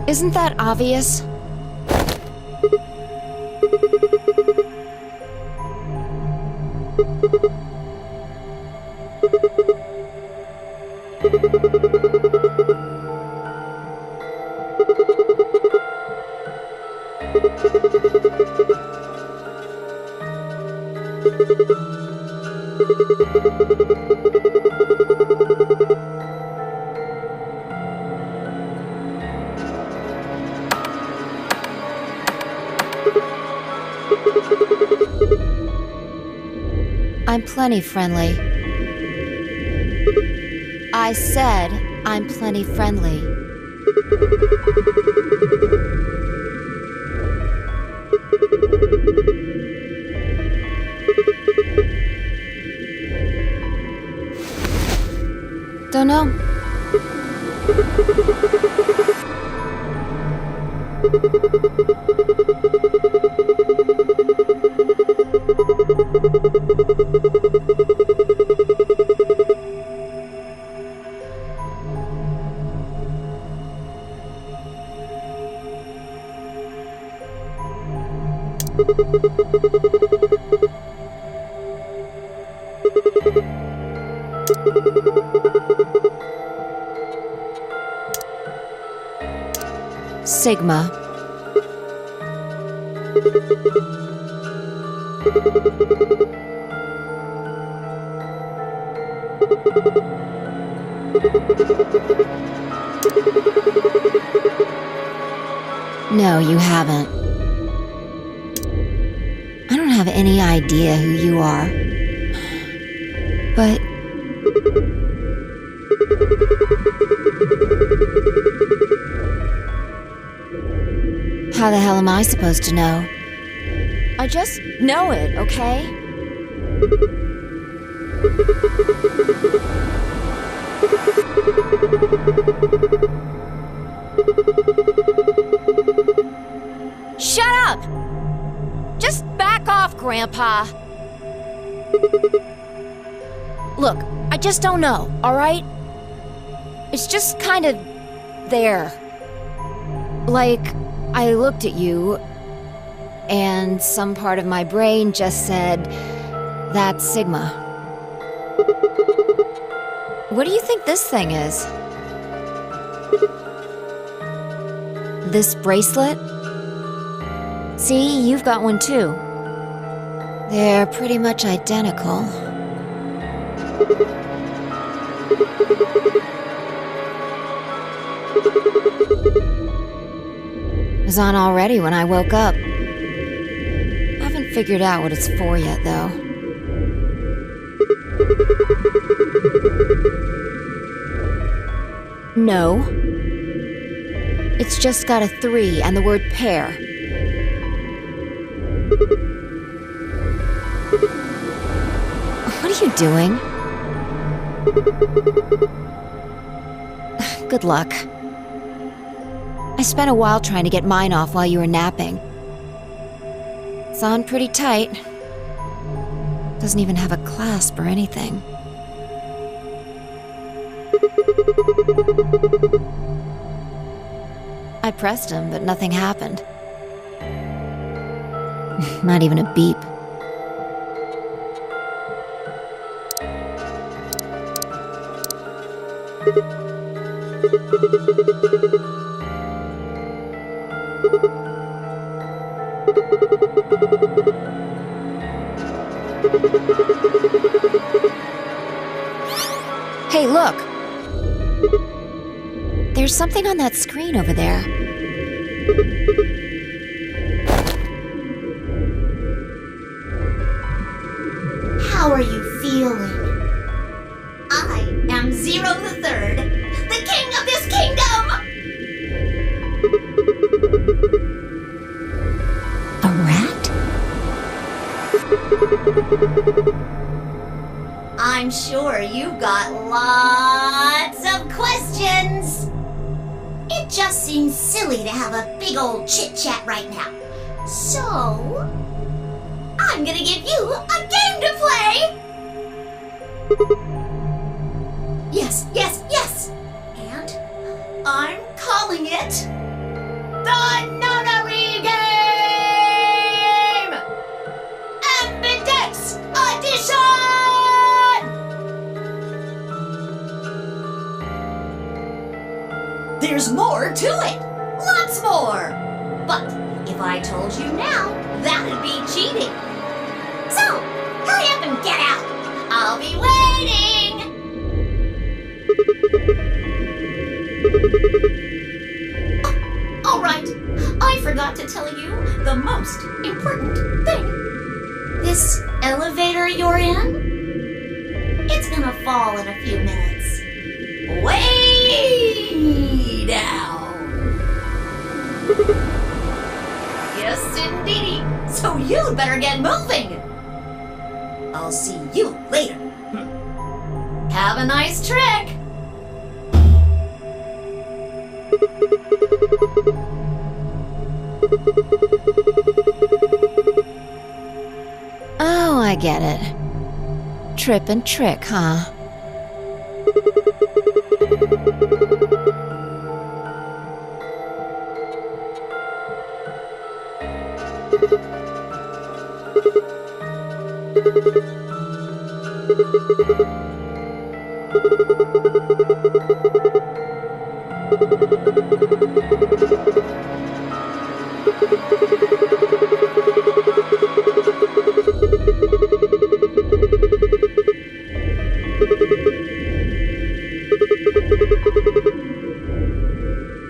Isn't that obvious? I'm plenty friendly. I said I'm plenty friendly. Don't know. Sigma. No, you haven't. I don't have any idea who you are. But... how the hell am I supposed to know? I just know it, okay? Shut up! Just back off, Grandpa. Look, I just don't know, alright? It's just kind of... there. Like, I looked at you, and some part of my brain just said, that's Sigma. What do you think this thing is? This bracelet? See, you've got one too. They're pretty much identical. It was on already when I woke up. I haven't figured out what it's for yet, though. No. It's just got a 3 and the word pair. What are you doing? Good luck. I spent a while trying to get mine off while you were napping. It's on pretty tight. Doesn't even have a clasp or anything. I pressed him, but nothing happened. Not even a beep. Hey, look! There's something on that screen over there. How are you feeling? I am Zero the Third, the king of this kingdom! A rat? I'm sure you've got lots of questions. It just seems silly to have a big old chit-chat right now. So, I'm gonna give you a game to play! Yes, yes, yes! And I'm calling it the Nonary Game! Ambidex Edition! There's more to it! Lots more! But if I told you now, that'd be cheating. So, hurry up and get out! I'll be waiting! Oh, all right, I forgot to tell you the most important thing. This elevator you're in, it's gonna fall in a few minutes. Way down. Yes, indeedy. So you'd better get moving. I'll see you later. Have a nice trick. Oh, I get it. Trip and trick, huh?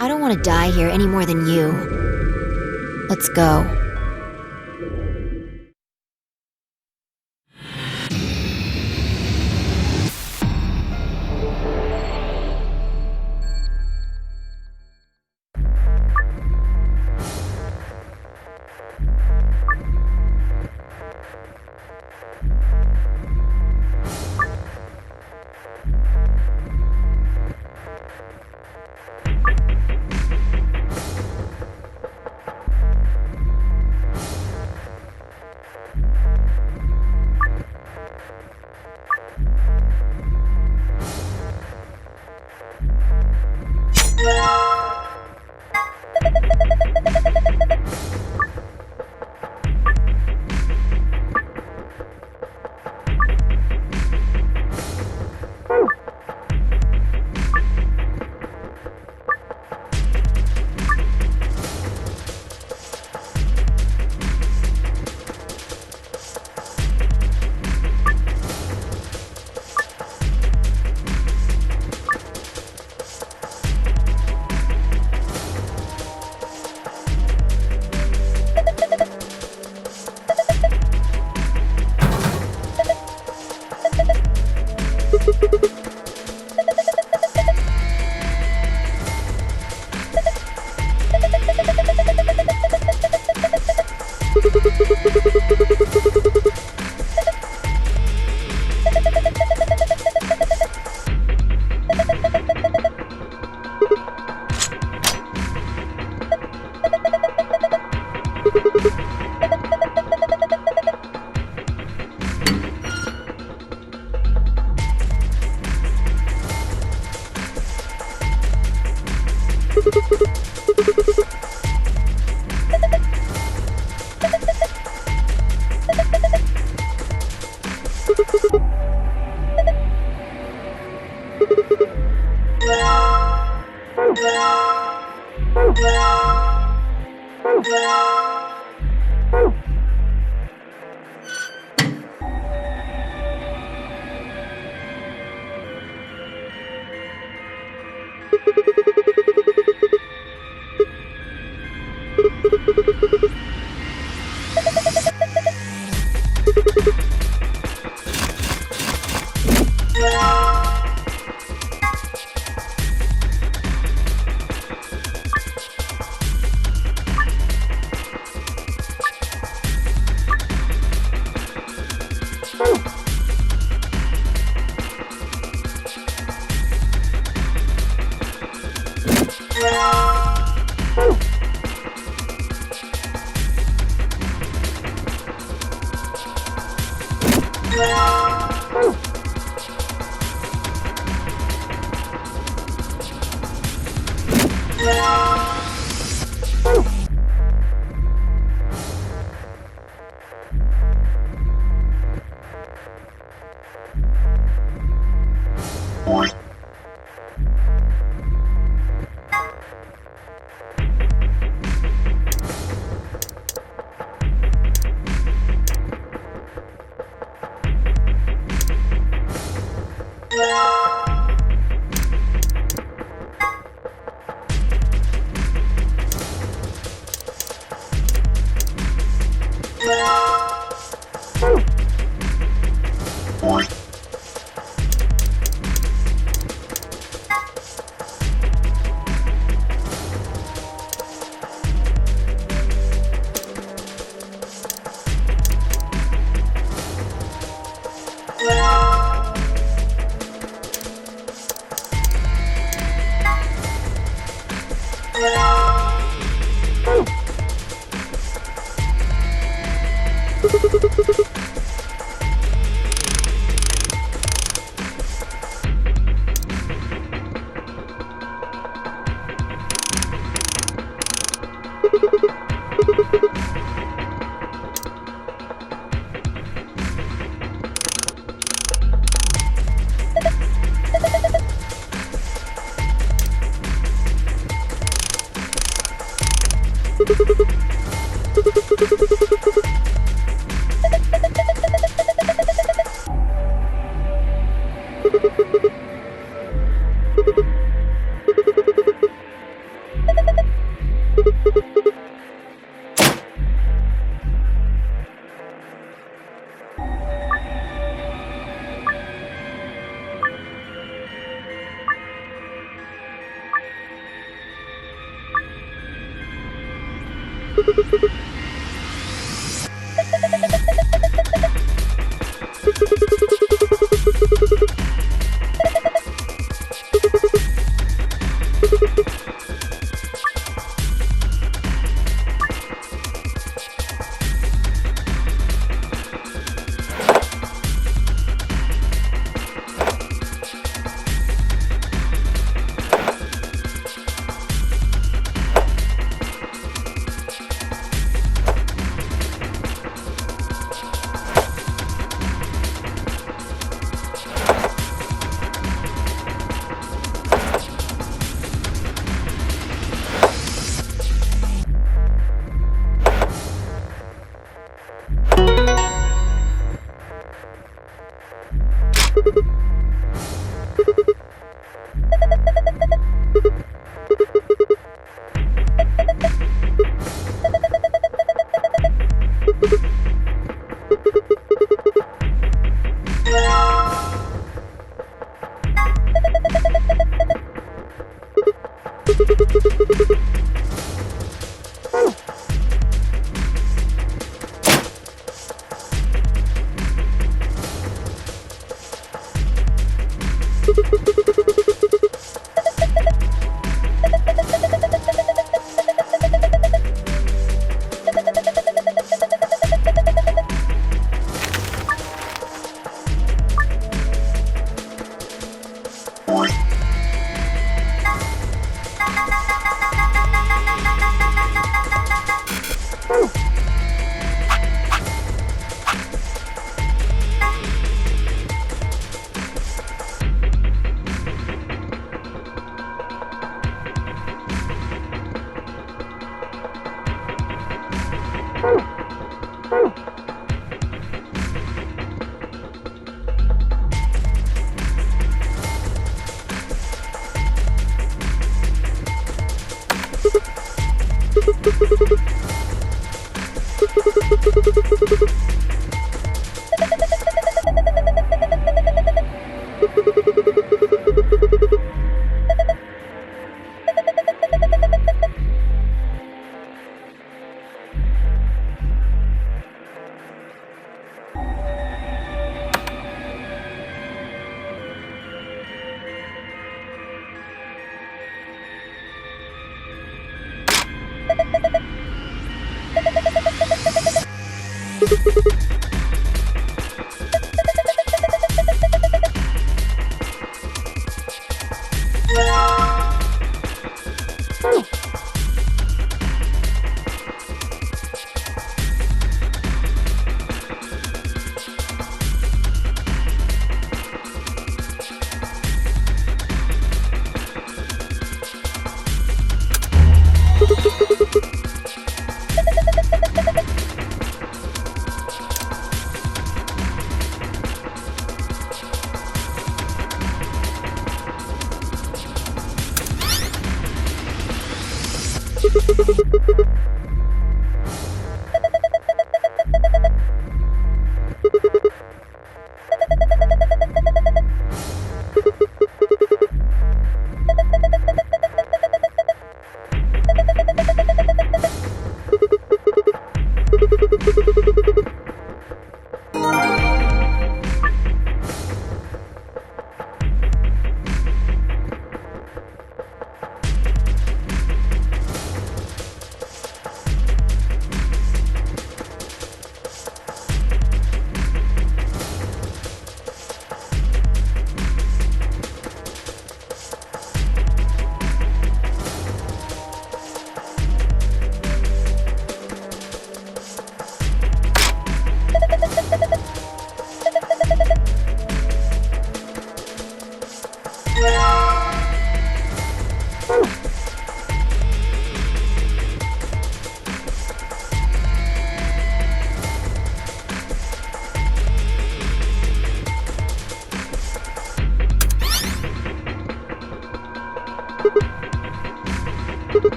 I don't want to die here any more than you. Let's go.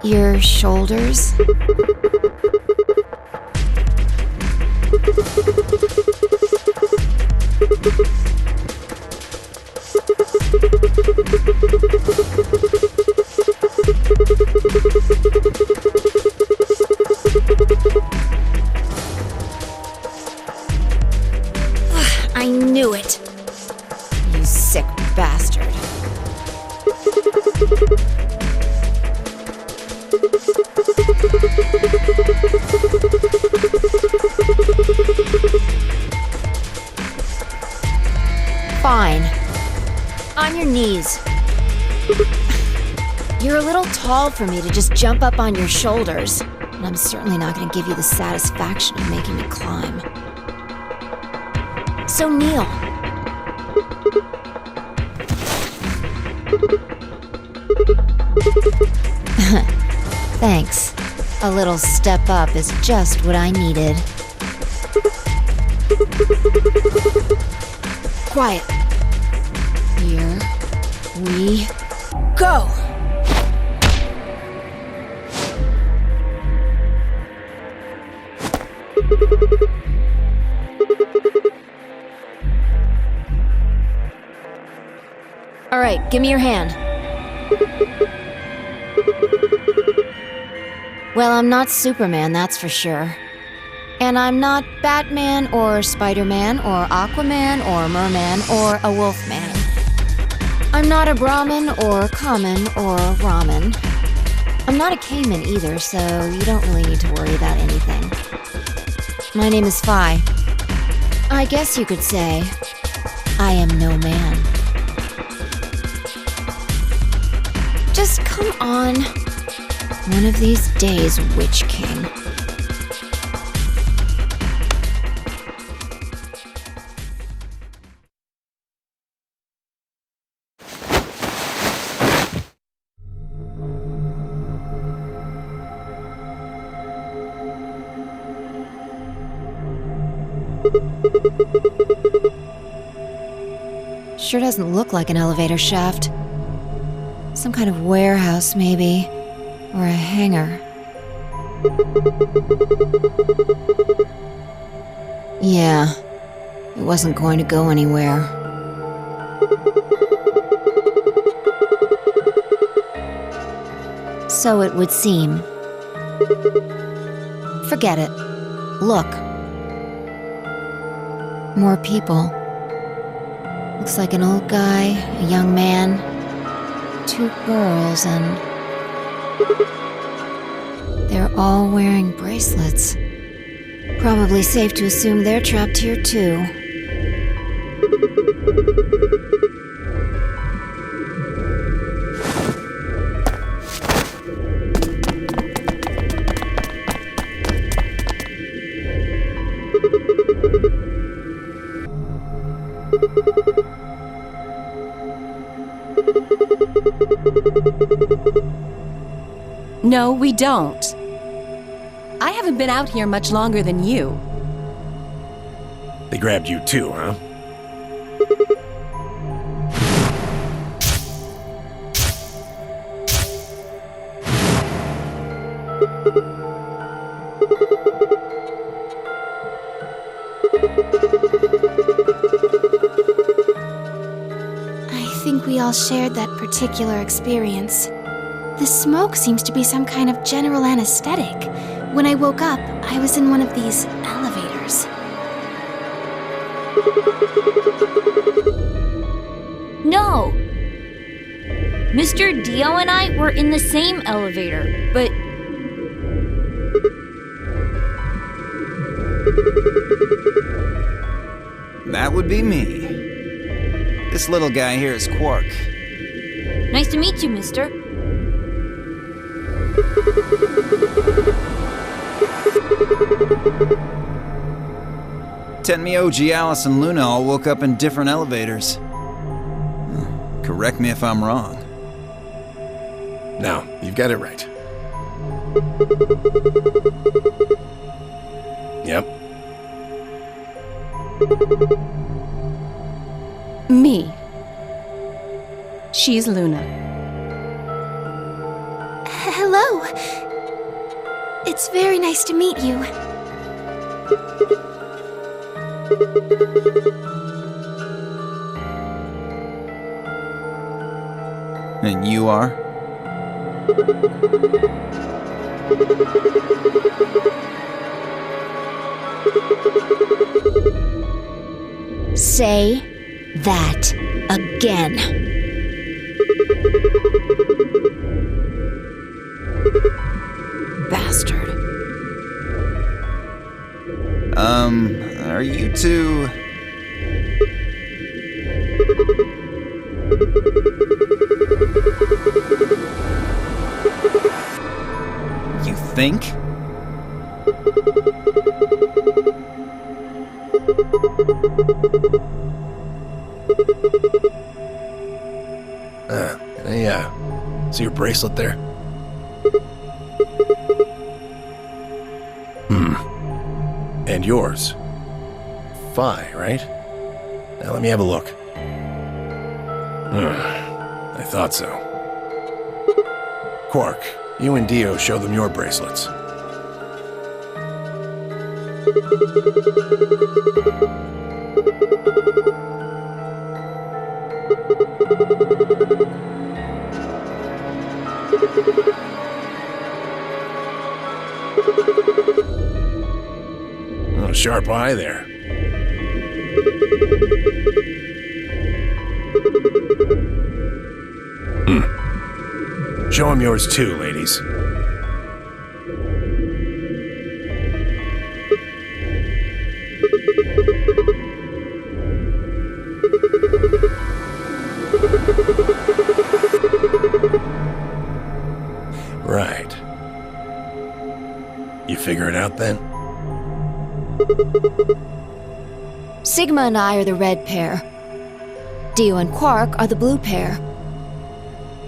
Your shoulders? I knew it. You sick bastard. Fine. On your knees. You're a little tall for me to just jump up on your shoulders, and I'm certainly not going to give you the satisfaction of making me climb. So kneel. Thanks. A little step up is just what I needed. Quiet. Here we go! All right, give me your hand. Well, I'm not Superman, that's for sure. And I'm not Batman or Spider-Man or Aquaman or Merman or a Wolfman. I'm not a Brahmin or Common or Ramen. I'm not a Cayman either, so you don't really need to worry about anything. My name is Phi. I guess you could say I am no man. Just come on. One of these days, Witch King. Sure doesn't look like an elevator shaft. Some kind of warehouse, maybe. Or a hangar. Yeah, it wasn't going to go anywhere. So it would seem. Forget it. Look. More people. Looks like an old guy, a young man, 2 girls, and they're all wearing bracelets. Probably safe to assume they're trapped here too. No, we don't. I haven't been out here much longer than you. They grabbed you too, huh? I think we all shared that particular experience. The smoke seems to be some kind of general anesthetic. When I woke up, I was in one of these elevators. No! Mr. Dio and I were in the same elevator, but... That would be me. This little guy here is Quark. Nice to meet you, mister. Tenmyouji, Alice, and Luna all woke up in different elevators. Correct me if I'm wrong. No, you've got it right. Yep. Me. She's Luna. Hello. It's very nice to meet you. And you are? Say that again. Bastard. Are you two... You think? See your bracelet there? And yours. Phi, right? Now let me have a look. I thought so. Quark, you and Dio show them your bracelets. Oh, sharp eye there. Show him yours too, ladies. Right. You figure it out then? Sigma and I are the red pair. Dio and Quark are the blue pair.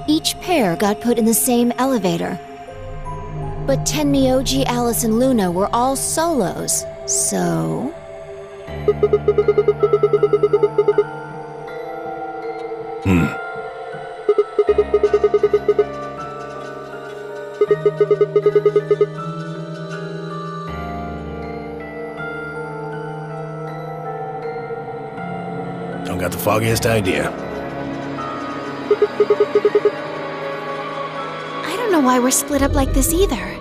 Each pair got put in the same elevator. But Tenmyouji, Alice, and Luna were all solos, so... Don't got the foggiest idea. I don't know why we're split up like this either.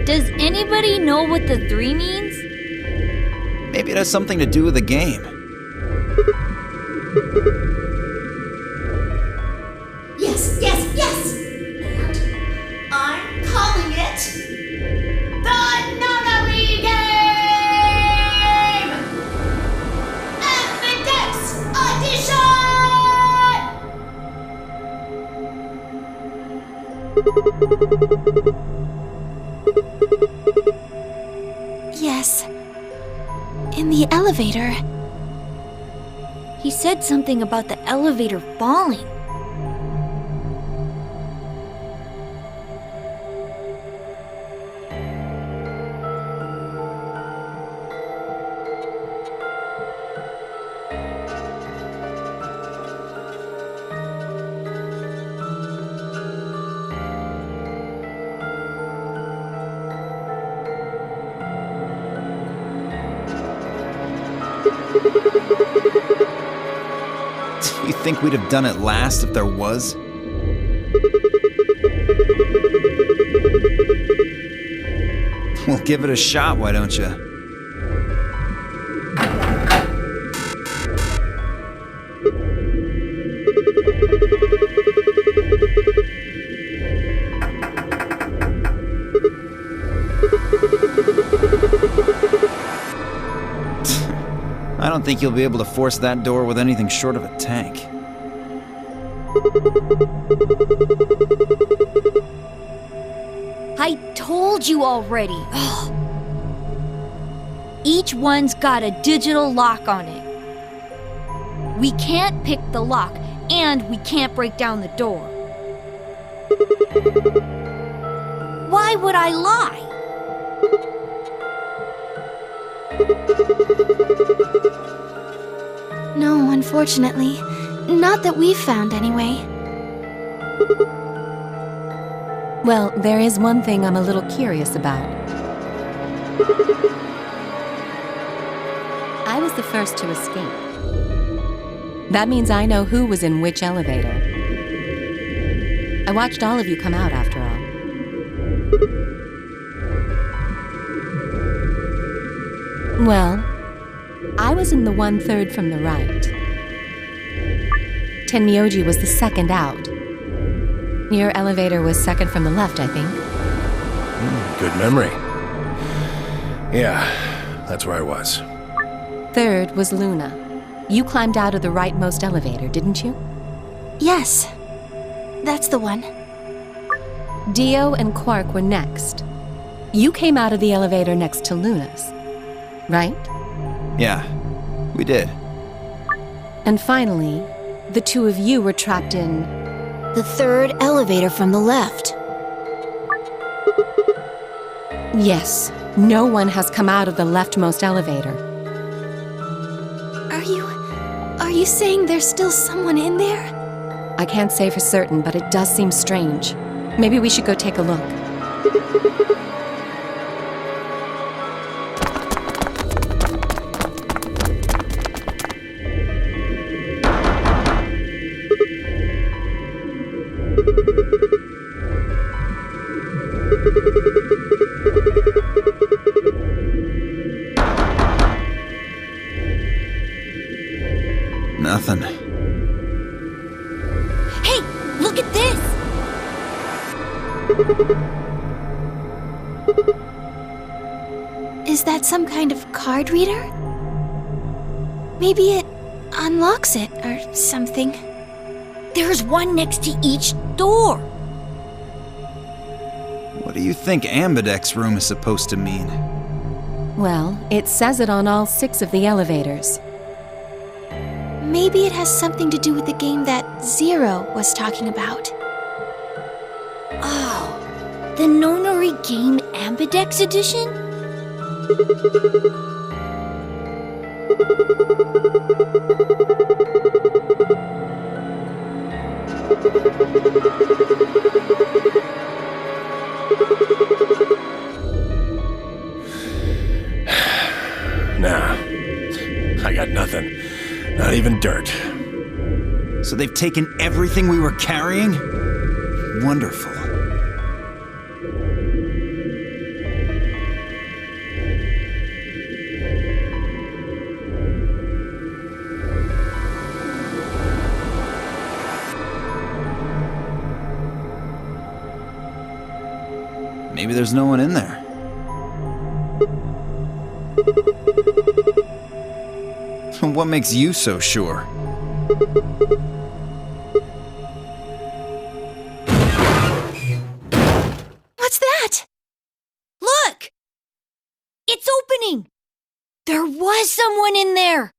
Does anybody know what the 3 means? Maybe it has something to do with the game. Yes, yes, yes! And I'm calling it the Nonary Game! Ambidex Edition! Yes. In the elevator. He said something about the elevator falling. Do you think we'd have done it last if there was? Well, give it a shot, why don't you? I don't think you'll be able to force that door with anything short of a tank. I told you already. Each one's got a digital lock on it. We can't pick the lock, and we can't break down the door. Why would I lie? No, unfortunately. Not that we've found, anyway. Well, there is one thing I'm a little curious about. I was the first to escape. That means I know who was in which elevator. I watched all of you come out, after all. Well, I was in the 1/3 from the right. Tenmyouji was the second out. Your elevator was second from the left, I think. Good memory. Yeah, that's where I was. Third was Lunar. You climbed out of the rightmost elevator, didn't you? Yes. That's the one. Dio and Quark were next. You came out of the elevator next to Luna's, right? Yeah, we did. And finally, the two of you were trapped in... The third elevator from the left. Yes, no one has come out of the leftmost elevator. Are you saying there's still someone in there? I can't say for certain, but it does seem strange. Maybe we should go take a look. Nothing. Hey, look at this! Is that some kind of card reader? Maybe it unlocks it or something. There's one next to each door. What do you think Ambidex room is supposed to mean? Well, it says it on all 6 of the elevators. Maybe it has something to do with the game that Zero was talking about. Oh, the Nonary Game Ambidex edition? Nah, I got nothing. Not even dirt. So they've taken everything we were carrying? Wonderful. Maybe there's no one in there. What makes you so sure? What's that? Look! It's opening! There was someone in there!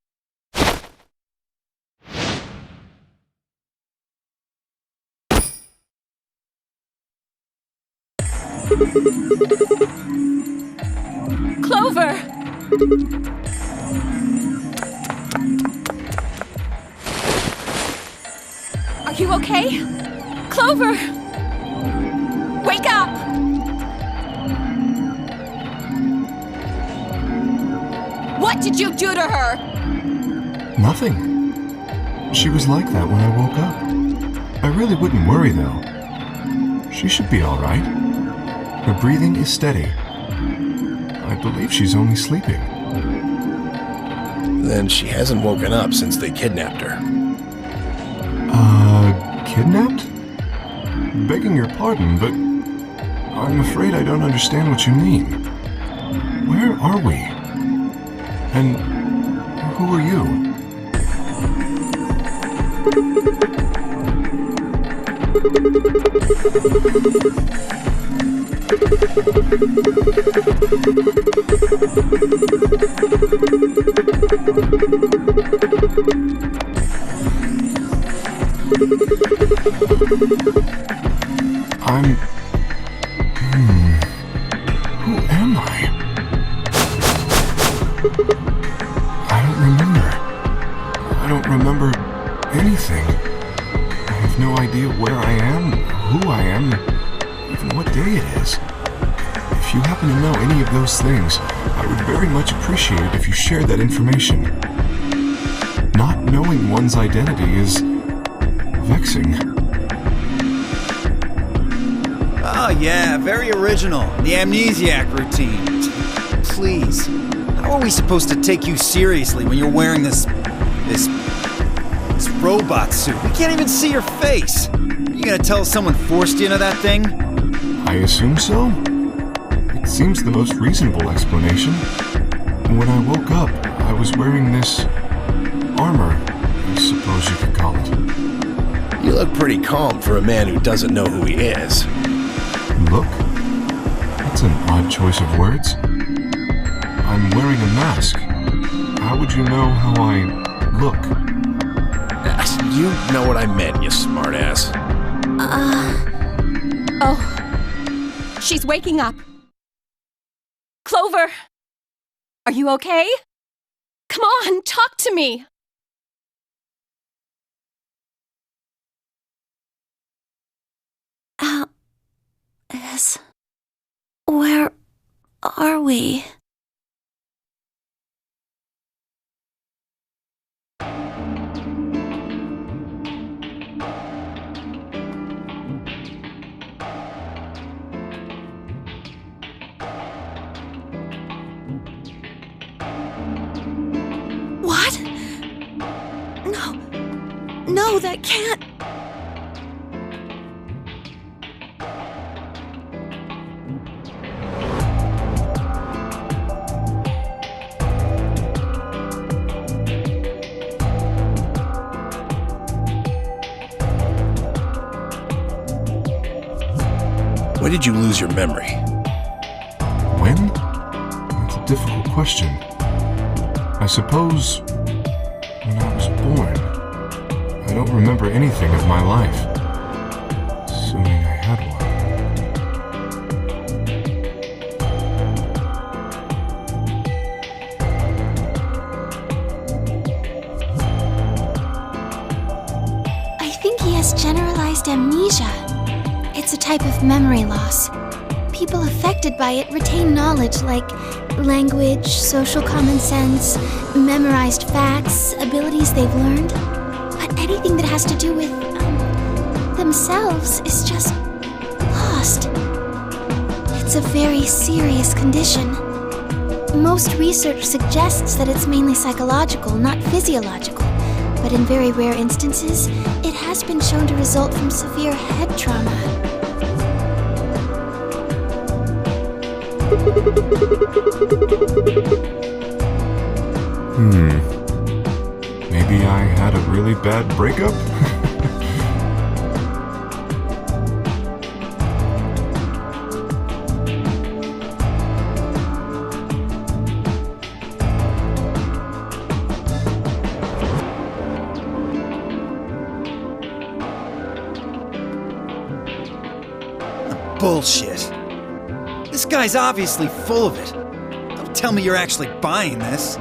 Clover! Are you okay? Clover! Wake up! What did you do to her? Nothing. She was like that when I woke up. I really wouldn't worry, though. She should be all right. Her breathing is steady. I believe she's only sleeping. Then she hasn't woken up since they kidnapped her. Kidnapped? Begging your pardon, but I'm afraid I don't understand what you mean. Where are we? And who are you? Who am I? I don't remember. I don't remember anything. I have no idea where I am, who I am, even what day it is. If you happen to know any of those things, I would very much appreciate it if you shared that information. Not knowing one's identity is vexing. Oh yeah, very original. The amnesiac routine. Please. How are we supposed to take you seriously when you're wearing this robot suit? We can't even see your face. Are you gonna tell us someone forced you into that thing? I assume so. It seems the most reasonable explanation. When I woke up, I was wearing this armor, I suppose you could call it. You look pretty calm for a man who doesn't know who he is. Look? That's an odd choice of words. I'm wearing a mask. How would you know how I look? You know what I meant, you smartass. Oh, she's waking up. Clover! Are you okay? Come on, talk to me! Alice, where are we? What? No, that can't. When did you lose your memory? When? That's a difficult question. I suppose when I was born. I don't remember anything of my life. Assuming I had one. I think he has generalized amnesia. It's a type of memory loss. People affected by it retain knowledge like language, social common sense, memorized facts, abilities they've learned. But anything that has to do with themselves is just lost. It's a very serious condition. Most research suggests that it's mainly psychological, not physiological. But in very rare instances, it has been shown to result from severe head trauma. Maybe I had a really bad breakup? Bullshit. This guy's obviously full of it. Don't tell me you're actually buying this.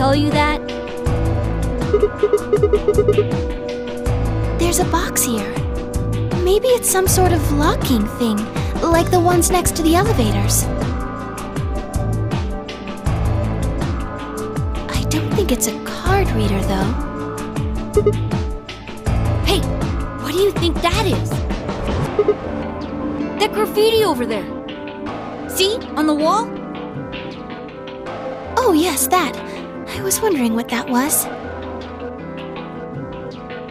tell you that? There's a box here. Maybe it's some sort of locking thing, like the ones next to the elevators. I don't think it's a card reader, though. Hey, what do you think that is? That graffiti over there. See, on the wall? Oh, yes, that. I was wondering what that was.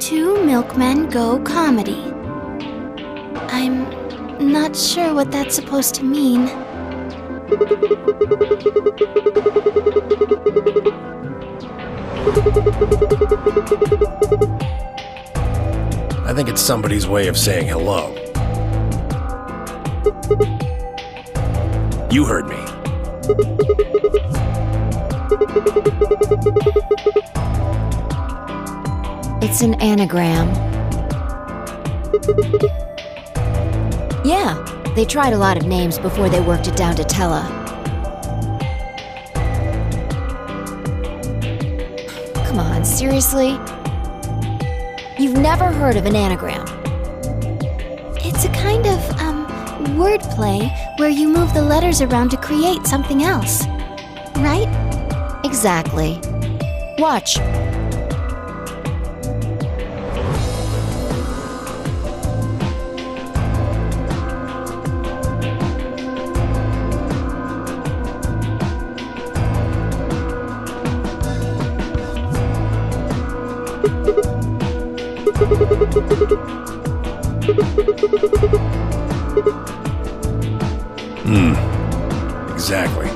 2 milkmen go comedy. I'm not sure what that's supposed to mean. I think it's somebody's way of saying hello. You heard me. It's an anagram. Yeah, they tried a lot of names before they worked it down to Tella. Come on, seriously? You've never heard of an anagram? It's a kind of, wordplay where you move the letters around to create something else. Right? Exactly. Watch. Exactly.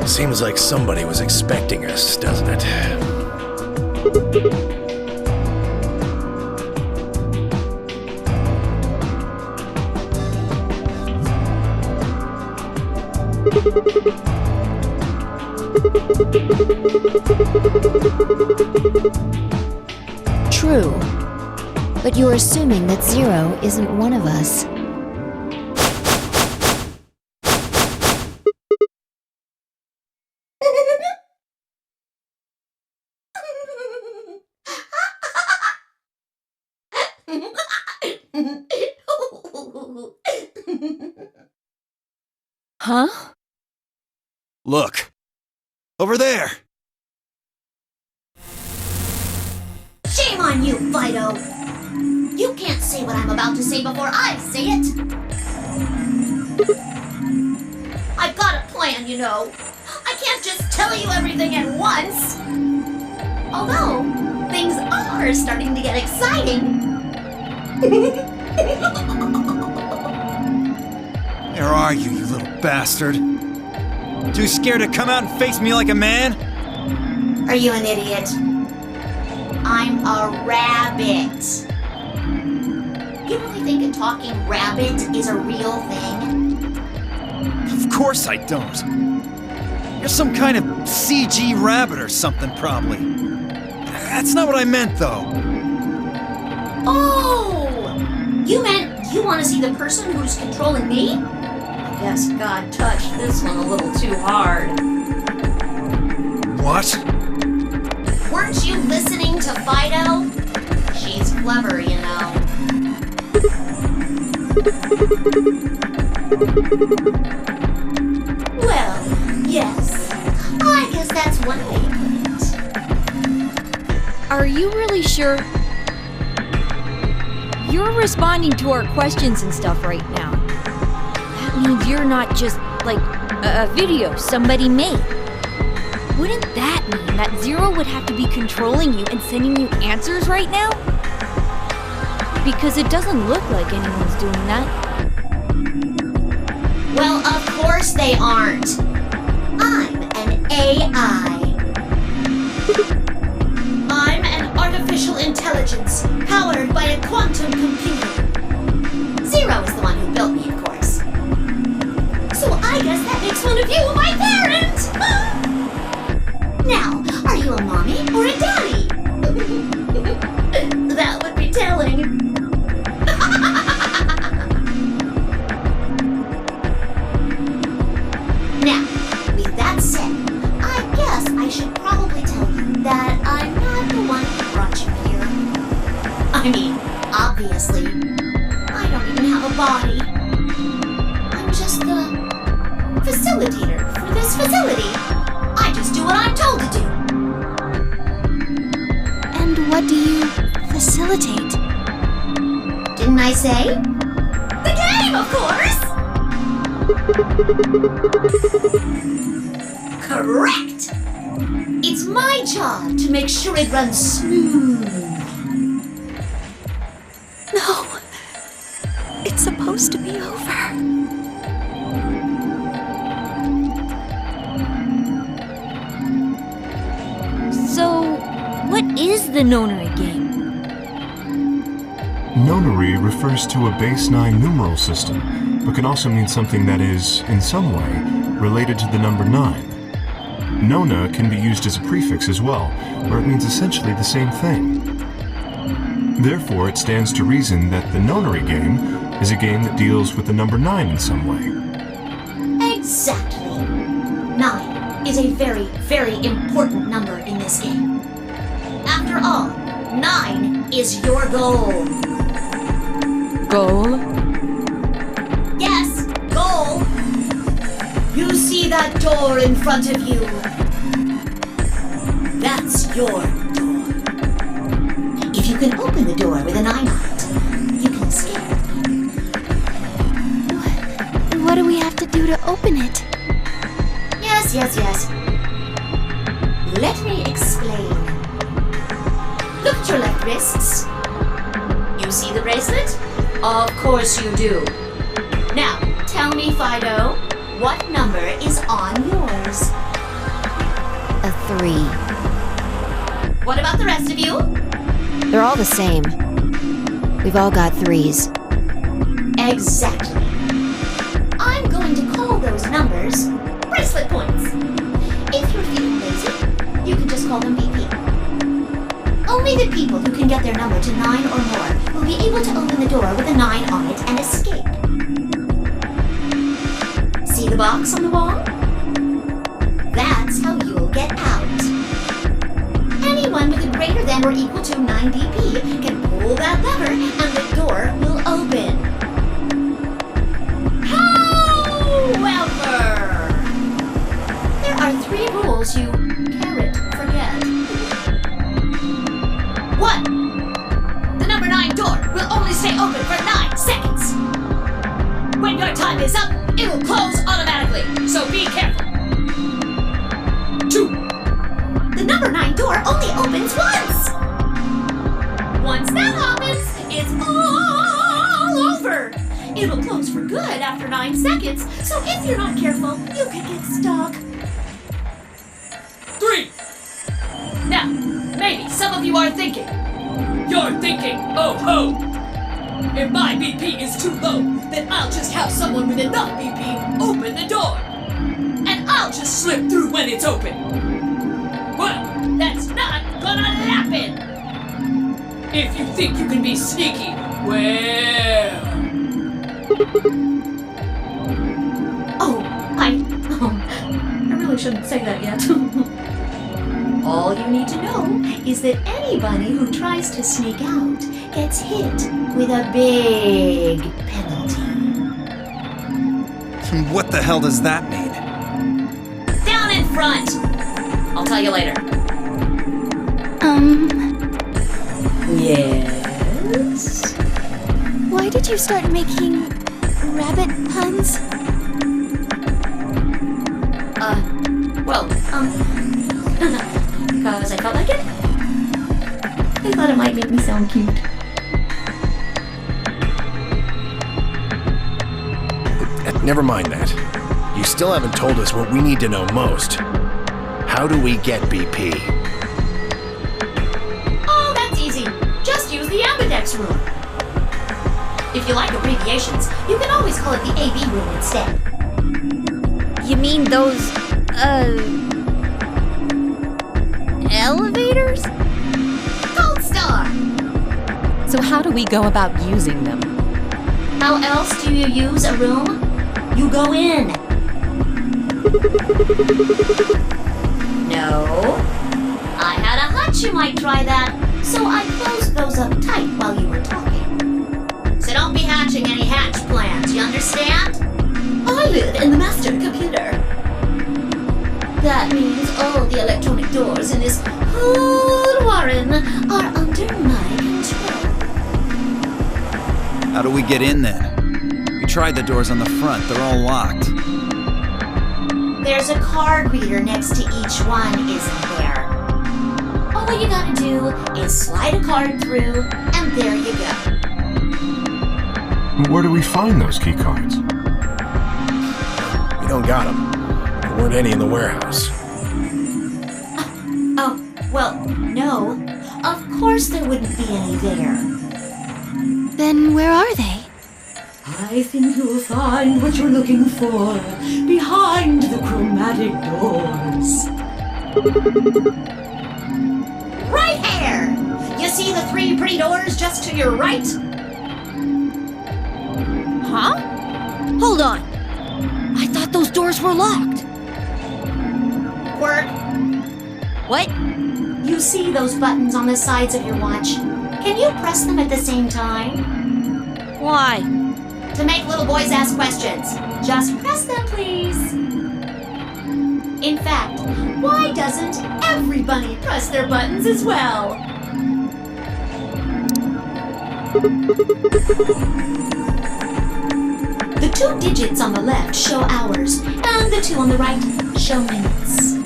Seems like somebody was expecting us, doesn't it? True. But you're assuming that Zero isn't one of us. Huh? Look. Over there. Shame on you, Fido! You can't say what I'm about to say before I say it! I've got a plan, you know. I can't just tell you everything at once! Although, things are starting to get exciting. Where are you, you little bastard? Too scared to come out and face me like a man? Are you an idiot? I'm a rabbit. You really think a talking rabbit is a real thing? Of course I don't. You're some kind of CG rabbit or something, probably. That's not what I meant, though. Oh! You meant you want to see the person who's controlling me? I guess God touched this one a little too hard. What? Weren't you listening to Fido? She's clever, you know. Well, yes. I guess that's one way to put it. Are you really sure? You're responding to our questions and stuff right now. That means you're not just, like, a video somebody made. Wouldn't that mean that Zero would have to be controlling you and sending you answers right now? Because it doesn't look like anyone's doing that. Well, of course they aren't. I'm an AI. I'm an artificial intelligence powered by a quantum computer. Zero is the one who built me, of course. So I guess that makes one of you my parent! Now, are you a mommy or a daddy? That would be telling. Now, with that said, I guess Obviously. I don't even have a body. I'm just the facilitator for this facility. I just do what I'm told to do. And what do you facilitate? Didn't I say? The game, of course! Correct! It's my job to make sure it runs smooth. No. It's supposed to be over. So, what is the Nonary Game? Nonary refers to a base 9 numeral system, but can also mean something that is, in some way, related to the number 9. Nona can be used as a prefix as well, where it means essentially the same thing. Therefore, it stands to reason that the Nonary Game is a game that deals with the number 9 in some way. Exactly. 9 is a very, very important number in this game. After all, 9 is your goal. Goal? Yes, goal. You see that door in front of you? That's your door. If you can open the door with a 9 on it, you can escape. What do we have to do to open it? Yes. Let me explain. Look at your left wrists. You see the bracelet? Of course you do. Now, tell me, Fido, what number is on yours? A 3. What about the rest of you? They're all the same. We've all got 3s. Exactly. I'm going to call those numbers bracelet points. If you're feeling lazy, you can just call them BP. Only the people who can get their number to 9 or more will be able to open the door with a 9 on it and escape. See the box on the wall? That's how you'll get out. Anyone with a greater than or equal to 9 BP can pull that lever and the door will open. However, there are 3 rules you can't forget. 1. The number 9 door will only stay open for 9 seconds. When your time is up, it will close automatically, so be careful. 2. The number 9 door only opens once. Once that happens, it's all over. It'll close for good after 9 seconds, so if you're not careful, you can get stuck. 3. Now, maybe some of you are thinking. You're thinking, oh ho! If my BP is too low, then I'll just have someone with enough BP open the door. And I'll just slip through when it's open. Well, that's not gonna happen! If you think you can be sneaky, well... I really shouldn't say that yet. All you need to know is that anybody who tries to sneak out gets hit with a big penalty. What the hell does that mean? Down in front! I'll tell you later. Yes? Why did you start making rabbit puns? Because I felt like it. I thought it might make me sound cute. Never mind that. You still haven't told us what we need to know most. How do we get BP? Oh, that's easy. Just use the Ambidex rule. If you like abbreviations, you can always call it the AB rule instead. You mean those, elevators? Gold star! So how do we go about using them? How else do you use a room? You go in. No. I had a hunch you might try that, so I closed those up tight while you were talking. hatching any hatch plans, you understand? I live in the master computer. That means all the electronic doors in this whole warren are under my control. How do we get in then? We tried the doors on the front, they're all locked. There's a card reader next to each one, isn't there? All you gotta do is slide a card through, and there you go. Where do we find those key cards? We don't got them. There weren't any in the warehouse. Oh, well, no. Of course there wouldn't be any there. Then where are they? I think you'll find what you're looking for behind the chromatic doors. Right here! You see the 3 pretty doors just to your right? Huh? Hold on. I thought those doors were locked. Quark, What? you see those buttons on the sides of your watch? Can you press them at the same time? Why? To make little boys ask questions. Just press them, please. In fact, why doesn't everybody press their buttons as well? The 2 digits on the left show hours, and the 2 on the right show minutes.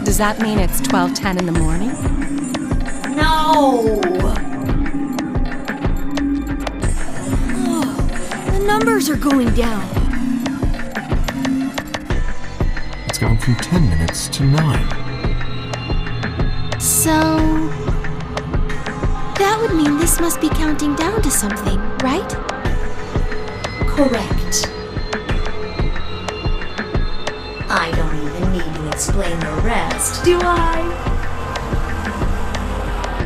Does that mean it's 12:10 in the morning? No! The numbers are going down. It's gone from 10 minutes to 9. So... that would mean this must be counting down to something, right? Correct. I don't even need to explain the rest, do I?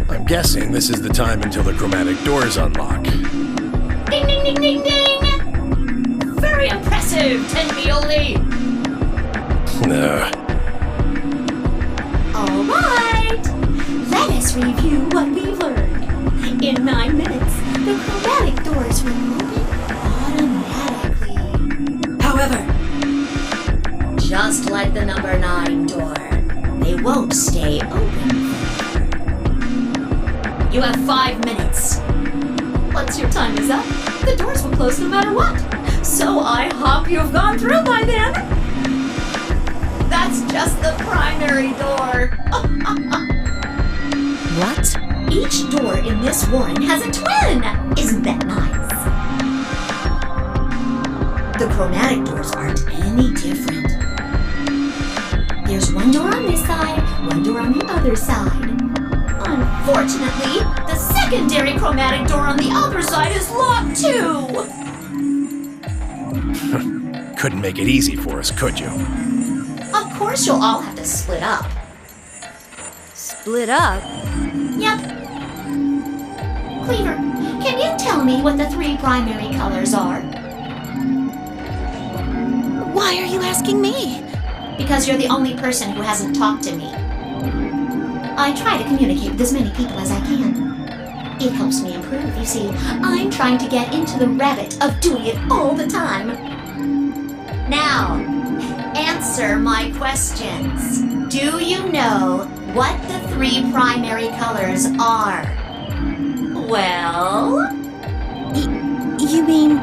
I'm guessing this is the time until the chromatic doors unlock. Ding, ding, ding, ding, ding! Very impressive, Tenmyouji! All right! Let us review what we've learned. In 9 minutes, the chromatic doors will open automatically. However, just like the number 9 door, they won't stay open forever. You have 5 minutes. Once your time is up, the doors will close no matter what. So I hope you've gone through by then. That's just the primary door. What? Each door in this warren has a twin. Isn't that nice? The chromatic doors aren't any different. There's one door on this side, one door on the other side. Unfortunately, the secondary chromatic door on the other side is locked too. Couldn't make it easy for us, could you? Of course you'll all have to split up. Split up? Yep. Cleaver, can you tell me what the 3 primary colors are? Why are you asking me? Because you're the only person who hasn't talked to me. I try to communicate with as many people as I can. It helps me improve, you see. I'm trying to get into the habit of doing it all the time. Now, answer my questions. Do you know what the 3 primary colors are? Well? You mean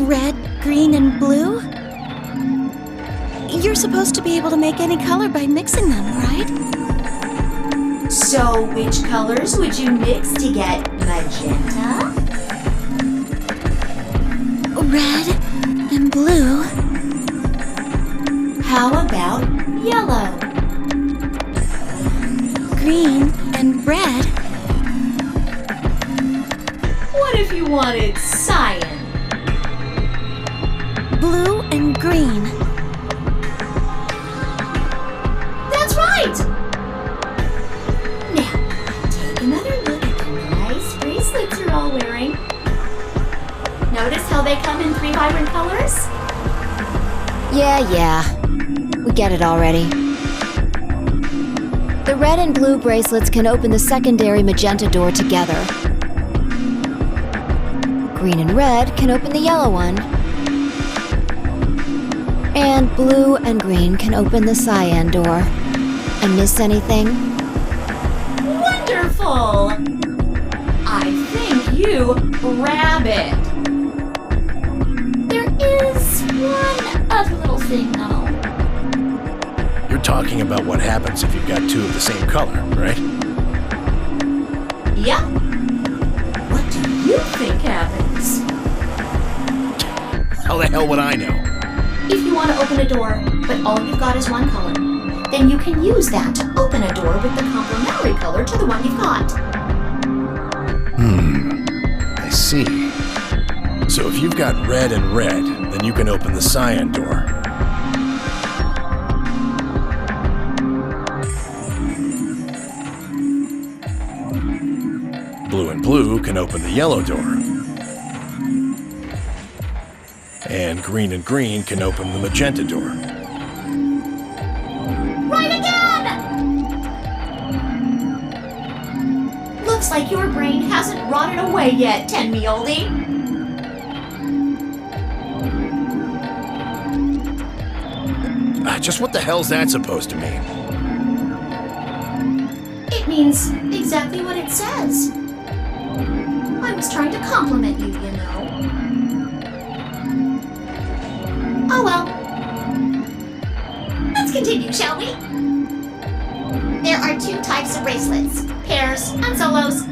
red, green, and blue? You're supposed to be able to make any color by mixing them, right? So which colors would you mix to get magenta? Red and blue. How about yellow? Green and red. What if you wanted cyan? Blue and green. That's right! Now, take another look at the nice bracelets you're all wearing. Notice how they come in 3 vibrant colors? Yeah. We get it already. The red and blue bracelets can open the secondary magenta door together. green and red can open the yellow one. And blue and green can open the cyan door. I miss anything? Wonderful! I think you grab it. There is one other little thing, though. You're talking about what happens if you've got two of the same color, right? Yep. What do you think happens? How the hell would I know? If you want to open a door, but all you've got is one color, then you can use that to open a door with the complementary color to the one you've got. I see. So if you've got red and red, then you can open the cyan door. Blue and blue can open the yellow door. And green can open the magenta door. Right again! Looks like your brain hasn't rotted away yet, Tenmyouji. Just what the hell's that supposed to mean? It means exactly what it says. I was trying to compliment you, you know. Oh well. Let's continue, shall we? There are two types of bracelets, pairs and solos.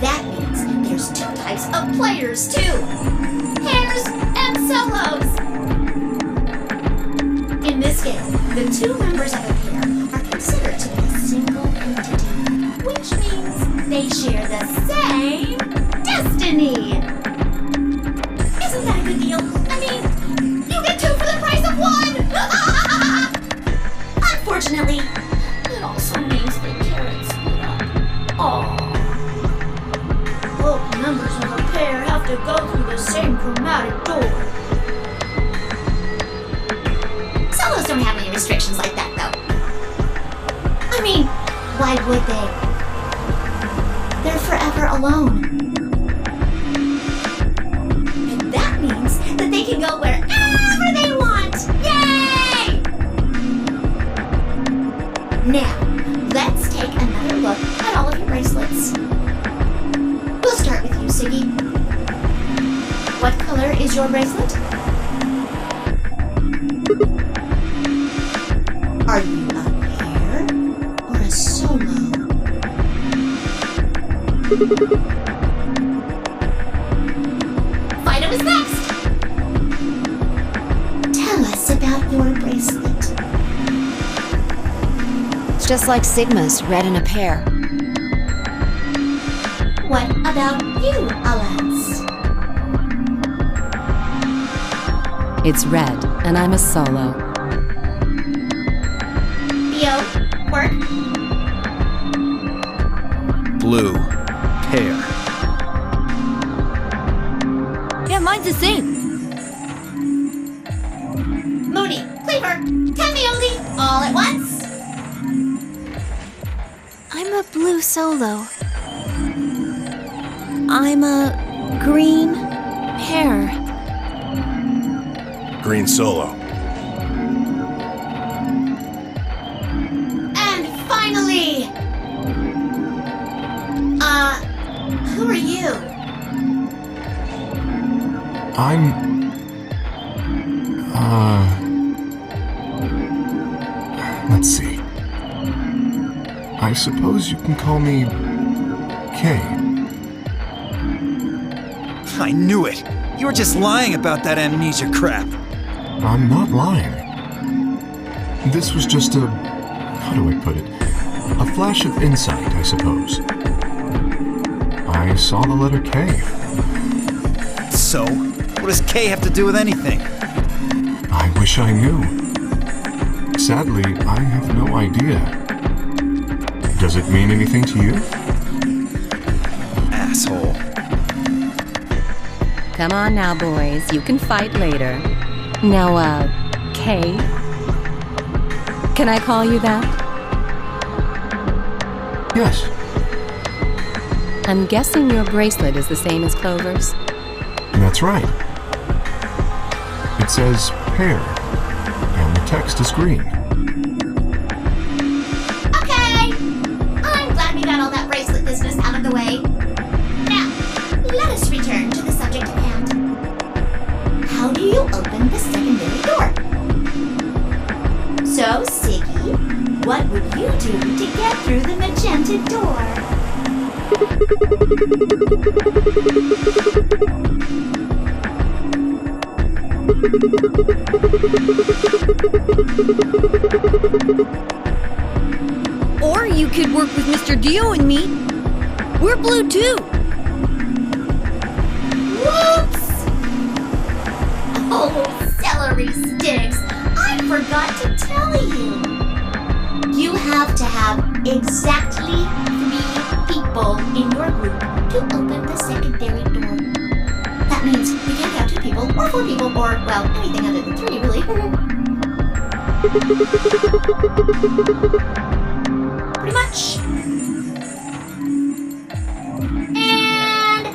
That means there's two types of players too, pairs and solos. In this game, the two members of a pair are considered to be a single entity, which means they share the same destiny. Isn't that a good deal? I mean, you get two for the price of one! Unfortunately, it also means they can't split up. Aww. Both members of a pair have to go through the same chromatic door. Solos don't have any restrictions like that, though. I mean, why would they? They're forever alone. And that means that they can go wherever they want! Yay! Now, let's take another look at all of your bracelets. We'll start with you, Siggy. What color is your bracelet? Are you a pair or a solo? Fido is next! Tell us about your bracelet. It's just like Sigma's, red in a pair. What about you, Alance? It's red, and I'm a solo. Theo, Quark? Blue. Pair. Yeah, mine's the same. Mooney, Clover, Tenmyouji, all at once? I'm a blue solo. I'm a green pair. Green solo. And finally, who are you? Let's see. I suppose you can call me Kay. I knew it! You were just lying about that amnesia crap. I'm not lying. This was just how do I put it? A flash of insight, I suppose. I saw the letter K. So, what does K have to do with anything? I wish I knew. Sadly, I have no idea. Does it mean anything to you? Asshole. Come on now, boys. You can fight later. Now, Kay? Can I call you that? Yes. I'm guessing your bracelet is the same as Clover's. That's right. It says pair, and the text is green. Okay! I'm glad we got all that bracelet business out of the way. Now, let us return to the subject at hand. How do you open the secondary door? So, Siggy, what would you do to get through the magenta door? Or you could work with Mr. Dio and me. We're blue too. Whoops! Oh, celery sticks! I forgot to tell you. You have to have exactly 3 people in your group to open the secondary door. That means you can't have 2 people, or 4 people, or, well, anything other than 3, really. Pretty much. And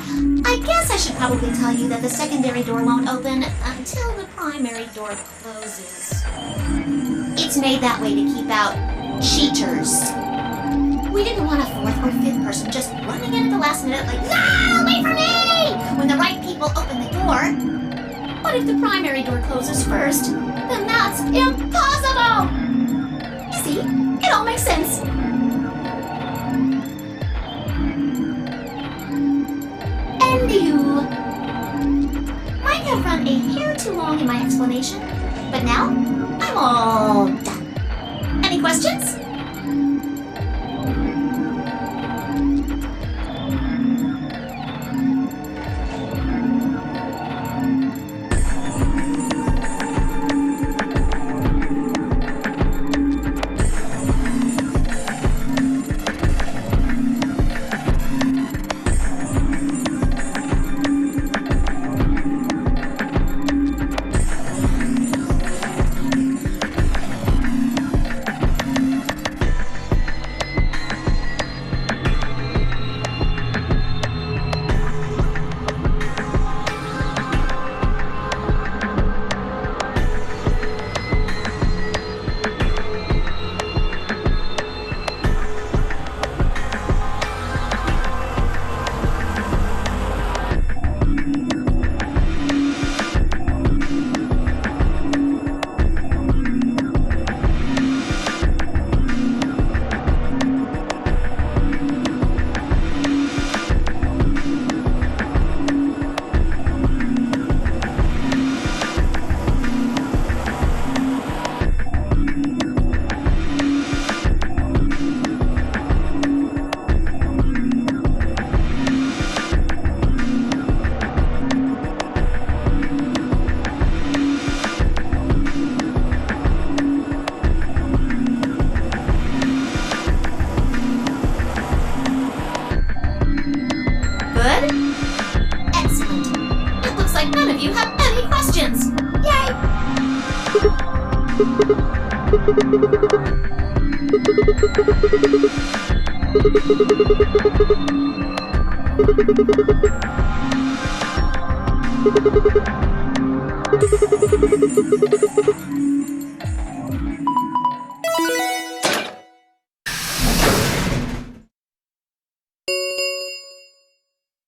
I guess I should probably tell you that the secondary door won't open until the primary door closes. It's made that way to keep out cheaters. We didn't want a 4th or 5th person just running in at the last minute like, "No, wait for me!" when the right people open the door. But if the primary door closes first, then that's impossible! You see, it all makes sense. And you might have run a hair too long in my explanation, but now I'm all done. Any questions?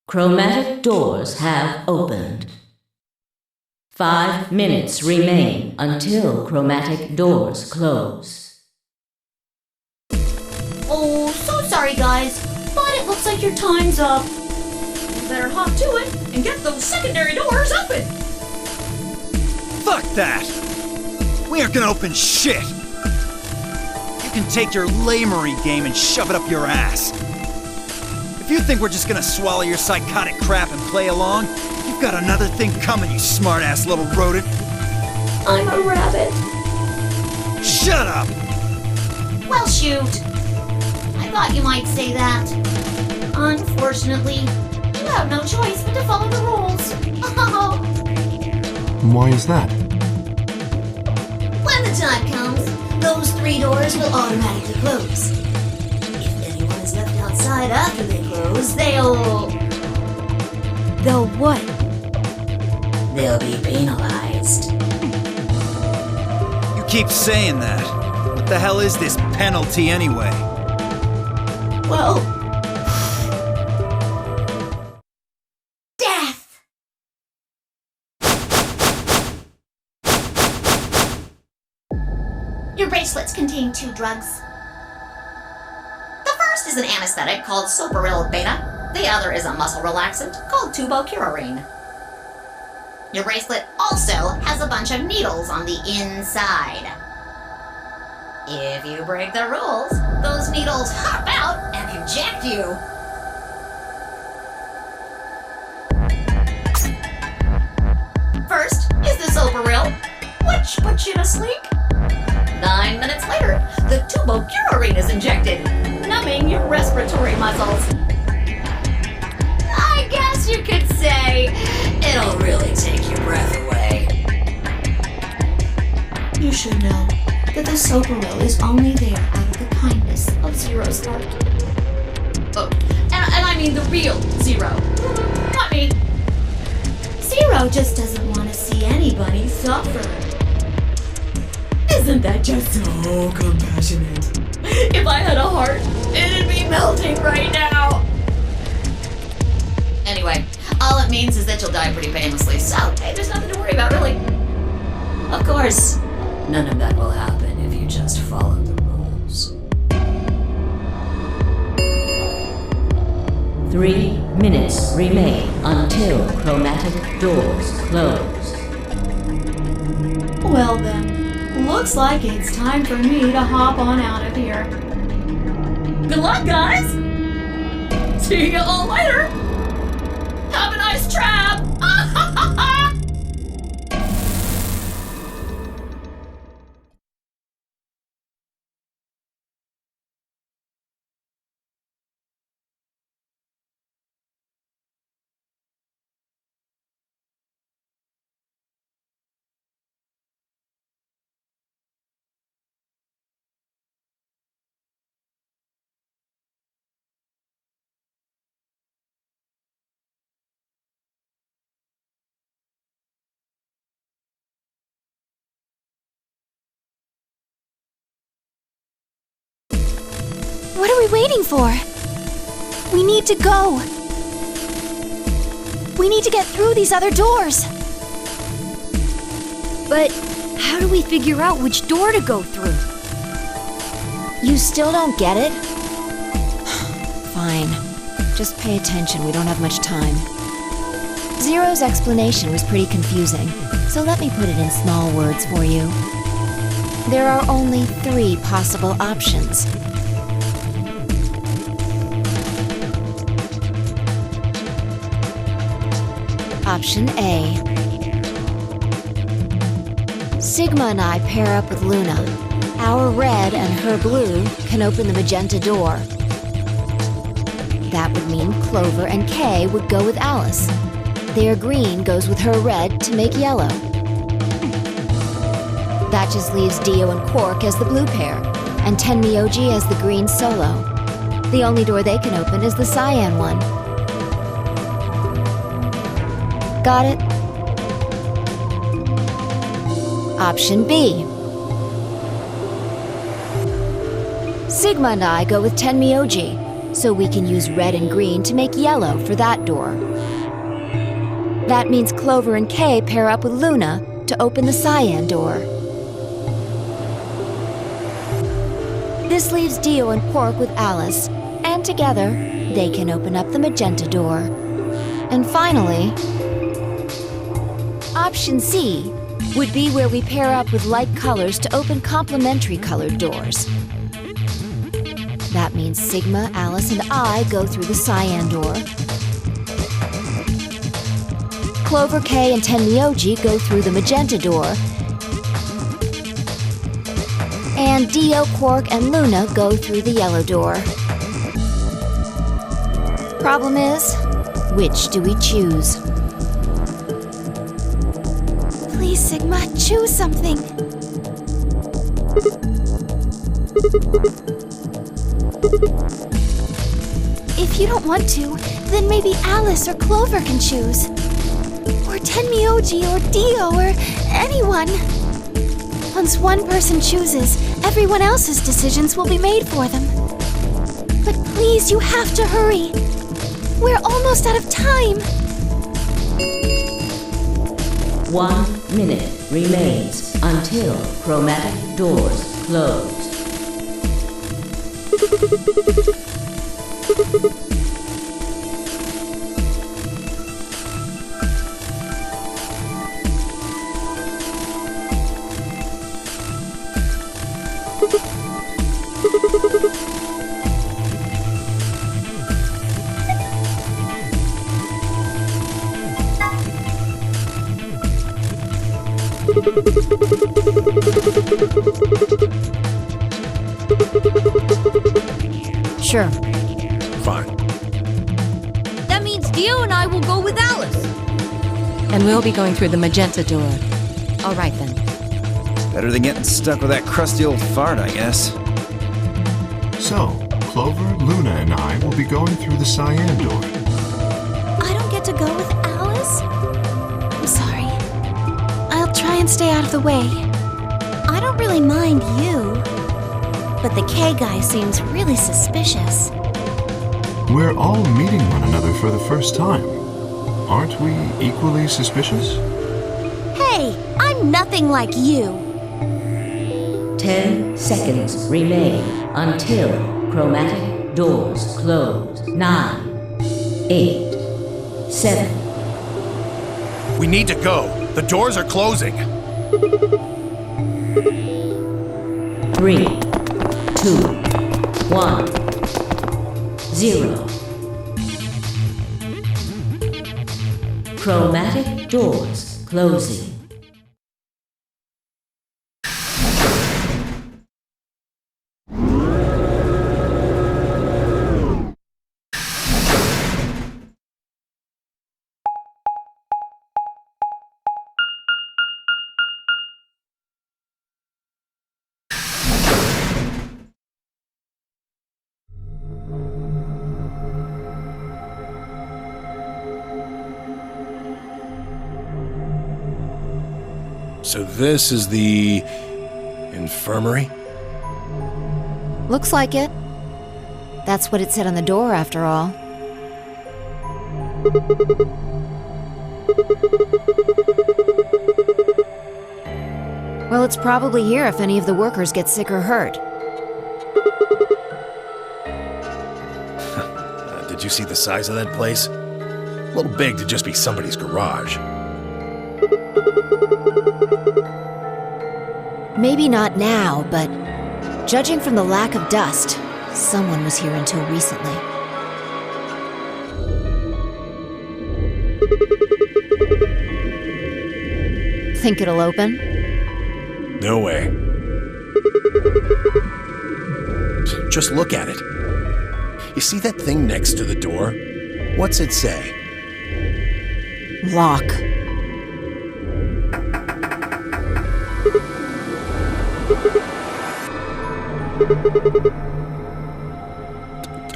Chromatic doors have opened. 5 minutes remain until chromatic doors close. Oh, so sorry guys, but it looks like your time's up. You better hop to it and get those secondary doors open. Fuck that! We aren't gonna open shit! You can take your lamery game and shove it up your ass. If you think we're just gonna swallow your psychotic crap and play along, you've got another thing coming, you smart-ass little rodent. I'm a rabbit. Shut up! Well, shoot. I thought you might say that. Unfortunately, you have no choice but to follow the rules. Why is that? When the time comes, those 3 doors will automatically close. If anyone is left outside right after they close, they'll what? They'll be penalized. You keep saying that. What the hell is this penalty anyway? Well, death! Your bracelets contain 2 drugs. The first is an anesthetic called Soparil Beta. The other is a muscle relaxant called tubocurarine. Your bracelet also has a bunch of needles on the inside. If you break the rules, those needles hop out and inject you. First is the Soparil, which puts you to sleep. 9 minutes later, the tubocurarine is injected, numbing your respiratory muscles. I guess you could say it'll really take your breath away. You should know that the Soparil is only there out of the kindness of Zero's heart. Oh, and I mean the real Zero, not me. Zero just doesn't want to see anybody suffer. Isn't that just so compassionate? If I had a heart, it'd be melting right now. Anyway, all it means is that you'll die pretty painlessly, so hey, there's nothing to worry about, really. Of course, none of that will happen if you just follow the rules. 3 minutes remain until chromatic doors close. Well then, looks like it's time for me to hop on out of here. Good luck, guys! See you all later! Have a nice trap! What are we waiting for? We need to go. We need to get through these other doors. But how do we figure out which door to go through? You still don't get it? Fine. Just pay attention, we don't have much time. Zero's explanation was pretty confusing, so let me put it in small words for you. There are only 3 possible options. Option A. Sigma and I pair up with Luna. Our red and her blue can open the magenta door. That would mean Clover and Kay would go with Alice. Their green goes with her red to make yellow. That just leaves Dio and Quark as the blue pair, and Tenmyouji as the green solo. The only door they can open is the cyan one. Got it? Option B. Sigma and I go with Tenmyouji, so we can use red and green to make yellow for that door. That means Clover and Kay pair up with Luna to open the cyan door. This leaves Dio and Quark with Alice, and together, they can open up the magenta door. And finally, Option C would be where we pair up with like colors to open complementary colored doors. That means Sigma, Alice, and I go through the cyan door. Clover, Kay, and Tenmyouji go through the magenta door. And Dio, Quark, and Luna go through the yellow door. Problem is, which do we choose? Please, Sigma, choose something. If you don't want to, then maybe Alice or Clover can choose. Or Tenmyouji or Dio or anyone. Once one person chooses, everyone else's decisions will be made for them. But please, you have to hurry. We're almost out of time. 1 minute remains until chromatic doors close. Sure. Fine. That means Dio and I will go with Alice. And we'll be going through the magenta door. All right then. Better than getting stuck with that crusty old fart, I guess. So, Clover, Luna, and I will be going through the cyan door. I don't get to go with Alice? I'm sorry. I'll try and stay out of the way. I don't really mind you, but the K guy seems really suspicious. We're all meeting one another for the first time. Aren't we equally suspicious? Hey, I'm nothing like you. 10 seconds remain until chromatic doors close. 9, 8, 7. We need to go. The doors are closing. 3, 2, 1, 0. Chromatic doors closing. So this is the Infirmary? Looks like it. That's what it said on the door, after all. Well, it's probably here if any of the workers get sick or hurt. Did you see the size of that place? A little big to just be somebody's garage. Maybe not now, but judging from the lack of dust, someone was here until recently. Think it'll open? No way. Just look at it. You see that thing next to the door? What's it say? Lock.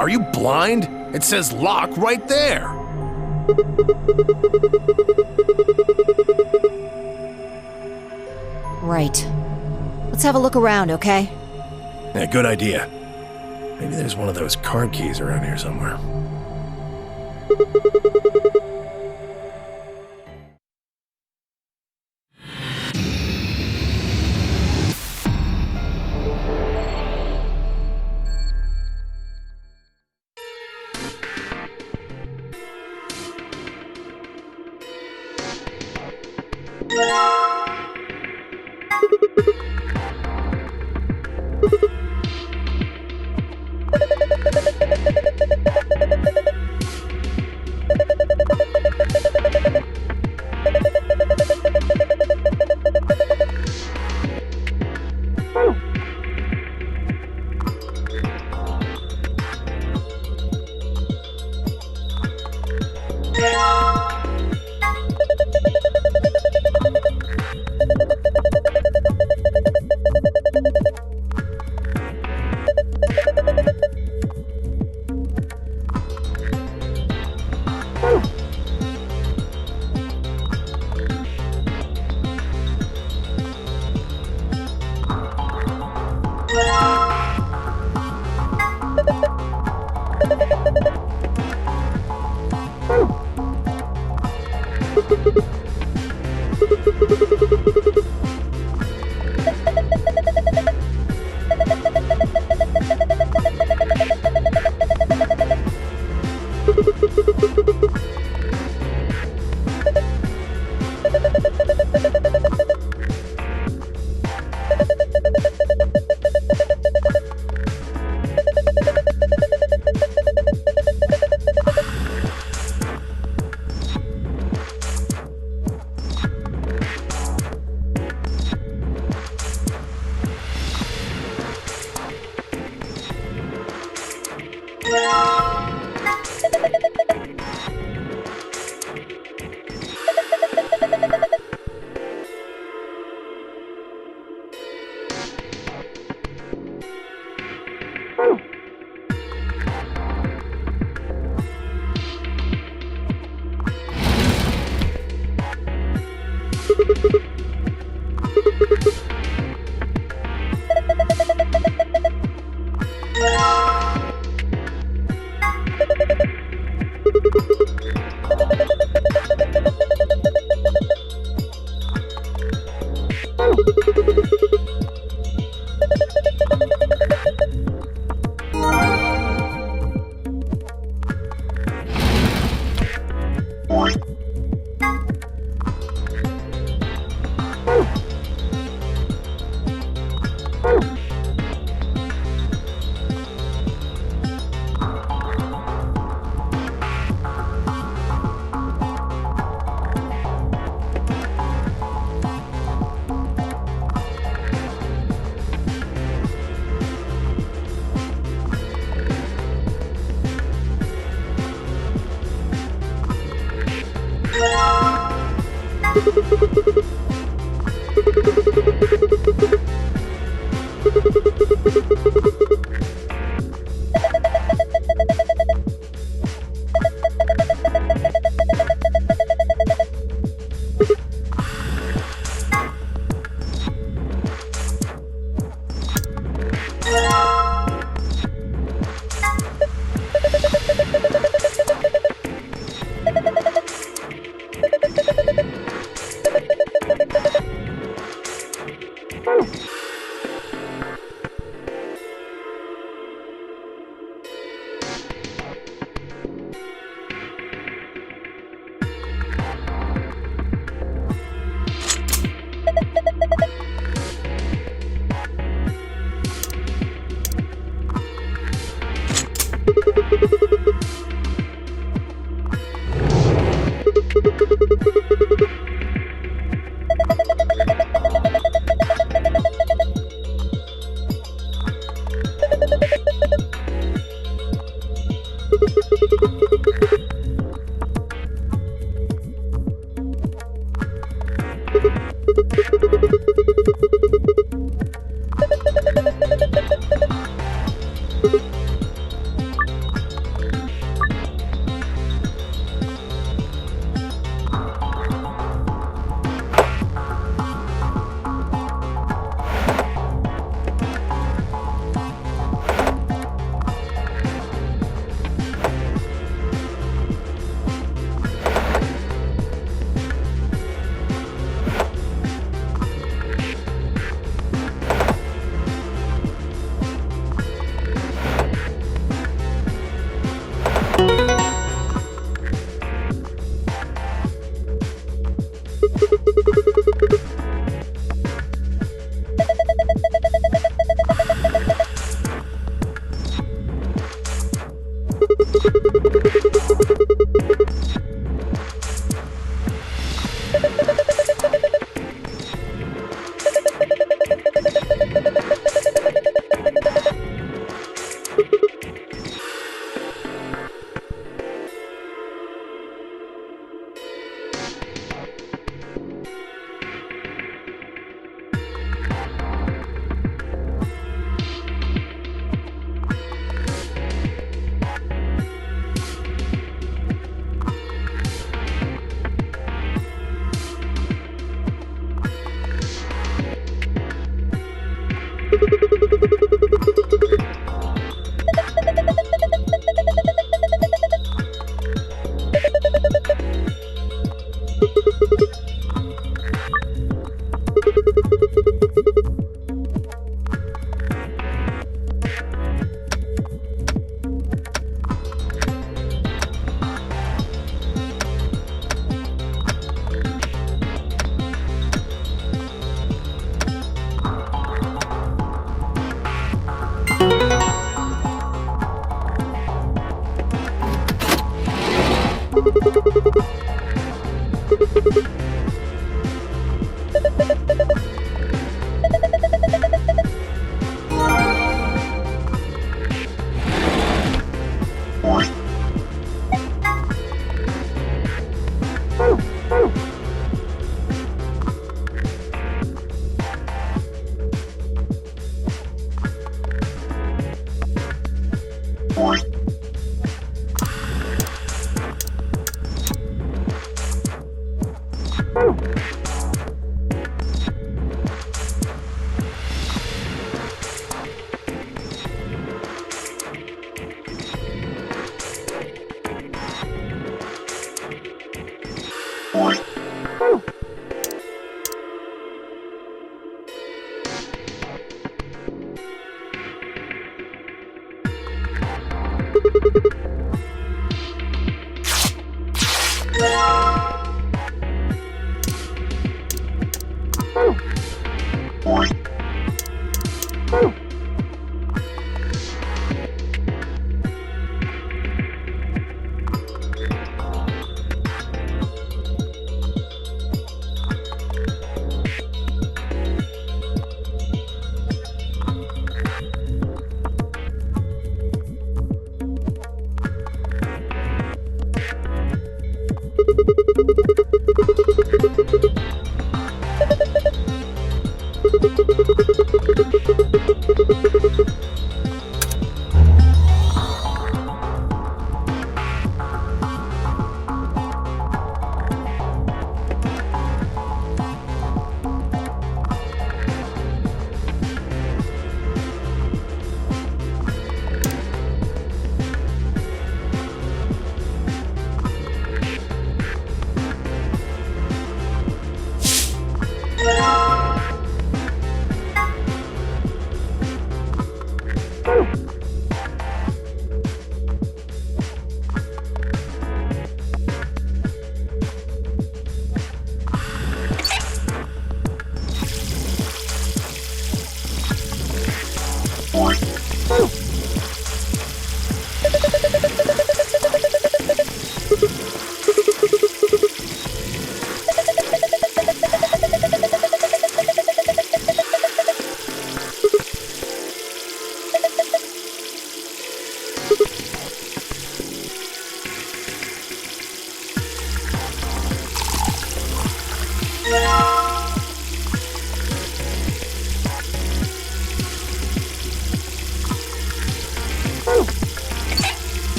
Are you blind? It says lock right there. Right. Let's have a look around, okay? Yeah, good idea. Maybe there's one of those card keys around here somewhere.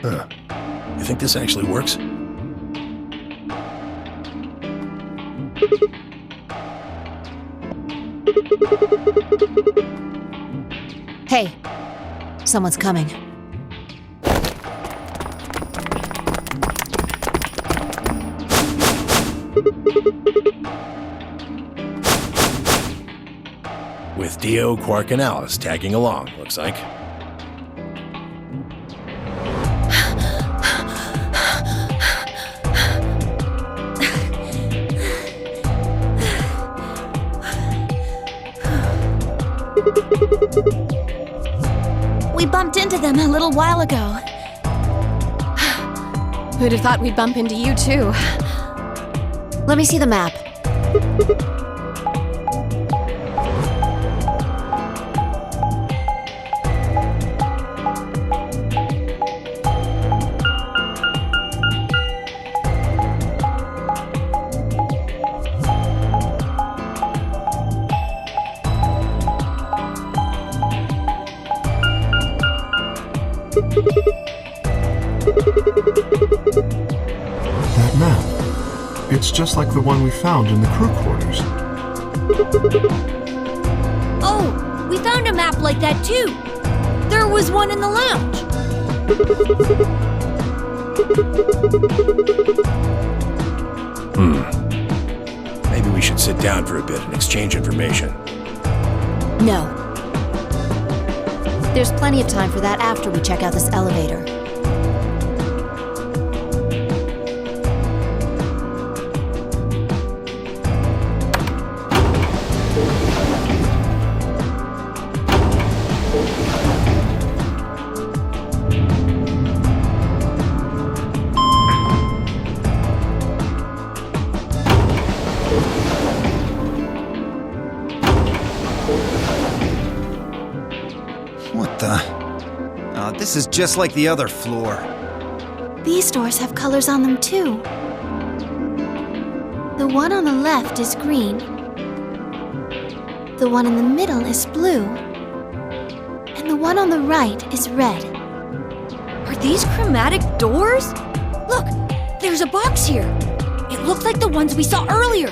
Huh. You think this actually works? Hey, someone's coming. With Dio, Quark, and Alice tagging along, looks like. We bumped into them a little while ago. Who'd have thought we'd bump into you, too? Let me see the map. That map. It's just like the one we found in the crew quarters. Oh, we found a map like that too. There was one in the lounge. Maybe we should sit down for a bit and exchange information. No. There's plenty of time for that after we check out this elevator. What the? Oh, this is just like the other floor. These doors have colors on them too. The one on the left is green. The one in the middle is blue. And the one on the right is red. Are these chromatic doors? Look, there's a box here. It looked like the ones we saw earlier.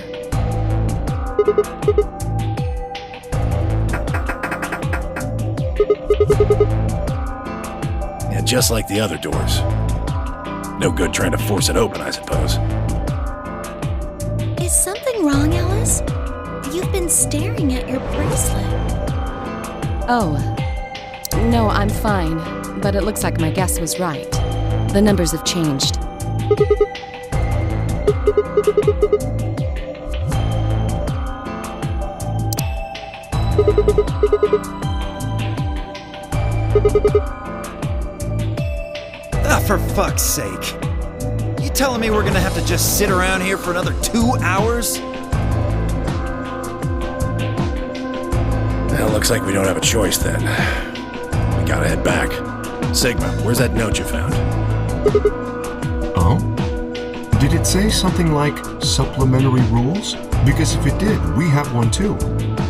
Yeah, just like the other doors. No good trying to force it open, I suppose. Is something wrong, Alice? You've been staring at your bracelet. Oh, No, I'm fine. But it looks like my guess was right. The numbers have changed. Ah, for fuck's sake. You telling me we're gonna have to just sit around here for another 2 hours? Well, looks like we don't have a choice then. We gotta head back. Sigma, where's that note you found? Oh? Did it say something like supplementary rules? Because if it did, we have one too.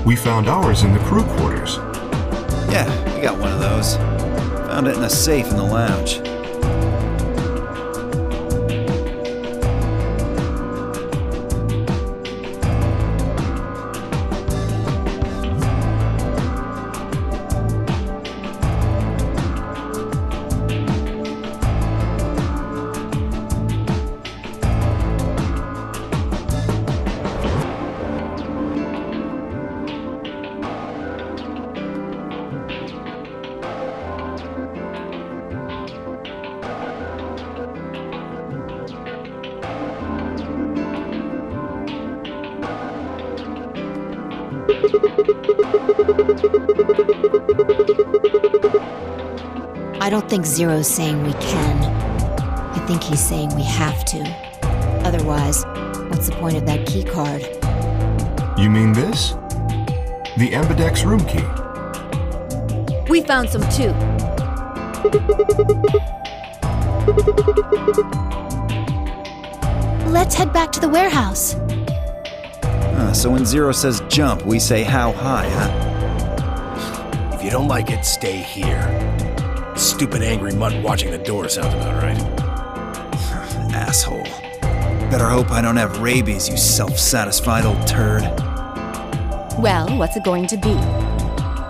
We found ours in the crew quarters. Yeah, we got one of those. Found it in a safe in the lounge. I don't think Zero's saying we can. I think he's saying we have to. Otherwise, what's the point of that key card? You mean this? The Ambidex room key. We found some too. Let's head back to the warehouse. So when Zero says jump, we say how high, huh? If you don't like it, stay here. Stupid angry mutt watching the door sounds about right. Asshole. Better hope I don't have rabies, you self-satisfied old turd. Well, what's it going to be?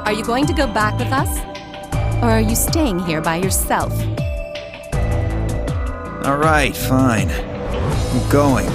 Are you going to go back with us? Or are you staying here by yourself? Alright, fine. I'm going.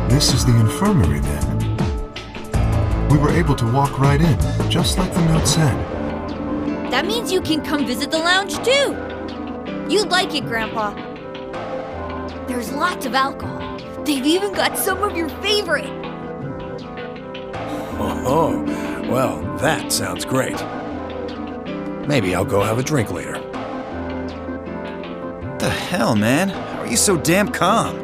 This is the Infirmary, then. We were able to walk right in, just like the note said. That means you can come visit the lounge too. You'd like it, Grandpa. There's lots of alcohol. They've even got some of your favorite. Oh, well, that sounds great. Maybe I'll go have a drink later. What the hell, man? How are you so damn calm?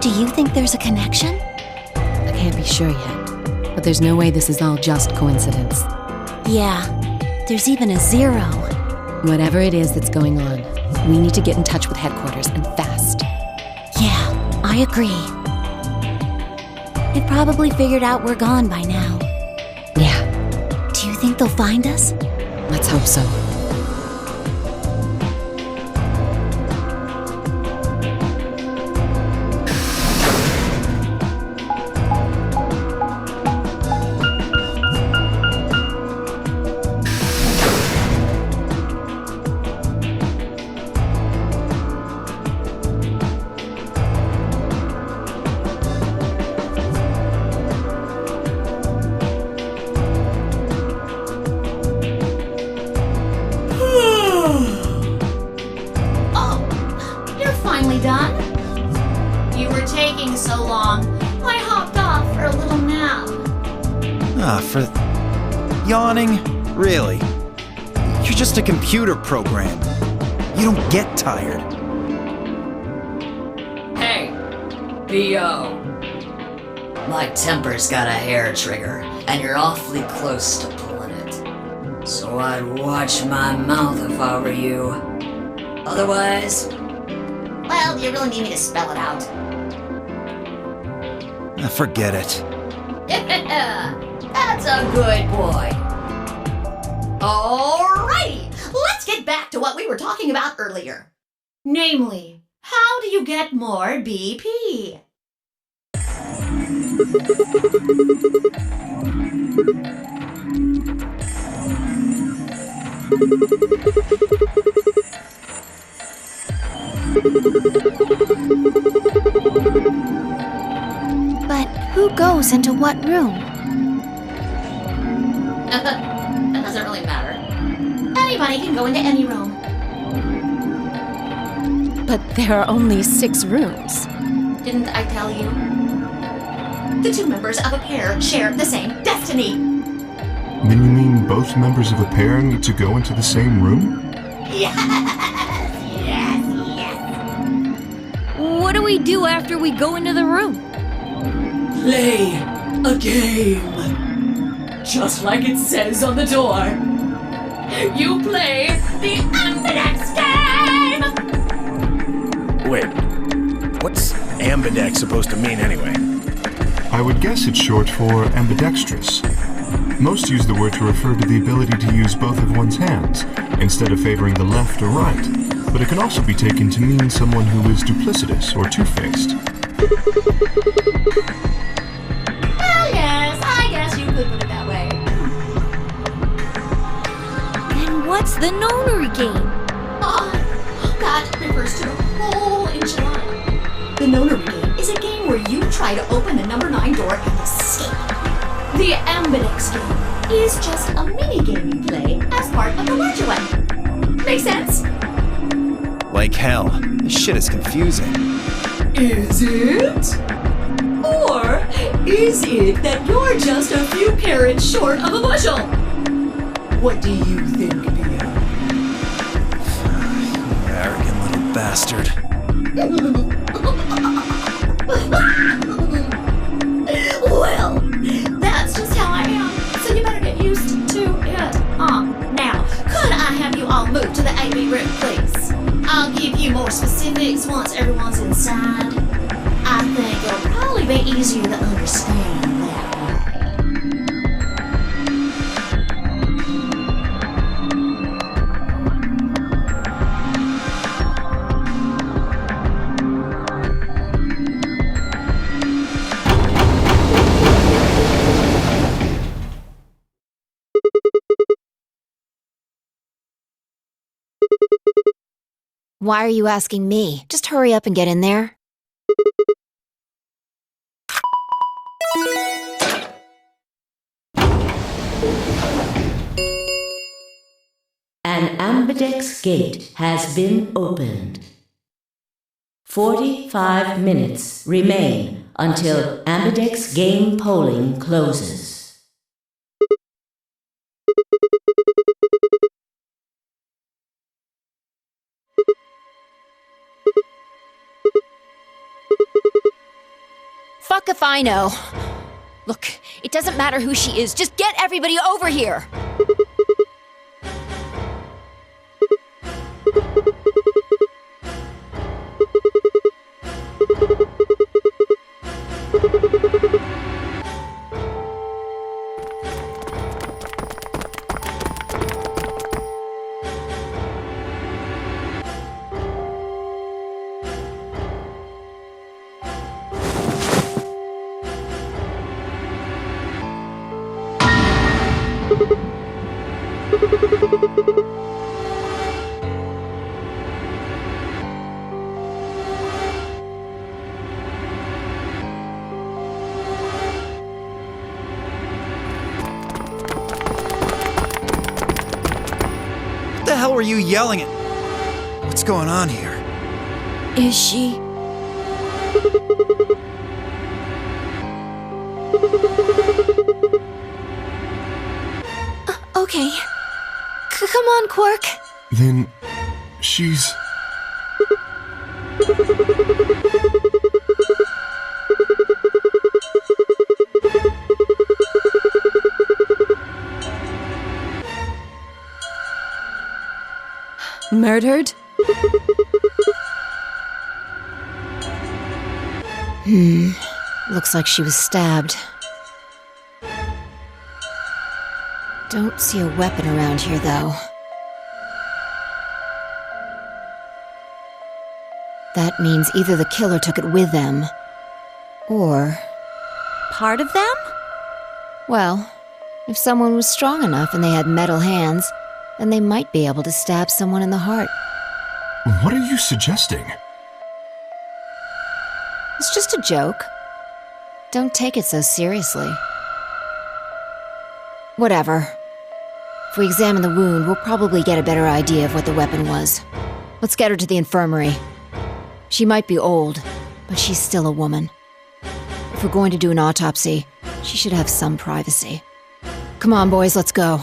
Do you think there's a connection? I can't be sure yet. But there's no way this is all just coincidence. Yeah, there's even a 0. Whatever it is that's going on, we need to get in touch with headquarters and fast. Yeah, I agree. They probably figured out we're gone by now. Yeah, Do you think they'll find us? let's hope so. For yawning? Really? You're just a computer program. You don't get tired. Hey, B.O. My temper's got a hair trigger, and you're awfully close to pulling it. So I'd watch my mouth if I were you. Otherwise... Well, do you really need me to spell it out? Forget it. That's a good boy. Alrighty, let's get back to what we were talking about earlier. Namely, how do you get more BP? But who goes into what room? That doesn't really matter. Anybody can go into any room. But there are only 6 rooms. Didn't I tell you? The 2 members of a pair share the same destiny. Then you mean both members of a pair need to go into the same room? Yes. What do we do after we go into the room? Play a game. Just like it says on the door. You play the Ambidex game! Wait, what's Ambidex supposed to mean anyway? I would guess it's short for ambidextrous. Most use the word to refer to the ability to use both of one's hands, instead of favoring the left or right, but it can also be taken to mean someone who is duplicitous or two-faced. Well, yes, I guess you could put it that way. And what's the Nonary Game? That refers to the whole enchilada. The Nonary Game is a game where you try to open the number 9 door and escape. The Ambidex game is just a mini-game you play as part of the larger one. Make sense? Like hell. This shit is confusing. Is it? Or is it that you're just a few carrots short of a bushel? What do you think, Pia? Arrogant little bastard. Well, that's just how I am, so you better get used to it. Now, could I have you all move to the AB room, please? I'll give you more specifics once everyone's inside. I think it'll probably be easier to understand that way. Why are you asking me? Just hurry up and get in there. An Ambidex gate has been opened. 45 minutes remain until Ambidex game polling closes. Fuck if I know. Look, it doesn't matter who she is. Just get everybody over here. What the hell were you yelling at? What's going on here? Is she? Okay. Come on, Quark. Then she's... Murdered? Looks like she was stabbed. Don't see a weapon around here, though. That means either the killer took it with them, or... Part of them? Well, if someone was strong enough and they had metal hands, then they might be able to stab someone in the heart. What are you suggesting? It's just a joke. Don't take it so seriously. Whatever. If we examine the wound, we'll probably get a better idea of what the weapon was. Let's get her to the infirmary. She might be old, but she's still a woman. If we're going to do an autopsy, she should have some privacy. Come on, boys, let's go.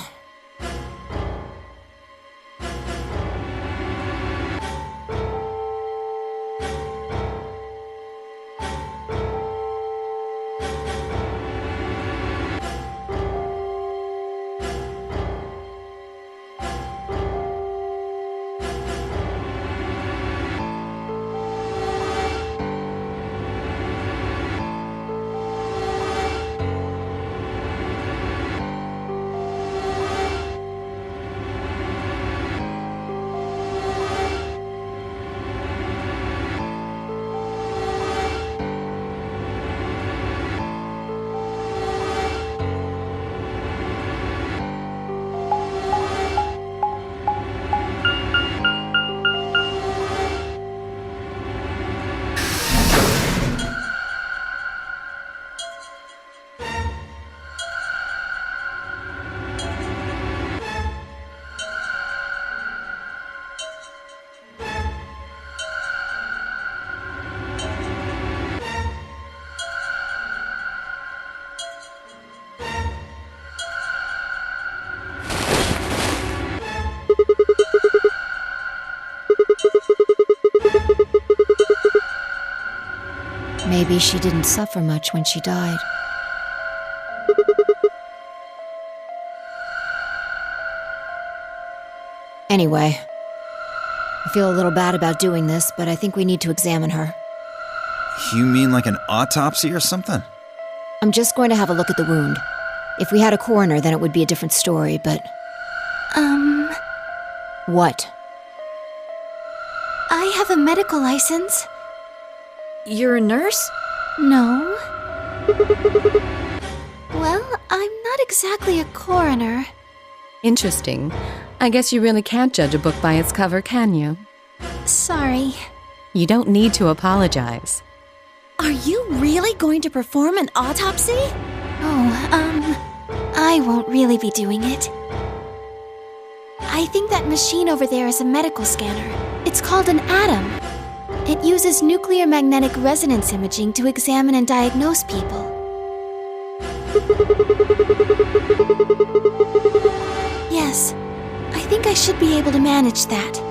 Maybe she didn't suffer much when she died. Anyway, I feel a little bad about doing this, but I think we need to examine her. You mean like an autopsy or something? I'm just going to have a look at the wound. If we had a coroner, then it would be a different story, but... What? I have a medical license. You're a nurse? No. Well, I'm not exactly a coroner. Interesting. I guess you really can't judge a book by its cover, can you? Sorry. You don't need to apologize. Are you really going to perform an autopsy? I won't really be doing it. I think that machine over there is a medical scanner. It's called an atom. It uses nuclear magnetic resonance imaging to examine and diagnose people. Yes, I think I should be able to manage that.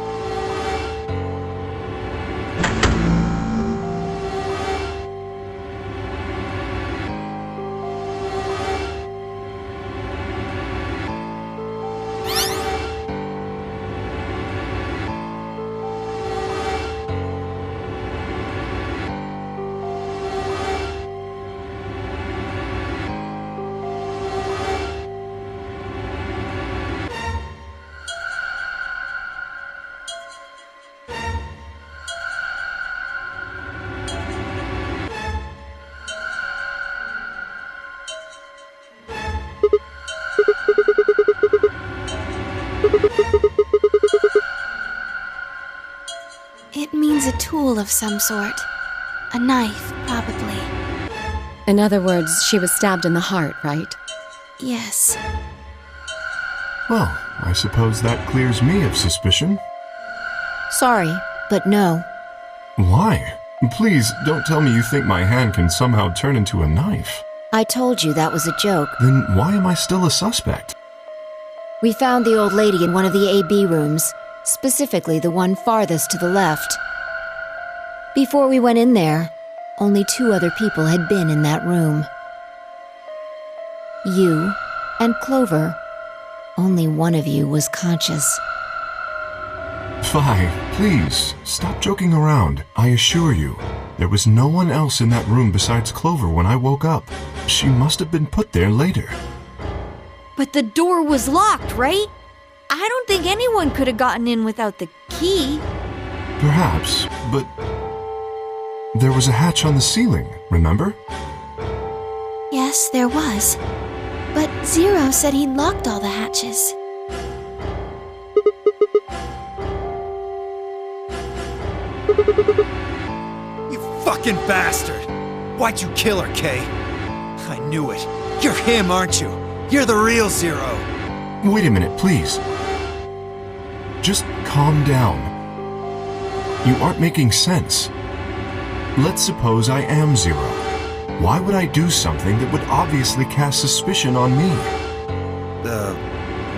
It means a tool of some sort. A knife, probably. In other words, she was stabbed in the heart, right? Yes. Well, I suppose that clears me of suspicion. Sorry, but no. Why? Please, don't tell me you think my hand can somehow turn into a knife. I told you that was a joke. Then why am I still a suspect? We found the old lady in one of the AB rooms, specifically the one farthest to the left. Before we went in there, only 2 other people had been in that room. You and Clover. Only one of you was conscious. Fi, please, stop joking around. I assure you, there was no one else in that room besides Clover when I woke up. She must have been put there later. But the door was locked, right? I don't think anyone could have gotten in without the key. Perhaps, but there was a hatch on the ceiling, remember? Yes, there was. But Zero said he'd locked all the hatches. You fucking bastard! Why'd you kill her, Kay? I knew it. You're him, aren't you? You're the real Zero. Wait a minute, please. Just calm down. You aren't making sense. Let's suppose I am Zero. Why would I do something that would obviously cast suspicion on me?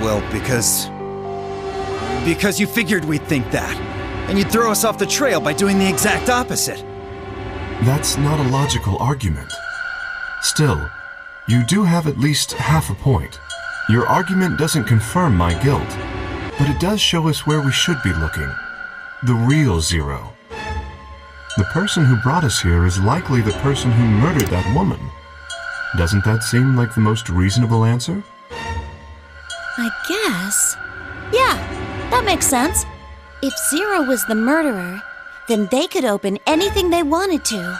Well, because you figured we'd think that. And you'd throw us off the trail by doing the exact opposite. That's not a logical argument. Still, you do have at least half a point. Your argument doesn't confirm my guilt, but it does show us where we should be looking. The real Zero. The person who brought us here is likely the person who murdered that woman. Doesn't that seem like the most reasonable answer? I guess. Yeah, that makes sense. If Zero was the murderer, then they could open anything they wanted to.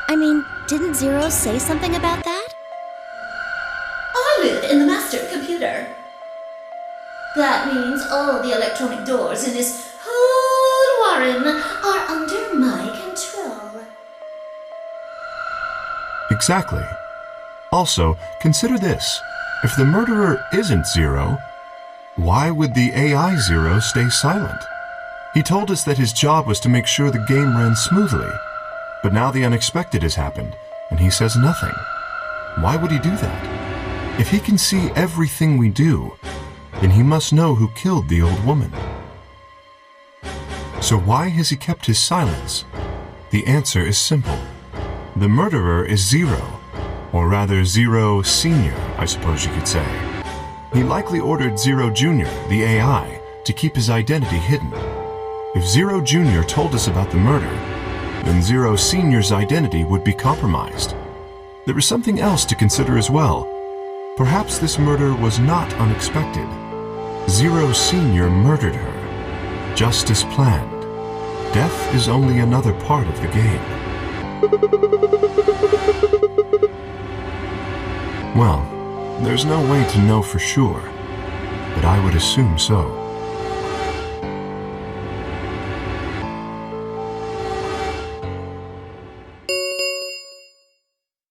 I mean, didn't Zero say something about that? I live in the master computer. That means all the electronic doors in this whole warren are under my control. Exactly. Also, consider this. If the murderer isn't Zero, why would the AI Zero stay silent? He told us that his job was to make sure the game ran smoothly, but now the unexpected has happened, and he says nothing. Why would he do that? If he can see everything we do, then he must know who killed the old woman. So why has he kept his silence? The answer is simple. The murderer is Zero, or rather Zero Senior, I suppose you could say. He likely ordered Zero Junior, the AI, to keep his identity hidden. If Zero Junior told us about the murder, then Zero Senior's identity would be compromised. There is something else to consider as well. Perhaps this murder was not unexpected. Zero Senior murdered her, just as planned. Death is only another part of the game. Well, there's no way to know for sure, but I would assume so.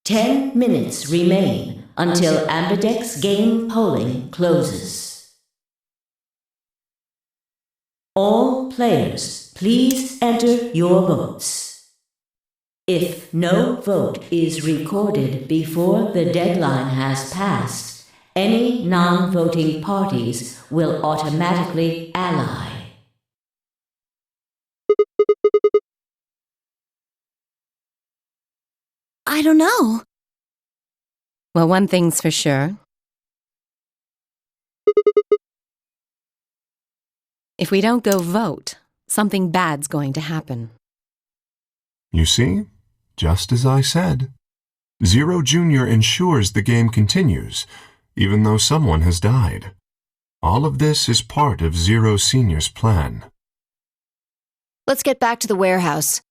Ten minutes remain until Ambidex game polling closes. All players, please enter your votes. If no vote is recorded before the deadline has passed, any non-voting parties will automatically ally. I don't know. Well, one thing's for sure. If we don't go vote, something bad's going to happen. You see? Just as I said. Zero Junior ensures the game continues, even though someone has died. All of this is part of Zero Senior's plan. Let's get back to the warehouse.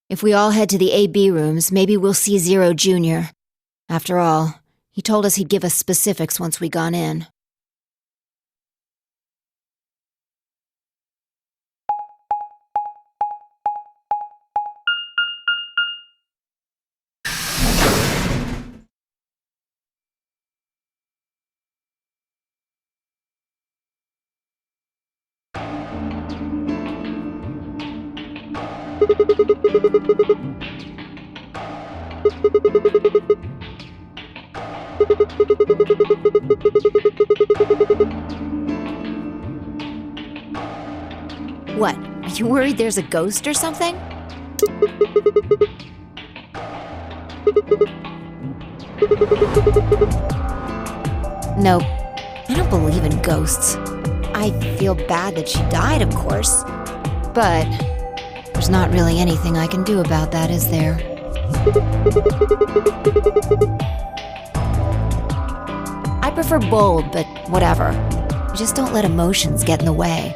If we all head to the AB rooms, maybe we'll see Zero Junior. After all, he told us he'd give us specifics once we gone in. What? Are you worried there's a ghost or something? Nope. I don't believe in ghosts. I feel bad that she died, of course. But there's not really anything I can do about that, is there? I prefer bold, but whatever. Just don't let emotions get in the way.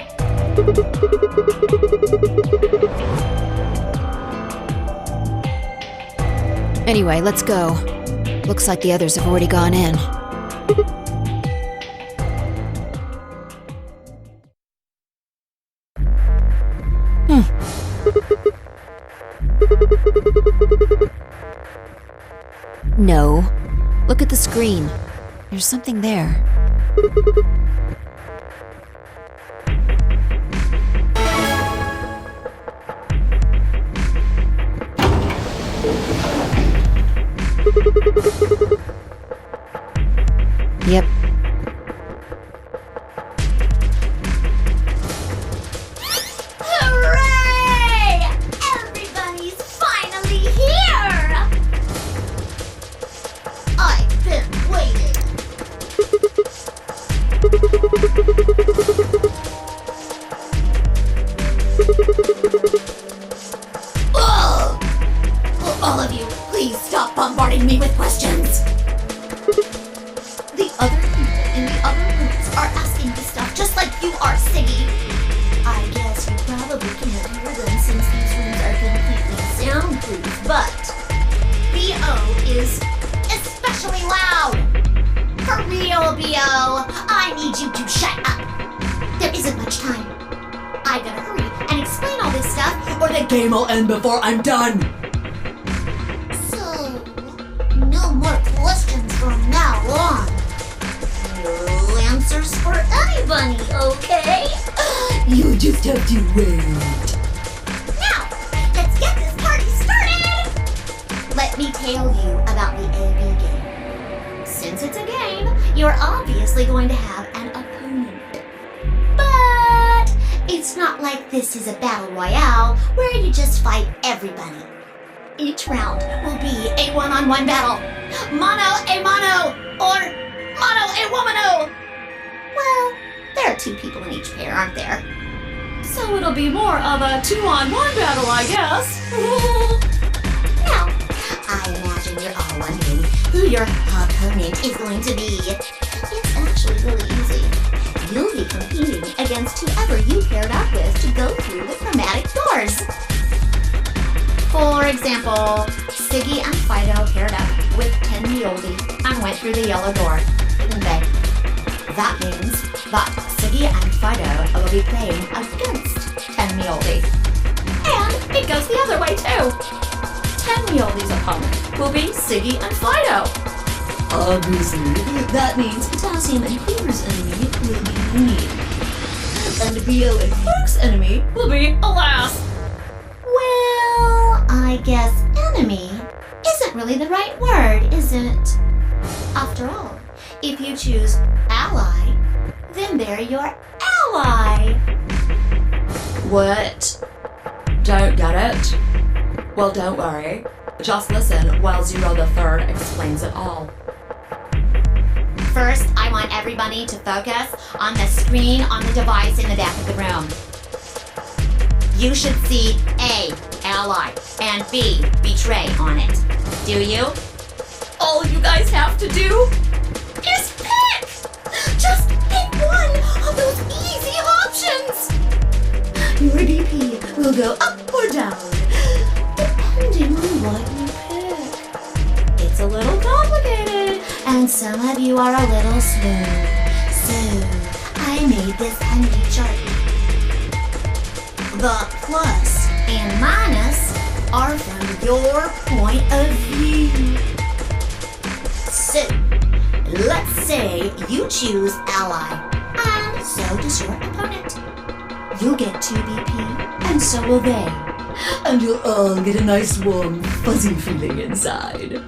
Anyway, let's go. Looks like the others have already gone in. No. Look at the screen. There's something there. Yep. Hooray! Everybody's finally here! I've been waiting. Ugh! Will all of you please stop bombarding me with questions? The other people in the other rooms are asking me stuff just like you are, Siggy. I guess you probably can't hear them since these rooms are completely soundproof, but B.O. is especially loud. For real, B.O., I need you to shut up. There isn't much time. I gotta hurry and explain all this stuff, or the game will end before I'm done. So, no more questions from now on. No answers for anybody, okay? You just have to wait. Now, let's get this party started! Let me tell you about the AB game. Since it's a game, you're obviously going to have an opponent. But it's not like this is a battle royale where you just fight everybody. Each round will be a one-on-one battle. Mono a mono, or mono a womano. Well, there are two people in each pair, aren't there? So it'll be more of a two-on-one battle, I guess. Now, I imagine you're all wondering who your opponent is going to be. It's actually really easy. You'll be competing against whoever you paired up with to go through the chromatic doors. For example, Siggy and Fido paired up with Tenmyouji and went through the yellow door, didn't they? That means that Siggy and Fido will be playing against Tenmyouji. And it goes the other way too. Tenmyouji's opponent will be Siggy and Fido. Obviously, that means Potassium and Clover's enemy will be me. And B.O. and Quark's enemy will be Alas. Well, I guess enemy isn't really the right word, is it? After all, if you choose ally, then they're your ally. What? Don't get it? Well, don't worry. Just listen while Zero the Third explains it all. First, I want everybody to focus on the screen on the device in the back of the room. You should see A, ally, and B, betray on it. Do you? All you guys have to do is pick! Just pick one of those easy options! Your DP will go up or down, depending on what you pick. It's a little complicated, and some of you are a little slow. So, I made this handy chart. The plus and minus are from your point of view. So, let's say you choose ally, and so does your opponent. You'll get 2 BP, and so will they. And you'll all get a nice warm, fuzzy feeling inside.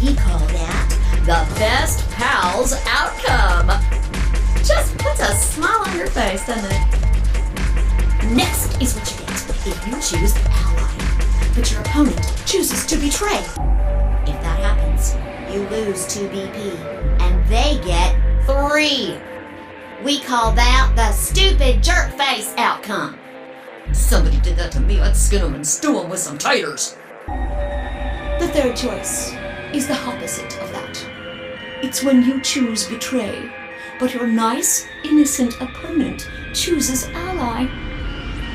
We call that the best pals outcome. Just puts a smile on your face, doesn't it? Next is what you get if you choose ally, but your opponent chooses to betray. If that happens, you lose 2 BP, and they get 3. We call that the stupid jerk face outcome. Somebody did that to me, I'd skin them and stew them with some taters. The third choice is the opposite of that. It's when you choose betray, but your nice, innocent opponent chooses ally.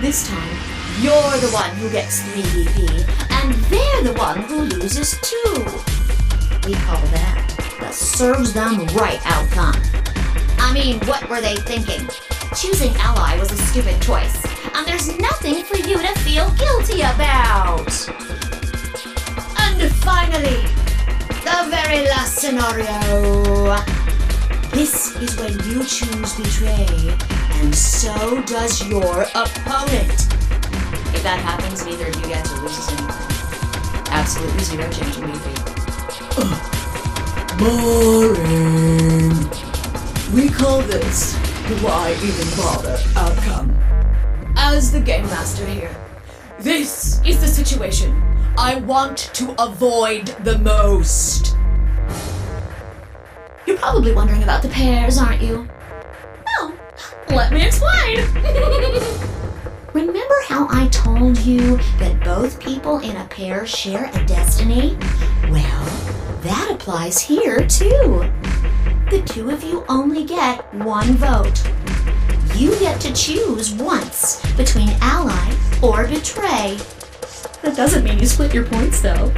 This time, you're the one who gets 3 BP, and they're the one who loses 2. We call that the serves them right outcome. I mean, what were they thinking? Choosing ally was a stupid choice, and there's nothing for you to feel guilty about. And finally, the very last scenario. This is when you choose betray, and so does your opponent. If that happens, neither of you get to lose anything. Absolutely 0 change in BP. Boring. We call this the why even bother outcome. As the game master here, this is the situation I want to avoid the most. You're probably wondering about the pairs, aren't you? Oh, let me explain. Remember how I told you that both people in a pair share a destiny? Well, that applies here too. The 2 of you only get 1 vote. You get to choose once between ally or betray. That doesn't mean you split your points though.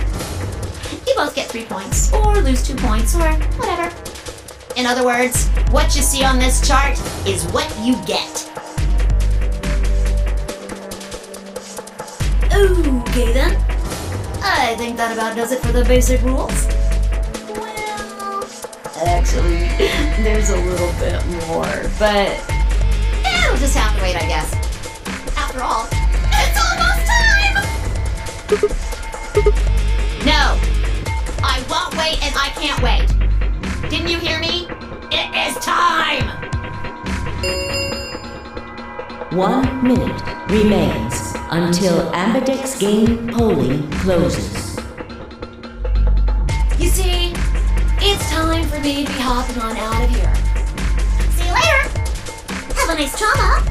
You both get 3 points, or lose 2 points, or whatever. In other words, what you see on this chart is what you get. Okay then. I think that about does it for the basic rules. Well, actually, there's a little bit more, but it'll just have to wait, I guess. After all, it's almost time! No, I won't wait and I can't wait. Didn't you hear me? It is time! 1 minute remains until Ambidex game polling closes. You see, it's time for me to be hopping on out of here. See you later! Have a nice trauma!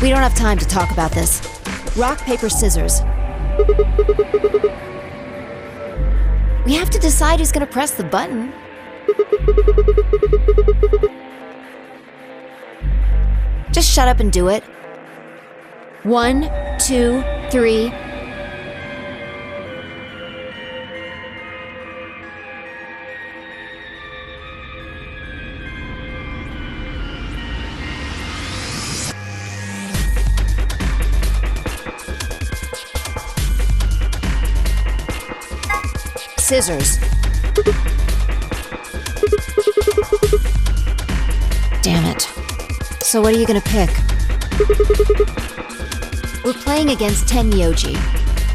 We don't have time to talk about this. Rock, paper, scissors. We have to decide who's gonna press the button. Just shut up and do it. 1, 2, 3. Scissors. Damn it. So what are you gonna pick? We're playing against Tenmyouji.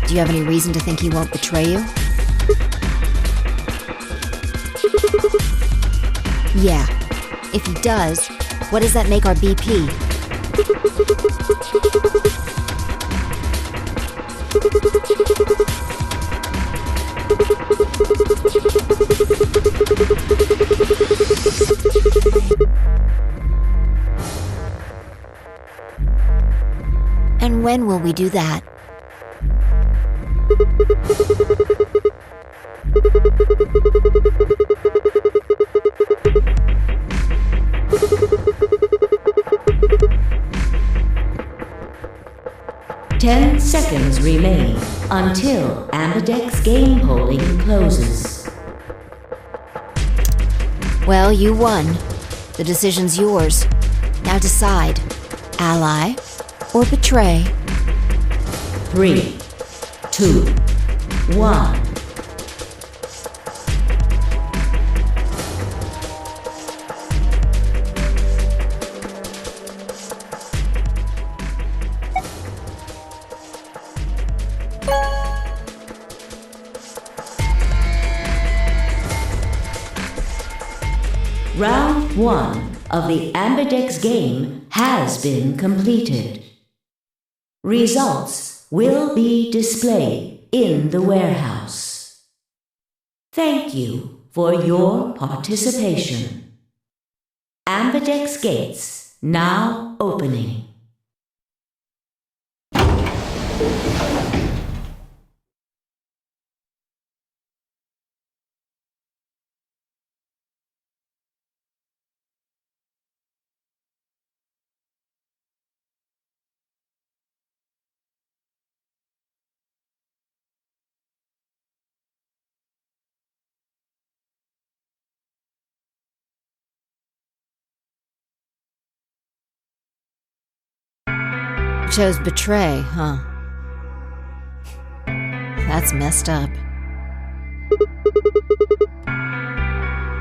Do you have any reason to think he won't betray you? Yeah. If he does, what does that make our BP? And when will we do that? Ten seconds remain until Ambidex game polling closes. Well, you won. The decision's yours. Now decide. Ally or betray? 3, 2, 1. Round 1. of the Ambidex game has been completed. Results will be displayed in the warehouse. Thank you for your participation. Ambidex gates now opening. Chose betray, huh? That's messed up.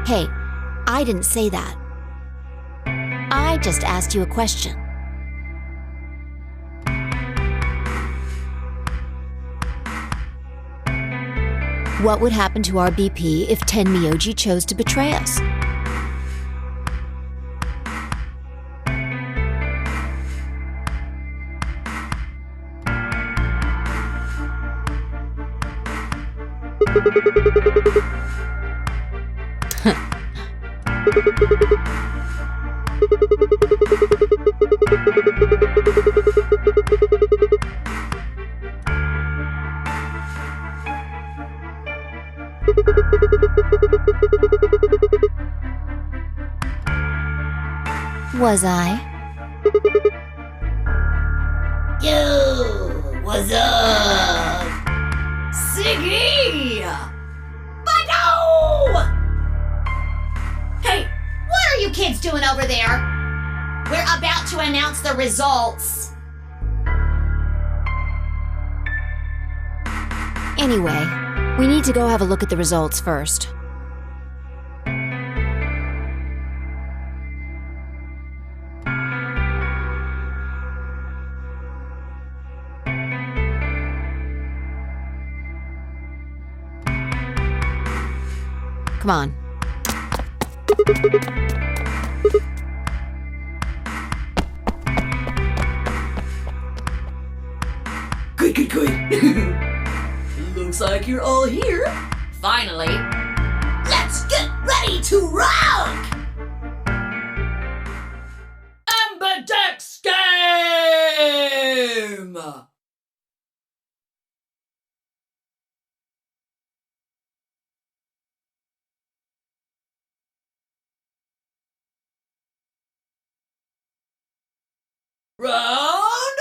Hey, I didn't say that. I just asked you a question. What would happen to our BP if Tenmyouji chose to betray us? Was I? Yo, what's up? Siggy! Bado! Hey, what are you kids doing over there? We're about to announce the results. Anyway, we need to go have a look at the results first. Come on. Good. Looks like you're all here. Finally. Let's get ready to rock! Ambidex Game! Round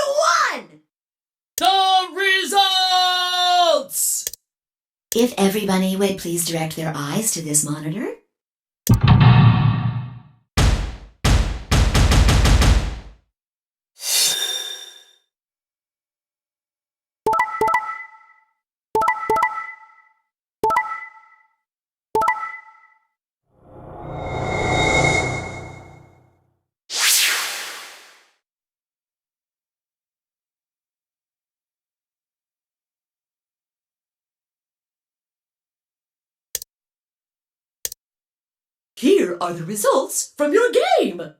1! The results! If everybody would please direct their eyes to this monitor. Here are the results from your game!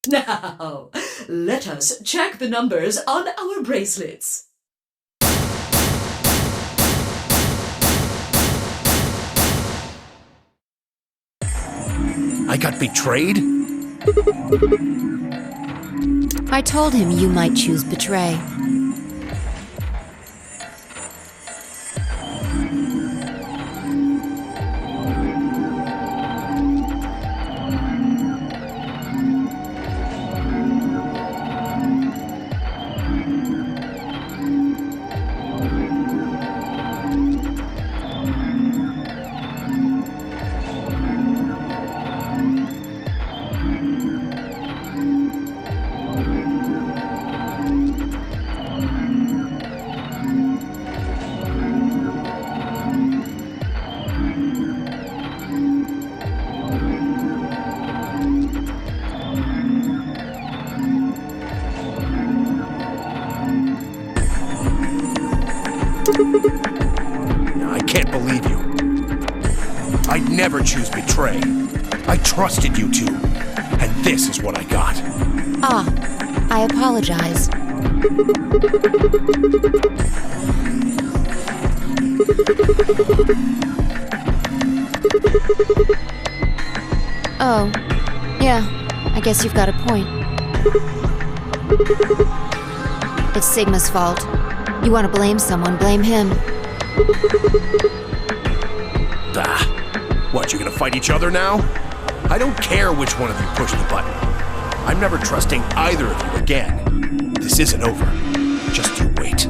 Now, let us check the numbers on our bracelets. I got betrayed? I told him you might choose betray. I'd never choose betray. I trusted you two, and this is what I got. Ah, I apologize. Oh, yeah, I guess you've got a point. It's Sigma's fault. You want to blame someone, blame him. What, you gonna fight each other now? I don't care which one of you pushed the button. I'm never trusting either of you again. This isn't over. Just you wait.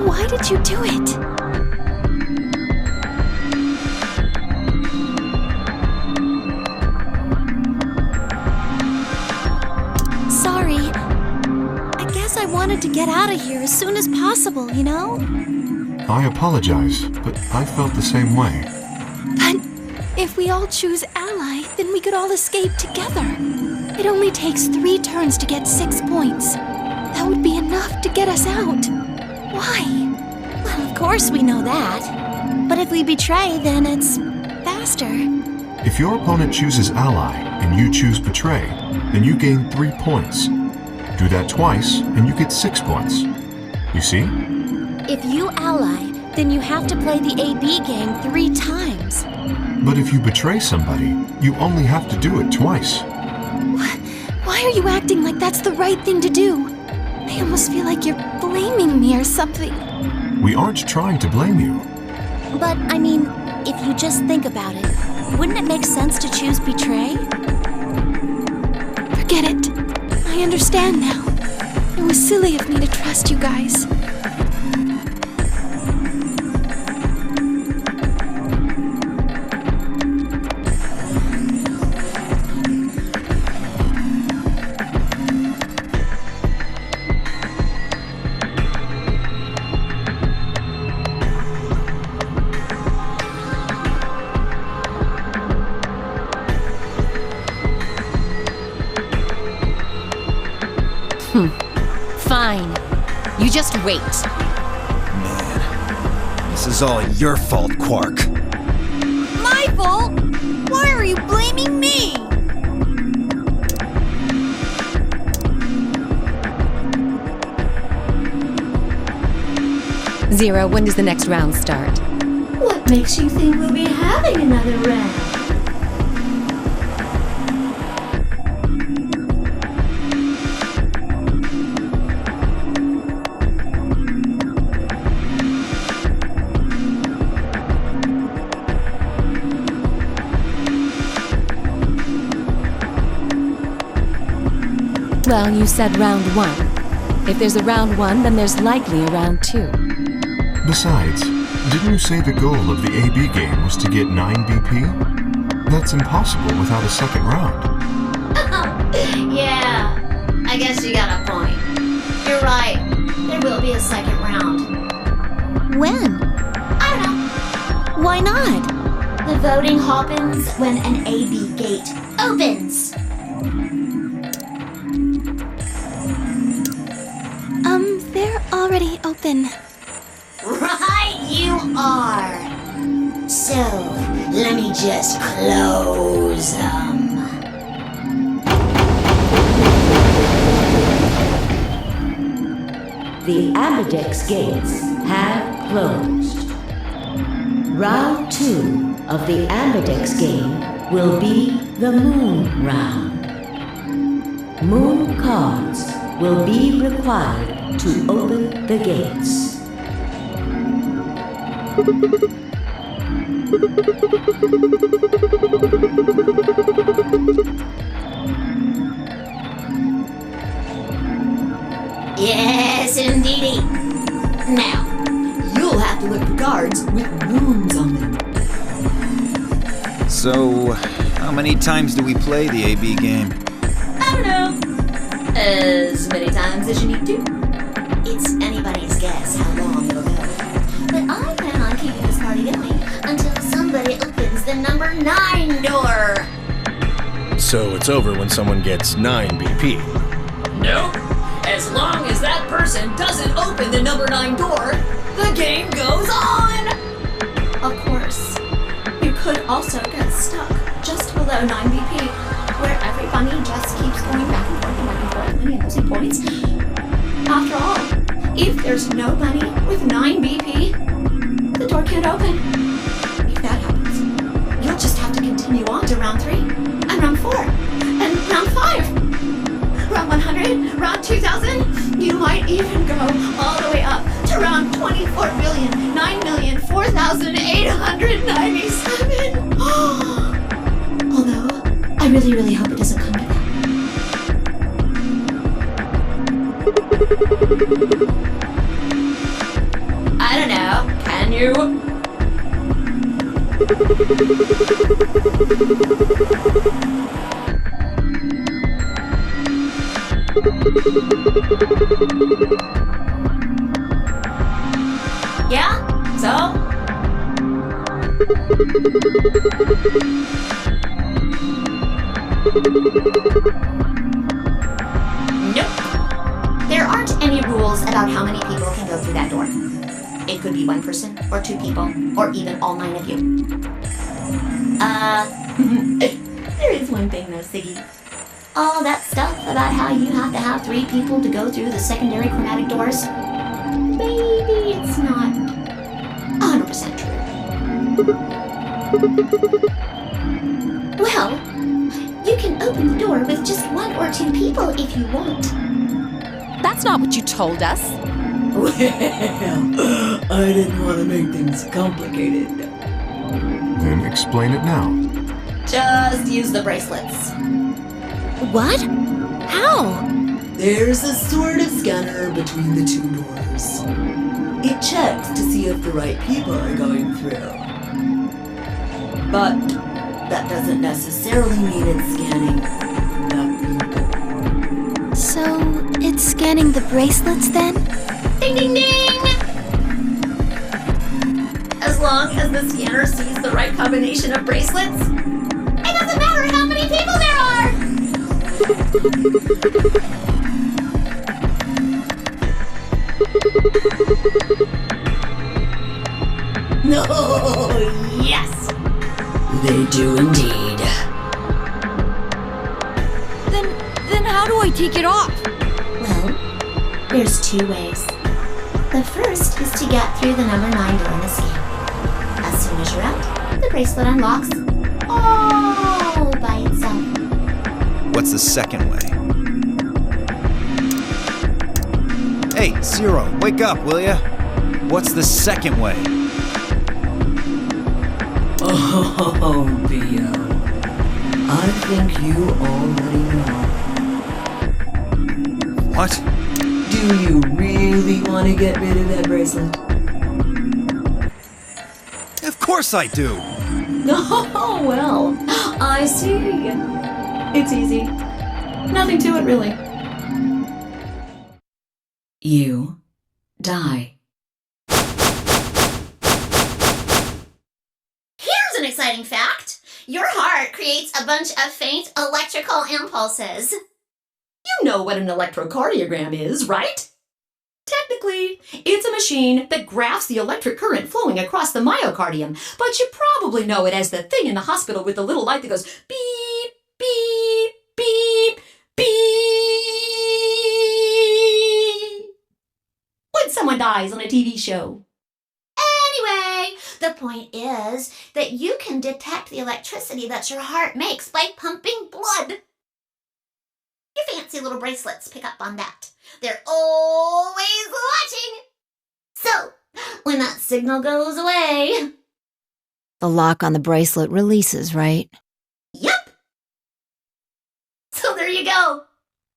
Why did you do it? Sorry. I guess I wanted to get out of here as soon as possible, you know? I apologize, but I felt the same way. But if we all choose ally, then we could all escape together. It only takes 3 turns to get 6 points. That would be enough to get us out. Why? Well, of course we know that. But if we betray, then it's faster. If your opponent chooses ally and you choose betray, then you gain 3 points. Do that twice and you get 6 points. You see? If you ally, then you have to play the AB game 3 times. But if you betray somebody, you only have to do it twice. Why are you acting like that's the right thing to do? I almost feel like you're blaming me or something. We aren't trying to blame you. But, I mean, if you just think about it, wouldn't it make sense to choose betray? Forget it. I understand now. It was silly of me to trust you guys. Fine. You just wait. Man, this is all your fault, Quark. My fault? Why are you blaming me? Zero, when does the next round start? What makes you think we'll be having another round? Well, you said round 1. If there's a round 1, then there's likely a round 2. Besides, didn't you say the goal of the AB game was to get 9 BP? That's impossible without a second round. Yeah, I guess you got a point. You're right. There will be a second round. When? I don't know. Why not? The voting happens when an AB gate opens. They're already open. Right you are. So, let me just close them. The Ambidex gates have closed. Round 2 of the Ambidex game will be the Moon round. Moon cards will be required to open the gates. Yes, indeedy. Now, you'll have to look for guards with wounds on them. So, how many times do we play the AB game? I don't know. As many times as you need to. It's anybody's guess how long it'll go. But I plan on keeping this party going until somebody opens the number 9 door. So it's over when someone gets 9 BP. Nope. As long as that person doesn't open the number 9 door, the game goes on! Of course. You could also get stuck just below 9 BP, where every bunny just keeps going back and forth and back and forth, winning and losing points. After all, if there's no bunny with 9 BP, the door can't open. If that happens, you'll just have to continue on to round 3, and round 4, and round 5. Round 100, round 2000, you might even go all the way up to round 24,9,004,897. Although, I really hope it doesn't come to that. I don't know. Can you? Yeah? So? Nope. There aren't any rules about how many people can go through that door. It could be 1 person, or 2 people, or even all 9 of you. There is one thing though, Siggy. All that stuff about how you have to have 3 people to go through the secondary chromatic doors, maybe it's not 100% true. Well, you can open the door with just 1 or 2 people if you want. That's not what you told us. Well, I didn't want to make things complicated. Then explain it now. Just use the bracelets. What? How? There's a sort of scanner between the 2 doors. It checks to see if the right people are going through. But that doesn't necessarily mean it's scanning the people. So, it's scanning the bracelets then? Ding ding ding! As long as the scanner sees the right combination of bracelets, it doesn't matter how many people there are! No, yes! They do indeed. Then how do I take it off? Well, there's 2 ways. The first is to get through the number 9 door in the scan. As soon as you're out, the bracelet unlocks all by itself. What's the second way? Hey, Zero, wake up, will ya? What's the second way? Oh, Bio. I think you already know. What? Do you really want to get rid of that bracelet? Of course I do! Oh, well, I see. It's easy. Nothing to it, really. You die. Here's an exciting fact. Your heart creates a bunch of faint electrical impulses. You know what an electrocardiogram is, right? Technically, it's a machine that graphs the electric current flowing across the myocardium, but you probably know it as the thing in the hospital with the little light that goes beep, beep, beep, beep when someone dies on a TV show. Anyway, the point is that you can detect the electricity that your heart makes by pumping blood. Your fancy little bracelets pick up on that. They're always watching. So, when that signal goes away. The lock on the bracelet releases, right? Yep. So there you go.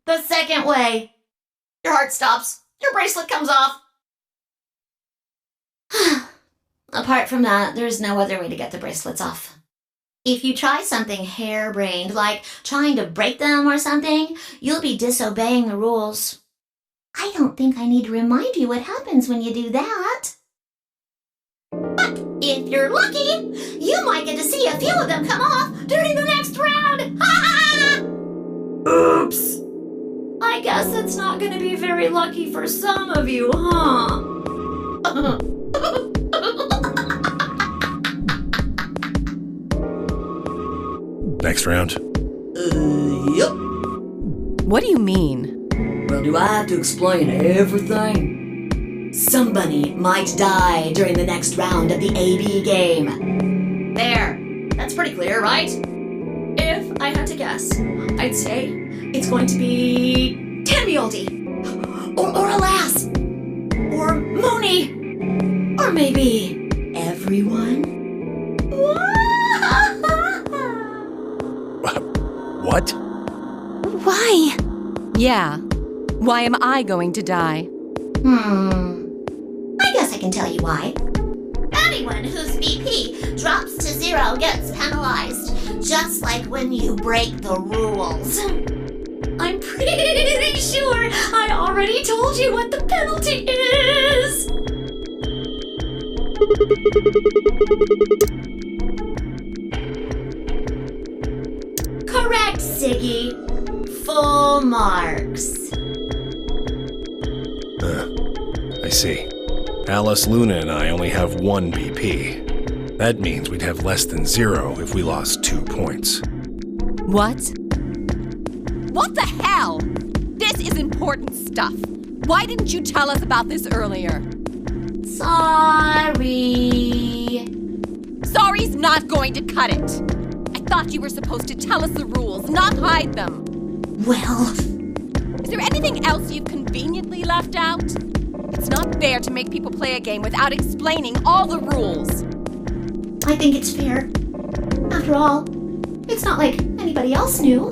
The second way. Your heart stops. Your bracelet comes off. Apart from that, there's no other way to get the bracelets off. If you try something harebrained, like trying to break them or something, you'll be disobeying the rules. I don't think I need to remind you what happens when you do that. But if you're lucky, you might get to see a few of them come off during the next round. Oops. I guess it's not going to be very lucky for some of you, huh? Next round. Yep. What do you mean? Well, do I have to explain everything? Somebody might die during the next round of the AB game. There. That's pretty clear, right? If I had to guess, I'd say it's going to be Tenmyouji, or Alas, or Mooney, or maybe everyone. What? Why? Yeah. Why am I going to die? I guess I can tell you why. Anyone whose VP drops to 0 gets penalized, just like when you break the rules. I'm pretty sure I already told you what the penalty is. Correct, Siggy. Full marks. I see. Alice, Luna, and I only have 1 BP. That means we'd have less than 0 if we lost 2 points. What? What the hell? This is important stuff. Why didn't you tell us about this earlier? Sorry. Sorry's not going to cut it. I thought you were supposed to tell us the rules, not hide them. Well... Is there anything else you've conveniently left out? It's not fair to make people play a game without explaining all the rules. I think it's fair. After all, it's not like anybody else knew.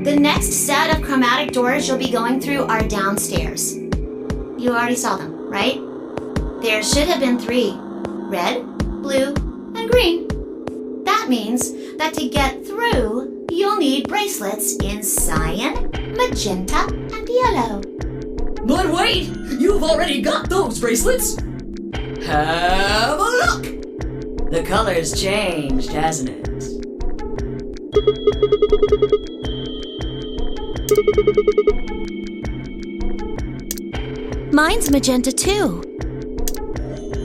The next set of chromatic doors you'll be going through are downstairs. You already saw them, right? There should have been 3. Red, blue, and green. That means that to get through, you'll need bracelets in cyan, magenta, and yellow. But wait! You've already got those bracelets! Have a look! The color's changed, hasn't it? Mine's magenta too.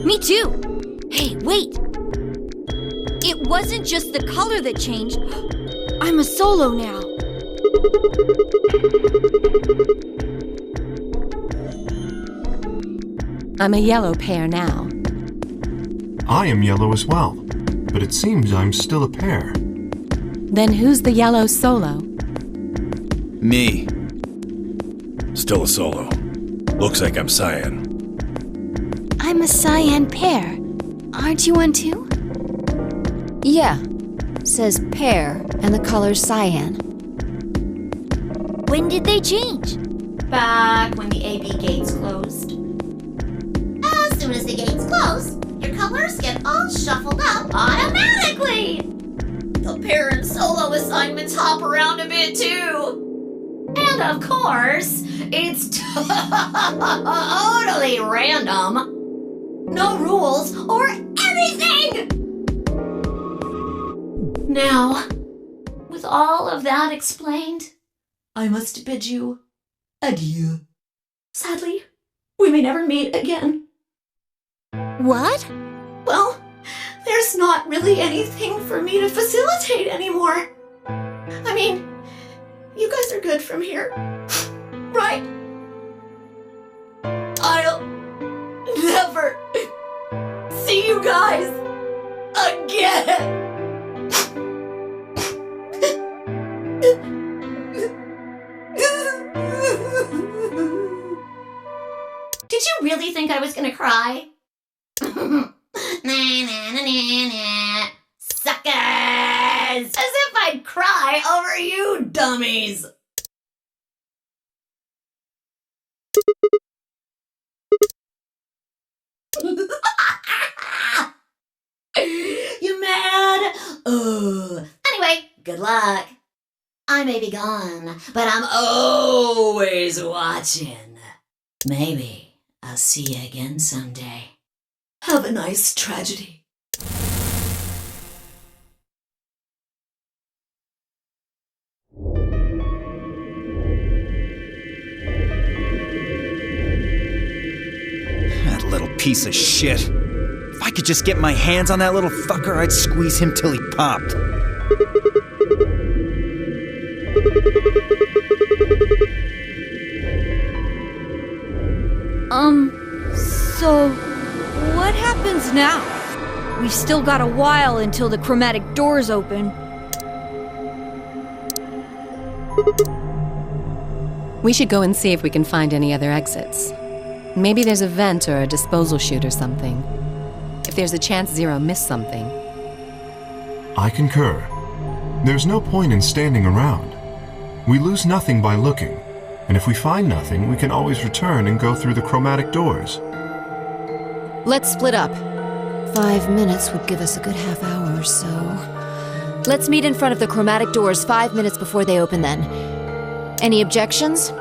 Me too. Hey, wait. It wasn't just the color that changed. I'm a solo now. I'm a yellow pair now. I am yellow as well, but it seems I'm still a pair. Then who's the yellow solo? Me. Still a solo. Looks like I'm cyan. I'm a cyan pair. Aren't you one too? Yeah. Says pair, and the color's cyan. When did they change? Back when the AB gates closed. As soon as the gates close, your colors get all shuffled up automatically. The pair and solo assignments hop around a bit too. And of course, It's totally random. No rules or anything! Now, with all of that explained, I must bid you adieu. Sadly, we may never meet again. What? Well, there's not really anything for me to facilitate anymore. I mean, you guys are good from here, right? I'll never see you guys again. Did you really think I was gonna cry? Nah, nah, nah, nah, nah. Suckers! As if I'd cry over you dummies! You mad? Anyway, good luck. I may be gone, but I'm always watching. Maybe I'll see you again someday. Have a nice tragedy. That little piece of shit. If I could just get my hands on that little fucker, I'd squeeze him till he popped. So what happens now? We've still got a while until the chromatic doors open. We should go and see if we can find any other exits. Maybe there's a vent or a disposal chute or something. If there's a chance Zero missed something. I concur. There's no point in standing around. We lose nothing by looking, and if we find nothing, we can always return and go through the chromatic doors. Let's split up. 5 minutes would give us a good half hour or so. Let's meet in front of the chromatic doors 5 minutes before they open then. Any objections?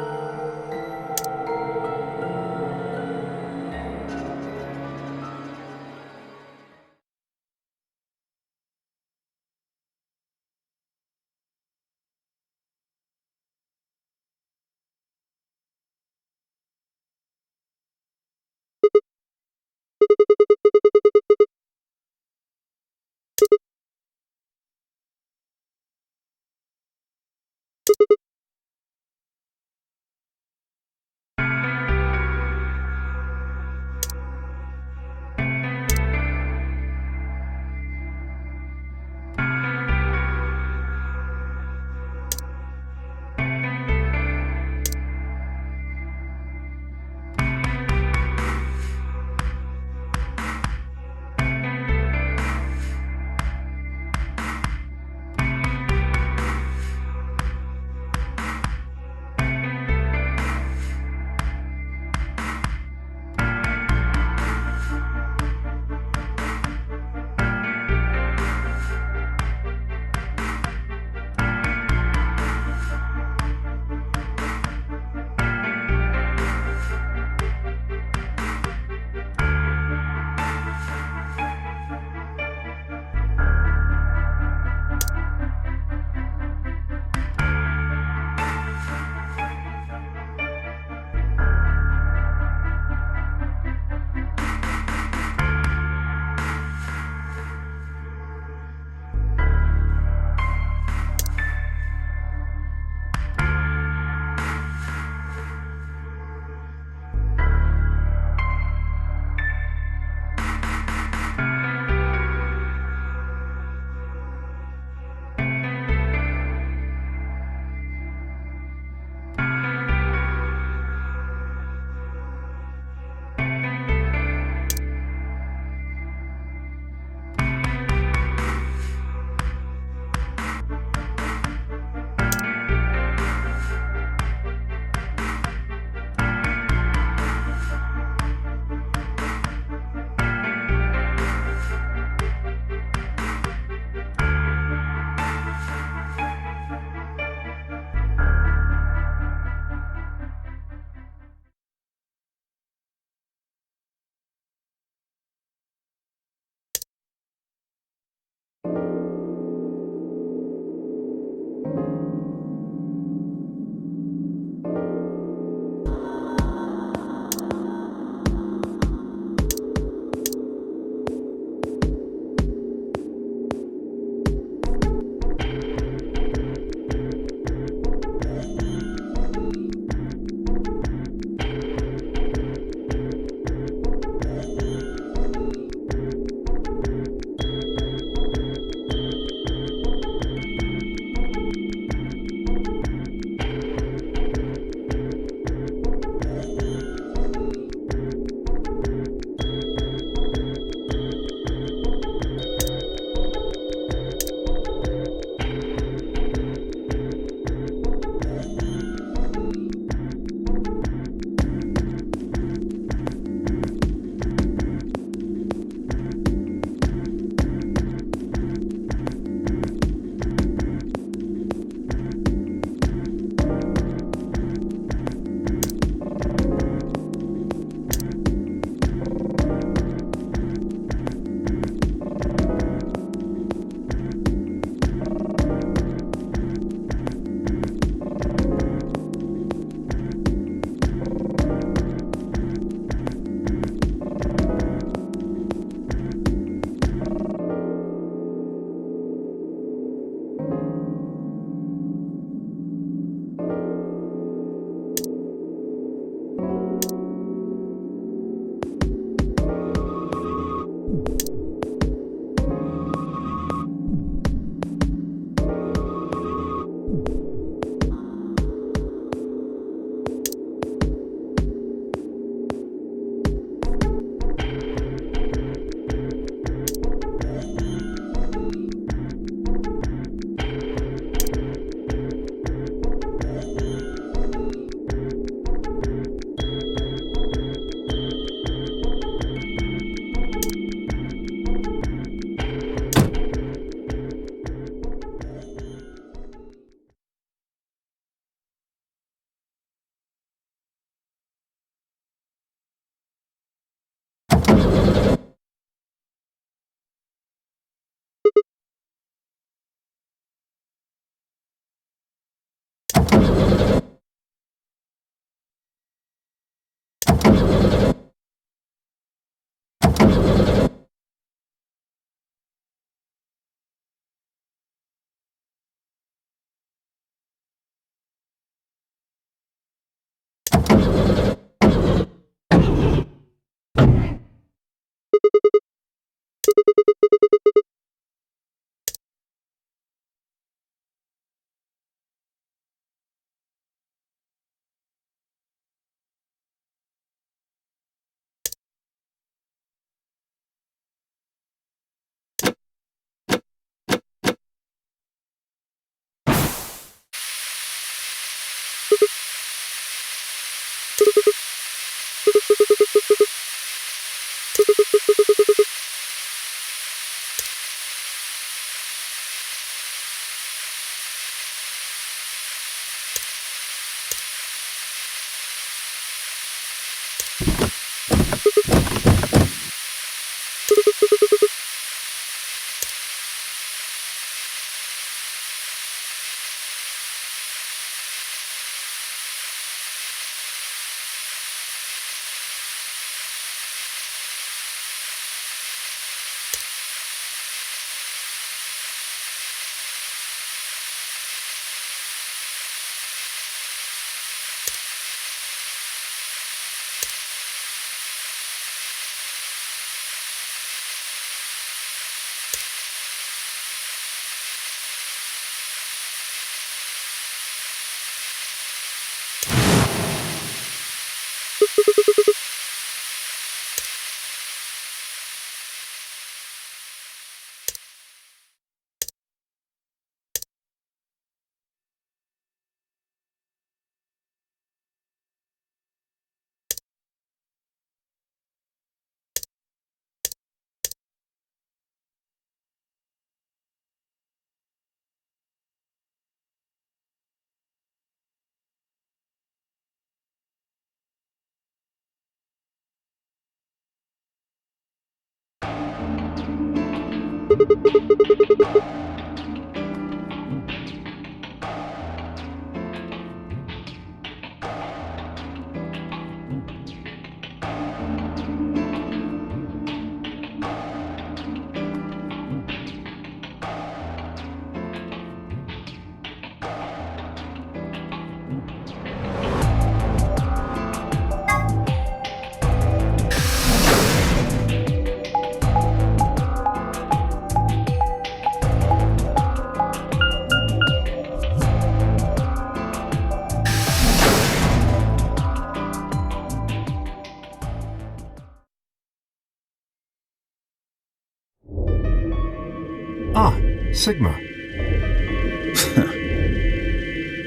Ah, Sigma.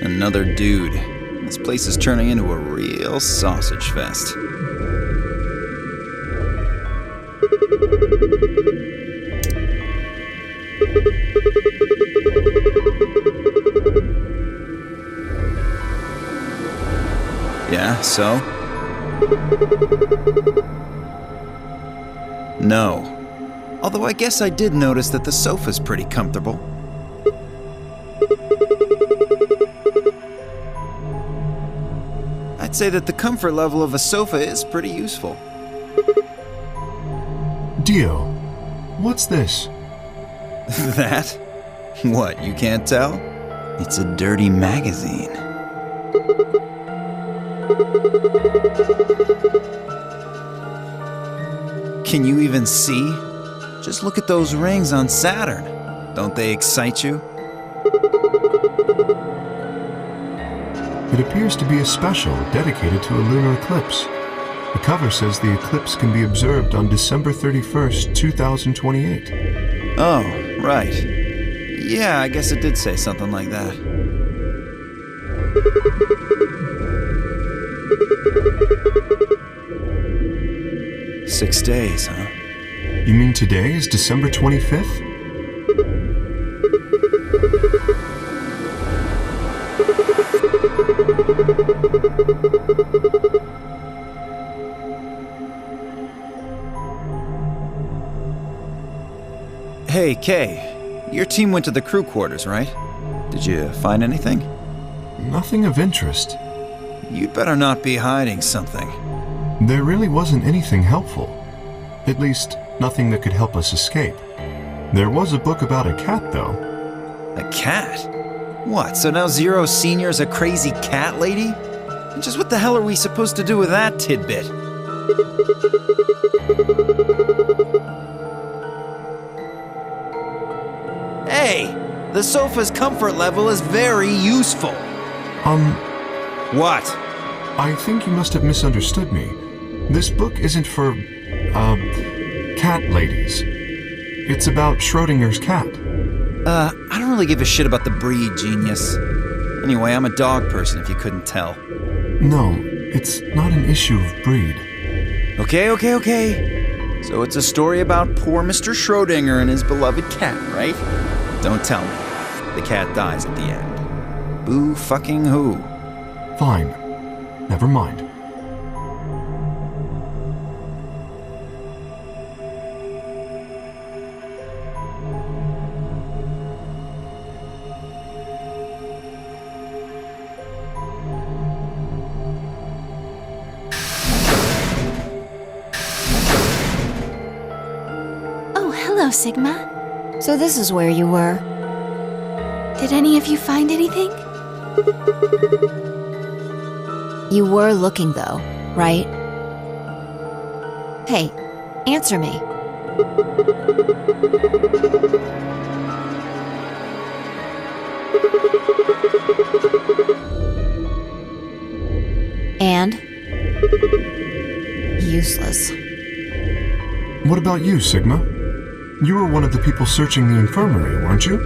Another dude. This place is turning into a real sausage fest. Yeah, so? No. Although I guess I did notice that the sofa's pretty comfortable. I'd say that the comfort level of a sofa is pretty useful. Dio, what's this? That? What, you can't tell? It's a dirty magazine. Can you even see? Just look at those rings on Saturn. Don't they excite you? It appears to be a special dedicated to a lunar eclipse. The cover says the eclipse can be observed on December 31st, 2028. Oh, right. Yeah, I guess it did say something like that. Six days, huh? You mean today is December 25th? Hey, Kay. Your team went to the crew quarters, right? Did you find anything? Nothing of interest. You'd better not be hiding something. There really wasn't anything helpful. At least, nothing that could help us escape. There was a book about a cat, though. A cat? What, so now Zero Senior's a crazy cat lady? And just what the hell are we supposed to do with that tidbit? Hey, the sofa's comfort level is very useful. What? I think you must have misunderstood me. This book isn't for, cat ladies. It's about Schrodinger's cat. I don't really give a shit about the breed, genius. Anyway, I'm a dog person, if you couldn't tell. No, it's not an issue of breed. Okay. So it's a story about poor Mr. Schrodinger and his beloved cat, right? Don't tell me. The cat dies at the end. Boo fucking who? Fine. Never mind. Oh, hello, Sigma. So this is where you were. Did any of you find anything? You were looking, though, right? Hey, answer me. And? Useless. What about you, Sigma? You were one of the people searching the infirmary, weren't you?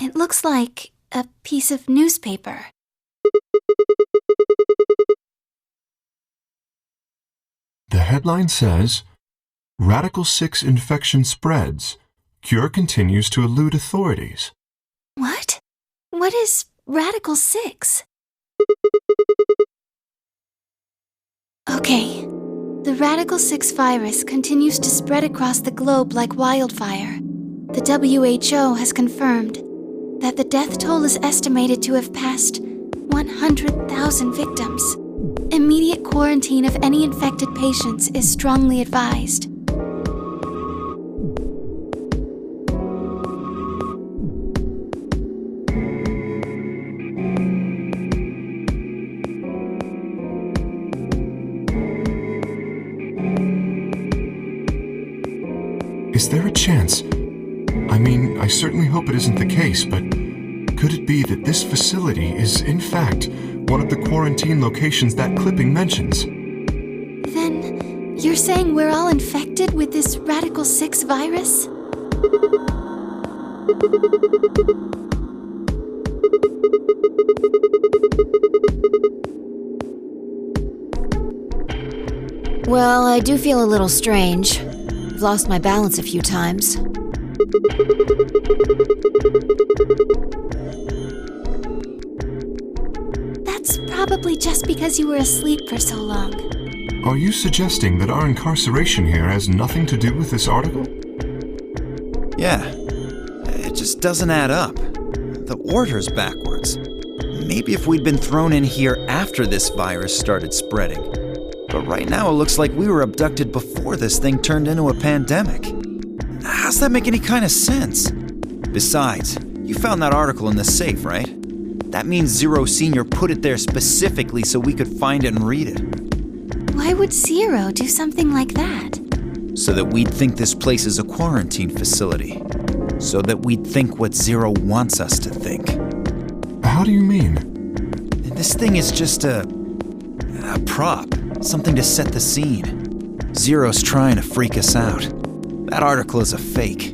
It looks like a piece of newspaper. The headline says, Radical 6 infection spreads. Cure continues to elude authorities. What? What is Radical 6? Okay. The Radical 6 virus continues to spread across the globe like wildfire. The WHO has confirmed that the death toll is estimated to have passed 100,000 victims. Immediate quarantine of any infected patients is strongly advised. Is there a chance? I mean, I certainly hope it isn't the case, but could it be that this facility is, in fact, one of the quarantine locations that clipping mentions? Then, you're saying we're all infected with this Radical 6 virus? Well, I do feel a little strange. I've lost my balance a few times. That's probably just because you were asleep for so long. Are you suggesting that our incarceration here has nothing to do with this article? Yeah. It just doesn't add up. The order's backwards. Maybe if we'd been thrown in here after this virus started spreading. But right now it looks like we were abducted before this thing turned into a pandemic. How's that make any kind of sense? Besides, you found that article in the safe, right? That means Zero Senior put it there specifically so we could find it and read it. Why would Zero do something like that? So that we'd think this place is a quarantine facility. So that we'd think what Zero wants us to think. How do you mean? This thing is just a prop. Something to set the scene. Zero's trying to freak us out. That article is a fake.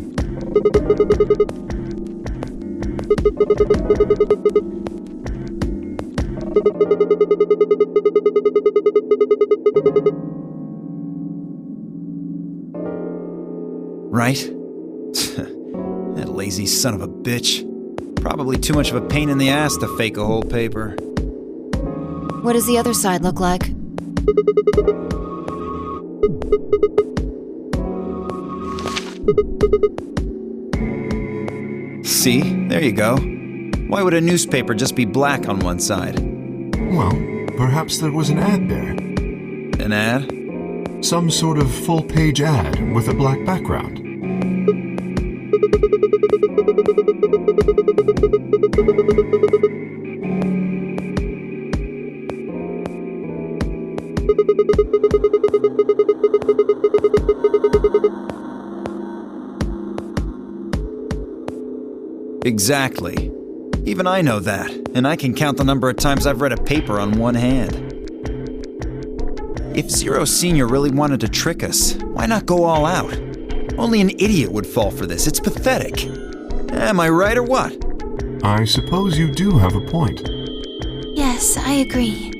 Right? That lazy son of a bitch. Probably too much of a pain in the ass to fake a whole paper. What does the other side look like? See? There you go. Why would a newspaper just be black on one side? Well, perhaps there was an ad there. An ad? Some sort of full-page ad with a black background. Exactly. Even I know that, and I can count the number of times I've read a paper on one hand. If Zero Senior really wanted to trick us, why not go all out? Only an idiot would fall for this. It's pathetic. Am I right or what? I suppose you do have a point. Yes, I agree.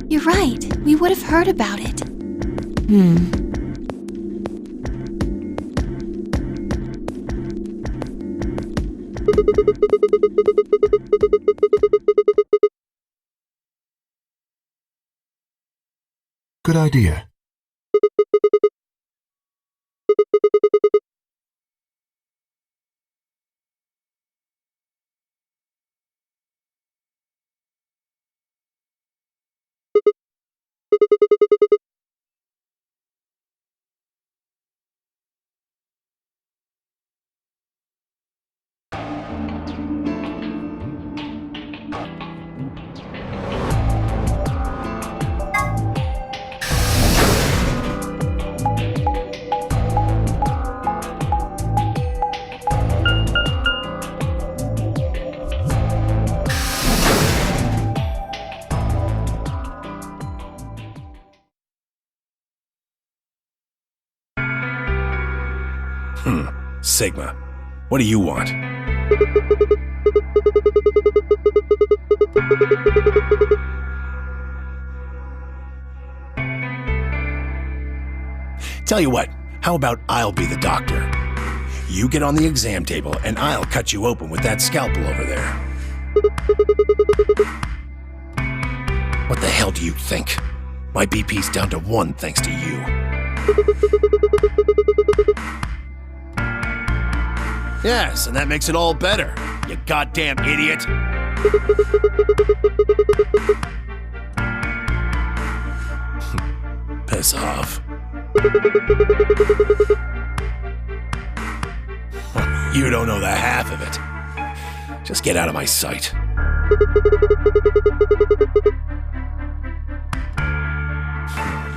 You're right. We would have heard about it. Good idea. Sigma, what do you want? Tell you what, how about I'll be the doctor? You get on the exam table and I'll cut you open with that scalpel over there. What the hell do you think? My BP's down to 1 thanks to you. Yes, and that makes it all better, you goddamn idiot. Piss off. You don't know the half of it. Just get out of my sight.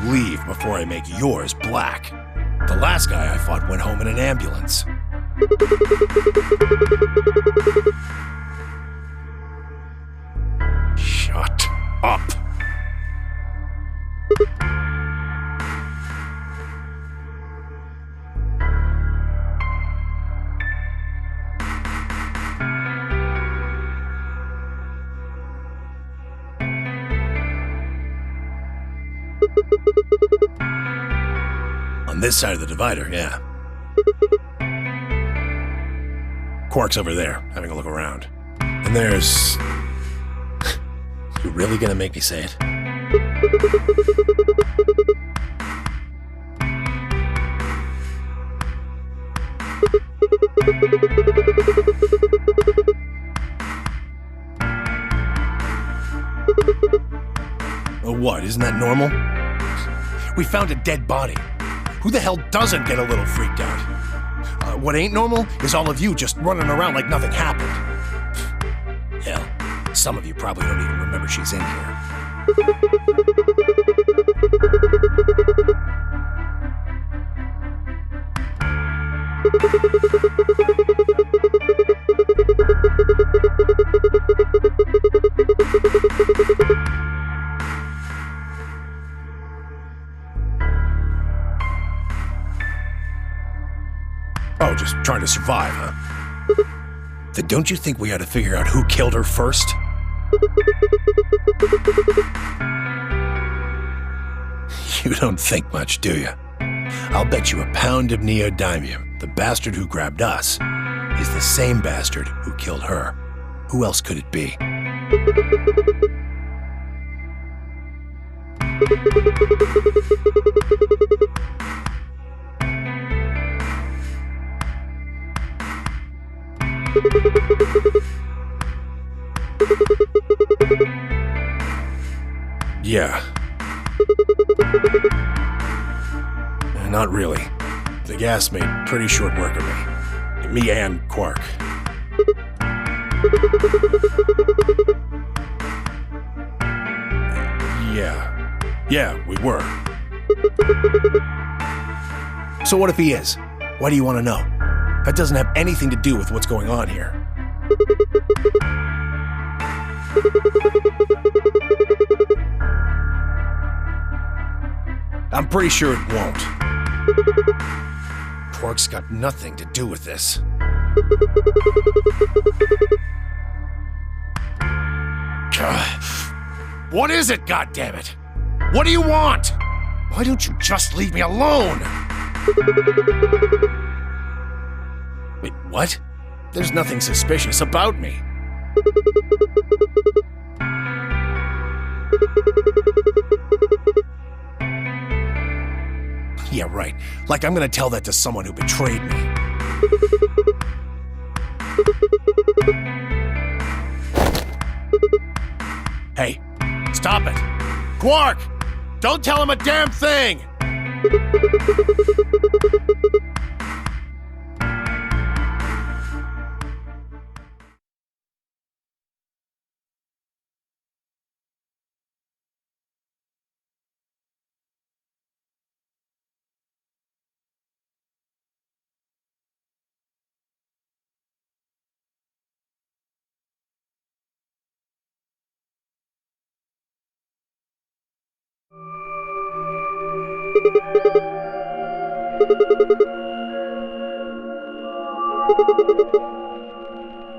Leave before I make yours black. The last guy I fought went home in an ambulance. Shut up. On this side of the divider, yeah. Quark's over there, having a look around. And there's... You really gonna make me say it? Oh, what? Isn't that normal? We found a dead body. Who the hell doesn't get a little freaked out? What ain't normal is all of you just running around like nothing happened. Hell, some of you probably don't even remember she's in here. Oh, just trying to survive, huh? Then don't you think we ought to figure out who killed her first? You don't think much, do you? I'll bet you a pound of neodymium the bastard who grabbed us is the same bastard who killed her. Who else could it be? Yeah. Not really. The gas made pretty short work of me. Me and Quark. Yeah, we were. So what if he is? Why do you want to know? That doesn't have anything to do with what's going on here. I'm pretty sure it won't. Quark's got nothing to do with this. What is it, goddammit? What do you want? Why don't you just leave me alone? Wait, what? There's nothing suspicious about me. Yeah, right. Like I'm gonna tell that to someone who betrayed me. Hey, stop it! Quark! Don't tell him a damn thing!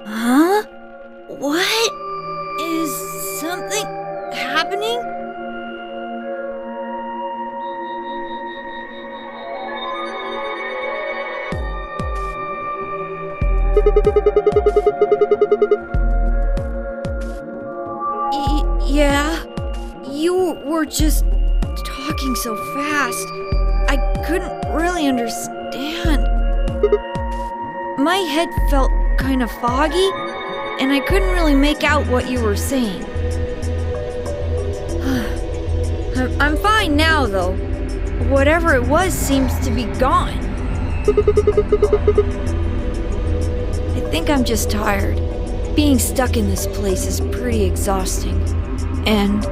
Huh? What? Is something happening? Yeah, you were just talking so fast. I couldn't really understand. My head felt kind of foggy, and I couldn't really make out what you were saying. I'm fine now, though. Whatever it was seems to be gone. I think I'm just tired. Being stuck in this place is pretty exhausting. And...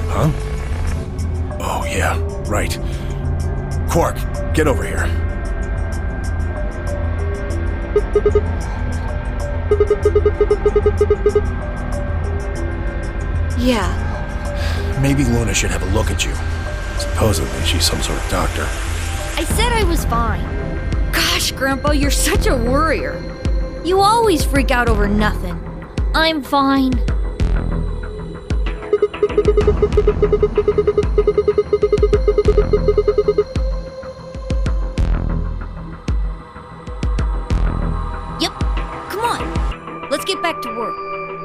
Huh? Oh, yeah, right. Quark, get over here. yeah. Maybe Luna should have a look at you. Supposedly, she's some sort of doctor. I said I was fine. Gosh, Grandpa, you're such a worrier. You always freak out over nothing. I'm fine. Yep, come on. Let's get back to work.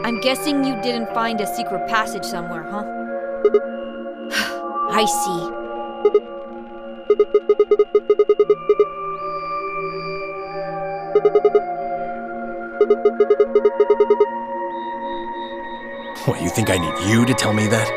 I'm guessing you didn't find a secret passage somewhere, huh? I see. What, you think I need you to tell me that?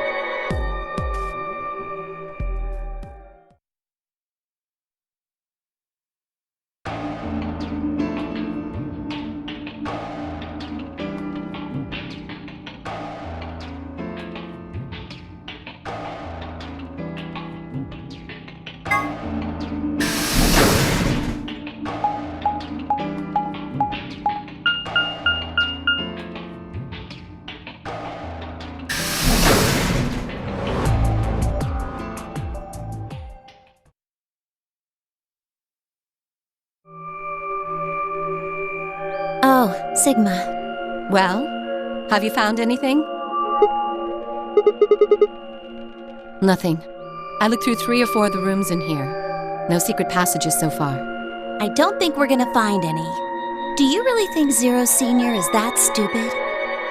Oh, Sigma. Well, have you found anything? Nothing. I looked through 3 or 4 of the rooms in here. No secret passages so far. I don't think we're gonna find any. Do you really think Zero Senior is that stupid?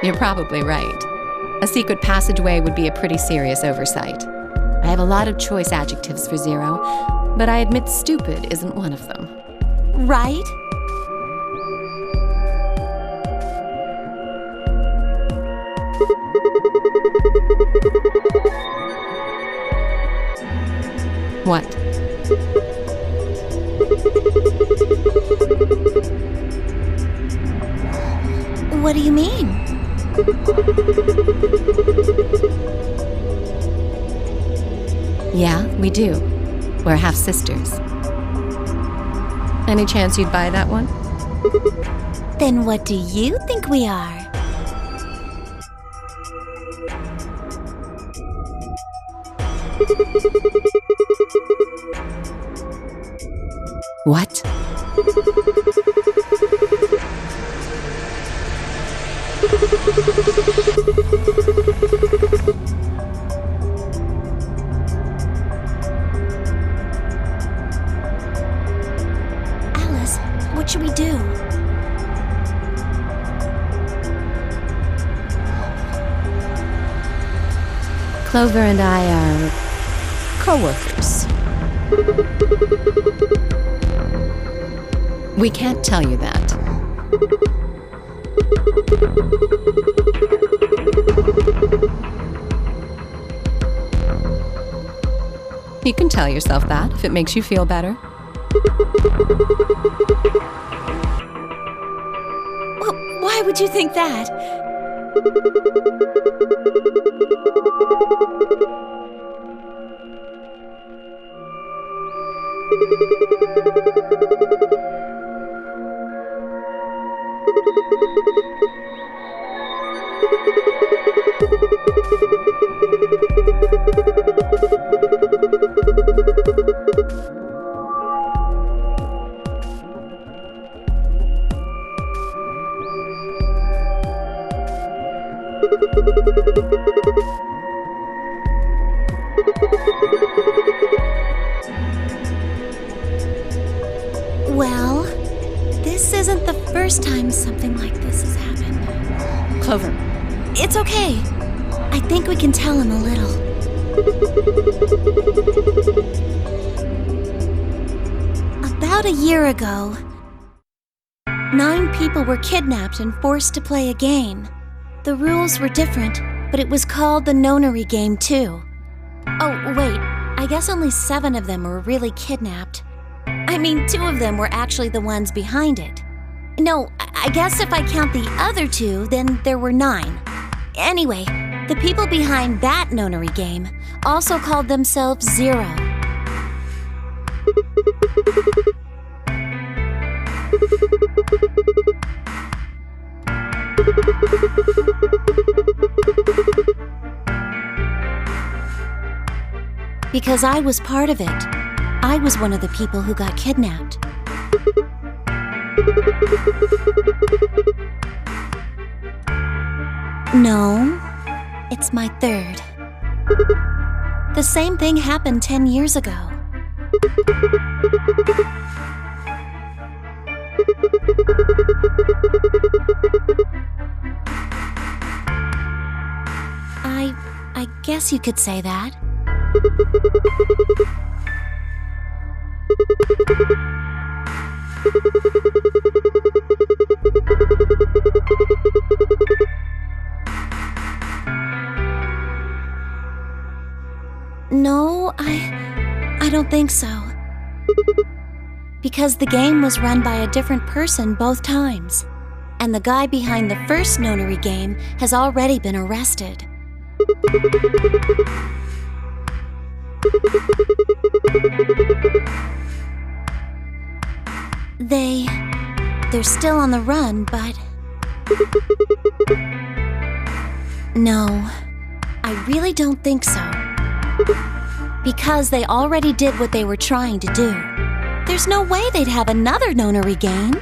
You're probably right. A secret passageway would be a pretty serious oversight. I have a lot of choice adjectives for Zero, but I admit stupid isn't one of them. Right? What? What do you mean? Yeah, we do. We're half-sisters. Any chance you'd buy that one? Then what do you think we are? What? Alice, what should we do? Clover and I are co-workers. We can't tell you that. You can tell yourself that if it makes you feel better. Well, why would you think that? Well, this isn't the first time something like this has happened. Clover. It's okay. I think we can tell him a little. About a year ago, 9 people were kidnapped and forced to play a game. The rules were different, but it was called the Nonary Game too. Oh, wait, I guess only 7 of them were really kidnapped. I mean, 2 of them were actually the ones behind it. No, I guess if I count the other 2, then there were 9. Anyway, the people behind that Nonary Game also called themselves Zero. Because I was part of it. I was one of the people who got kidnapped. No, it's my 3rd. The same thing happened 10 years ago. I guess you could say that. No, I don't think so. Because the game was run by a different person both times. And the guy behind the first Nonary Game has already been arrested. They're still on the run, but... No, I really don't think so. Because they already did what they were trying to do. There's no way they'd have another Nonary Game.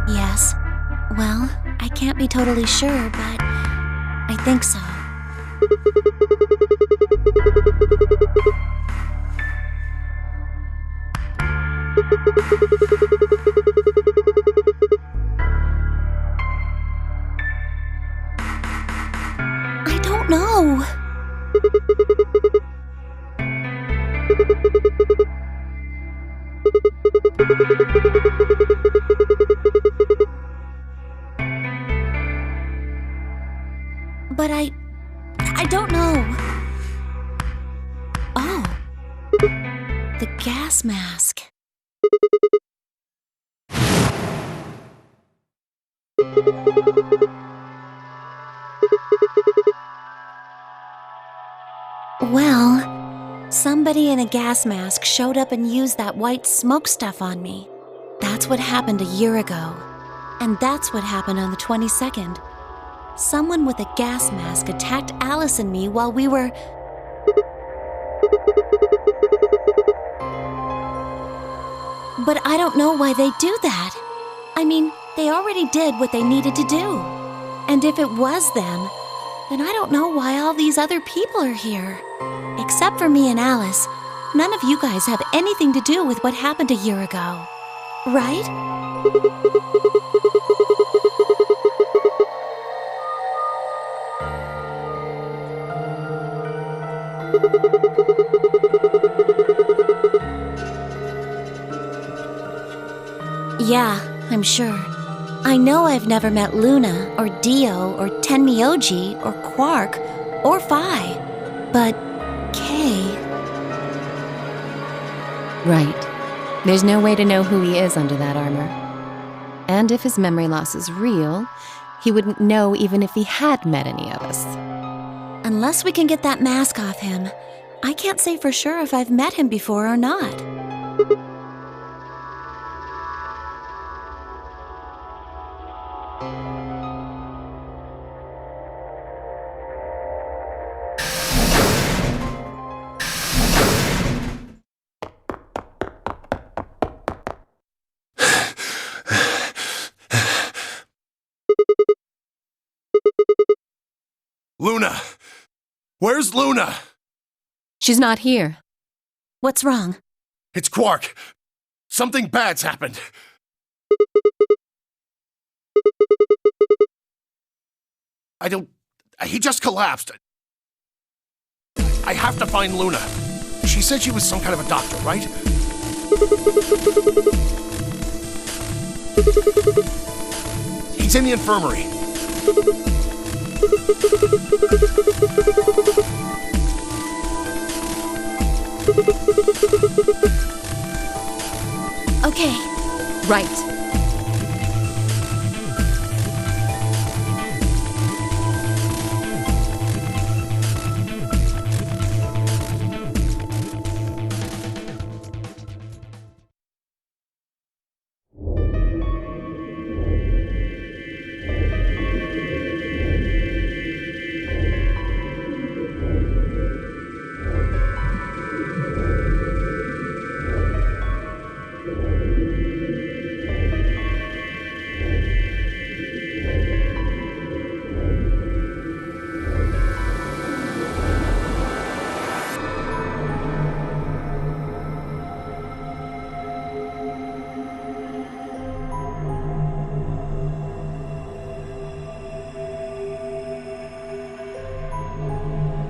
Yes. Well, I can't be totally sure, but I think so. I don't know. But I don't know. Oh, the gas mask. Well, somebody in a gas mask showed up and used that white smoke stuff on me. That's what happened a year ago. And that's what happened on the 22nd. Someone with a gas mask attacked Alice and me while we were... But I don't know why they do that. I mean, they already did what they needed to do. And if it was them, then I don't know why all these other people are here. Except for me and Alice, none of you guys have anything to do with what happened a year ago. Right? Yeah, I'm sure. I know I've never met Luna, or Dio, or Tenmyouji, or Quark, or Phi. But Kay... Right. There's no way to know who he is under that armor. And if his memory loss is real, he wouldn't know even if he had met any of us. Unless we can get that mask off him, I can't say for sure if I've met him before or not. Luna! Where's Luna? She's not here. What's wrong? It's Quark. Something bad's happened. He just collapsed. I have to find Luna. She said she was some kind of a doctor, right? He's in the infirmary. Okay. Right.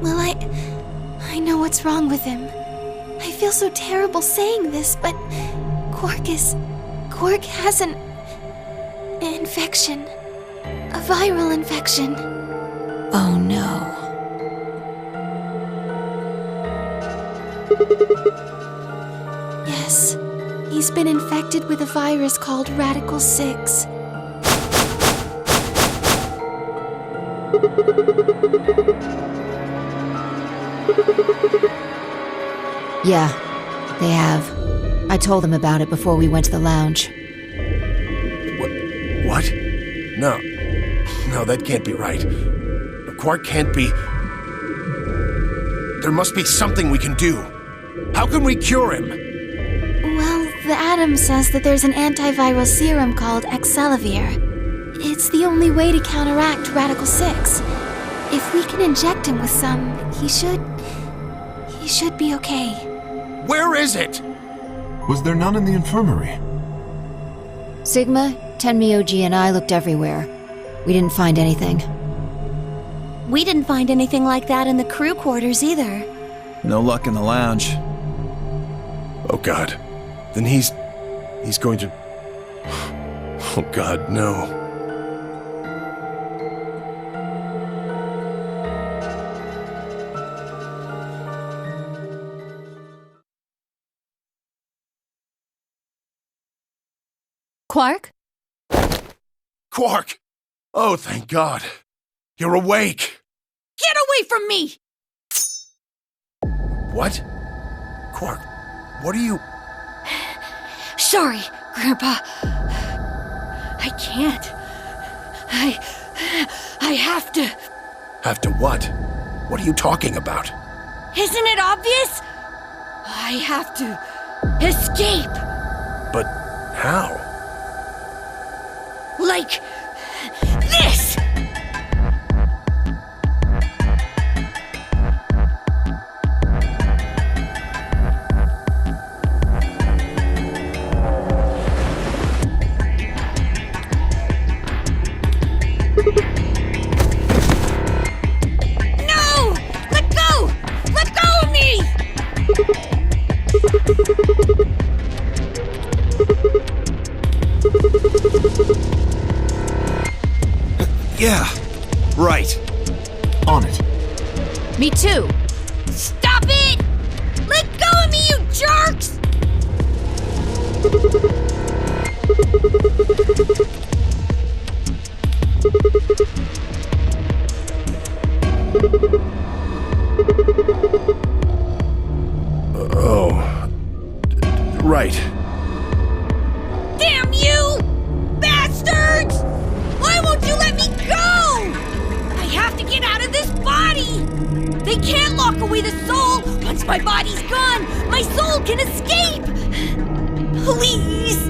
Well, I know what's wrong with him. I feel so terrible saying this, but Quark has an infection. A viral infection. Oh no. Yes. He's been infected with a virus called Radical 6. Yeah, they have. I told them about it before we went to the lounge. What? No, that can't be right. Quark can't be... There must be something we can do. How can we cure him? Well, the Atom says that there's an antiviral serum called Accelavir. It's the only way to counteract Radical 6. If we can inject him with some, he should be okay. Where is it? Was there none in the infirmary? Sigma, Tenmyouji, and I looked everywhere. We didn't find anything. We didn't find anything like that in the crew quarters either. No luck in the lounge. Oh God. Then he's going to... Oh God, no. Quark? Quark! Oh, thank God. You're awake. Get away from me! What? Quark, what are you... Sorry, Grandpa. I can't. I have to. Have to what? What are you talking about? Isn't it obvious? I have to escape. But how? Like this! No! Let go! Let go of me! Me too. Stop it! Let go of me, you jerks! Oh. Right. Damn you! Bastards! Why won't you let me go? I have to get out of this body! They can't lock away the soul! Once my body's gone, my soul can escape! Please!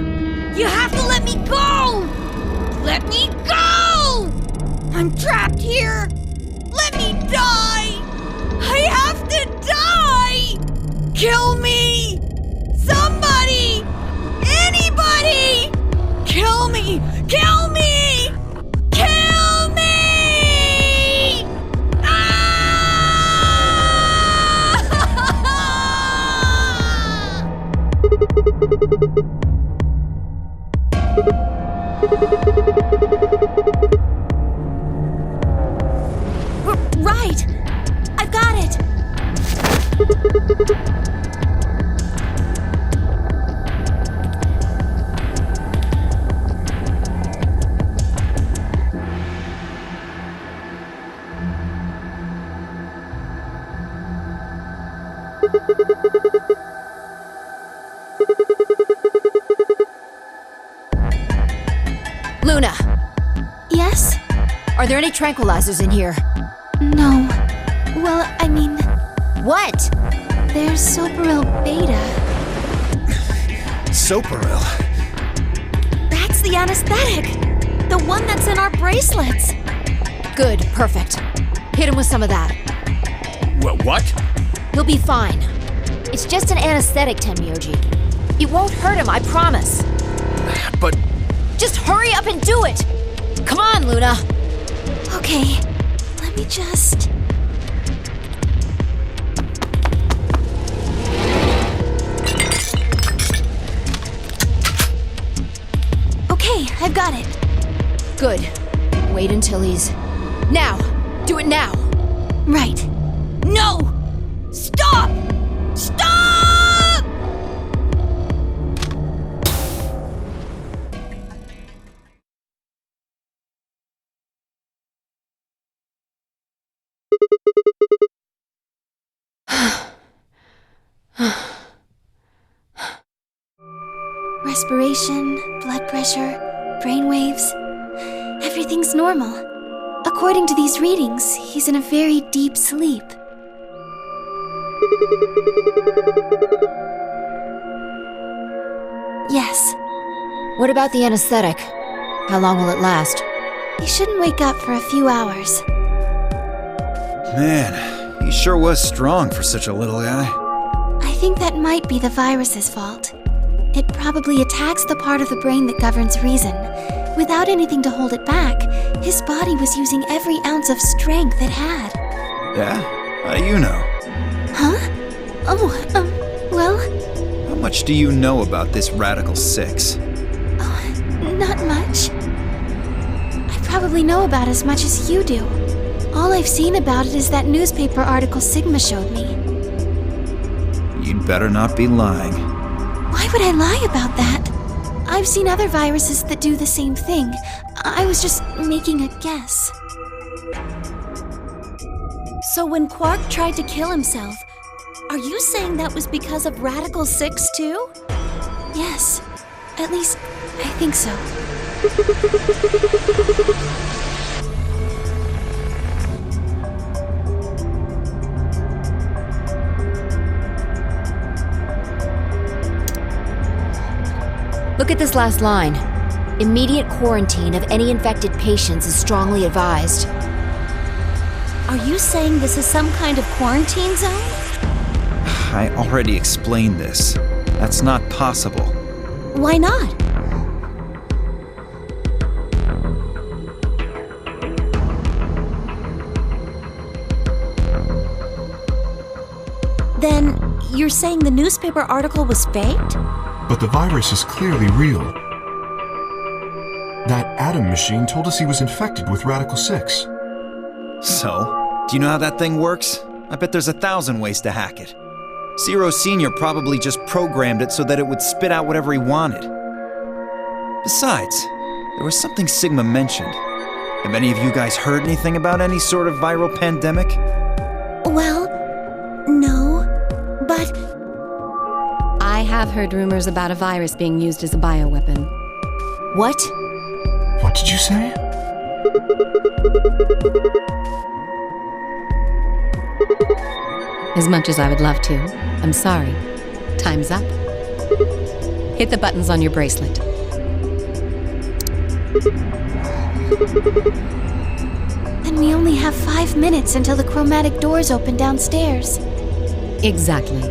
You have to let me go! Let me go! I'm trapped here! Let me die! I have to die! Kill me! Somebody! Anybody! Kill me! Kill me! Kill me! Right! I've got it! Luna, Yes? are there any tranquilizers in here? No. Well, I mean, What? there's Soparil Beta. Soparil. That's the anesthetic! The one that's in our bracelets! Good, perfect. Hit him with some of that. What? He'll be fine. It's just an anesthetic, Tenmyouji. It won't hurt him, I promise. But Just hurry up and do it! Come on, Luna! Okay, let me just... Okay, I've got it. Good. Wait until he's... Now! Do it now! Right. No! Stop! Stop! Respiration, blood pressure, brain waves. Everything's normal. According to these readings, he's in a very deep sleep. Yes, What about the anesthetic? How long will it last? he shouldn't wake up for a few hours. Man, he sure was strong for such a little guy. I think that might be the virus's fault. It probably attacks the part of the brain that governs reason. Without anything to hold it back, his body was using every ounce of strength it had. Yeah? How do you know? Huh? Oh, well, How much do you know about this Radical 6? not much. I probably know about as much as you do. All I've seen about it is that newspaper article Sigma showed me. You'd better not be lying. Why would I lie about that? I've seen other viruses that do the same thing. I was just making a guess. So when Quark tried to kill himself, are you saying that was because of Radical 6 too? Yes, at least I think so. Look at this last line. Immediate quarantine of any infected patients is strongly advised. Are you saying this is some kind of quarantine zone? I already explained this. That's not possible. Why not? Then you're saying the newspaper article was faked? But the virus is clearly real. That Atom machine told us he was infected with Radical 6. So, do you know how that thing works? I bet there's 1,000 ways to hack it. Zero Sr. probably just programmed it so that it would spit out whatever he wanted. Besides, there was something Sigma mentioned. Have any of you guys heard anything about any sort of viral pandemic? Well, no, but... I have heard rumors about a virus being used as a bioweapon. What? What did you say? As much as I would love to, I'm sorry. Time's up. Hit the buttons on your bracelet. And we only have 5 minutes until the chromatic doors open downstairs. Exactly.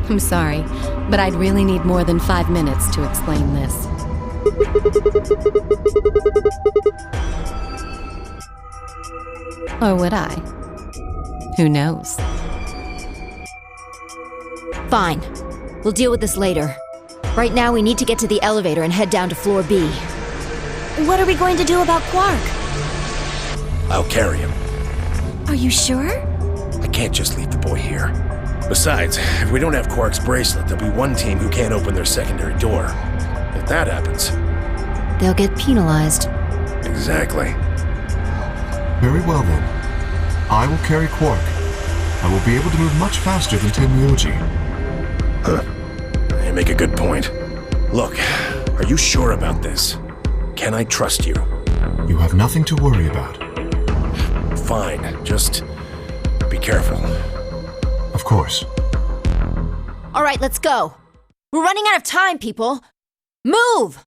I'm sorry, but I'd really need more than 5 minutes to explain this. Or would I? Who knows? Fine. We'll deal with this later. Right now, we need to get to the elevator and head down to floor B. What are we going to do about Quark? I'll carry him. Are you sure? I can't just leave the boy here. Besides, if we don't have Quark's bracelet, there'll be one team who can't open their secondary door. If that happens... They'll get penalized. Exactly. Very well then. I will carry Quark. I will be able to move much faster than Tenmyouji. You make a good point. Look, are you sure about this? Can I trust you? You have nothing to worry about. Fine, just be careful. Of course. All right, let's go. We're running out of time, people. Move!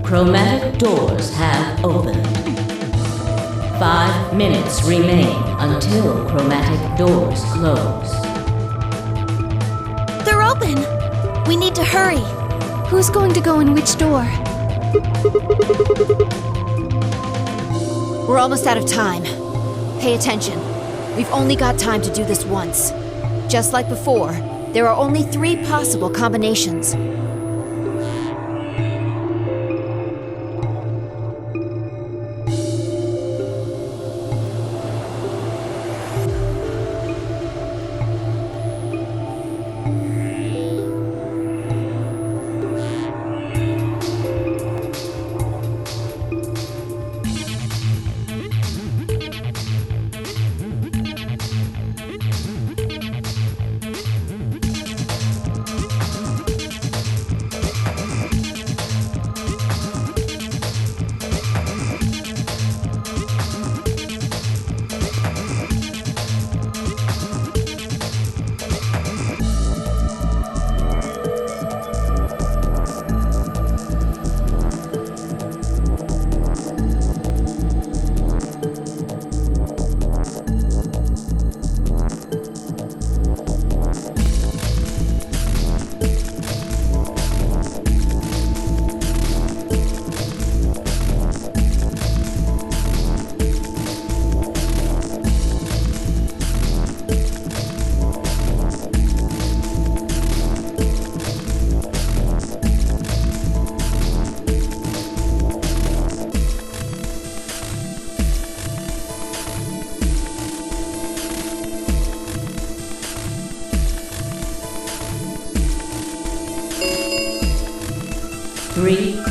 Chromatic doors have opened. 5 minutes remain until chromatic doors close. They're open! We need to hurry. Who's going to go in which door? We're almost out of time. Pay attention. We've only got time to do this once. Just like before, there are only 3 possible combinations.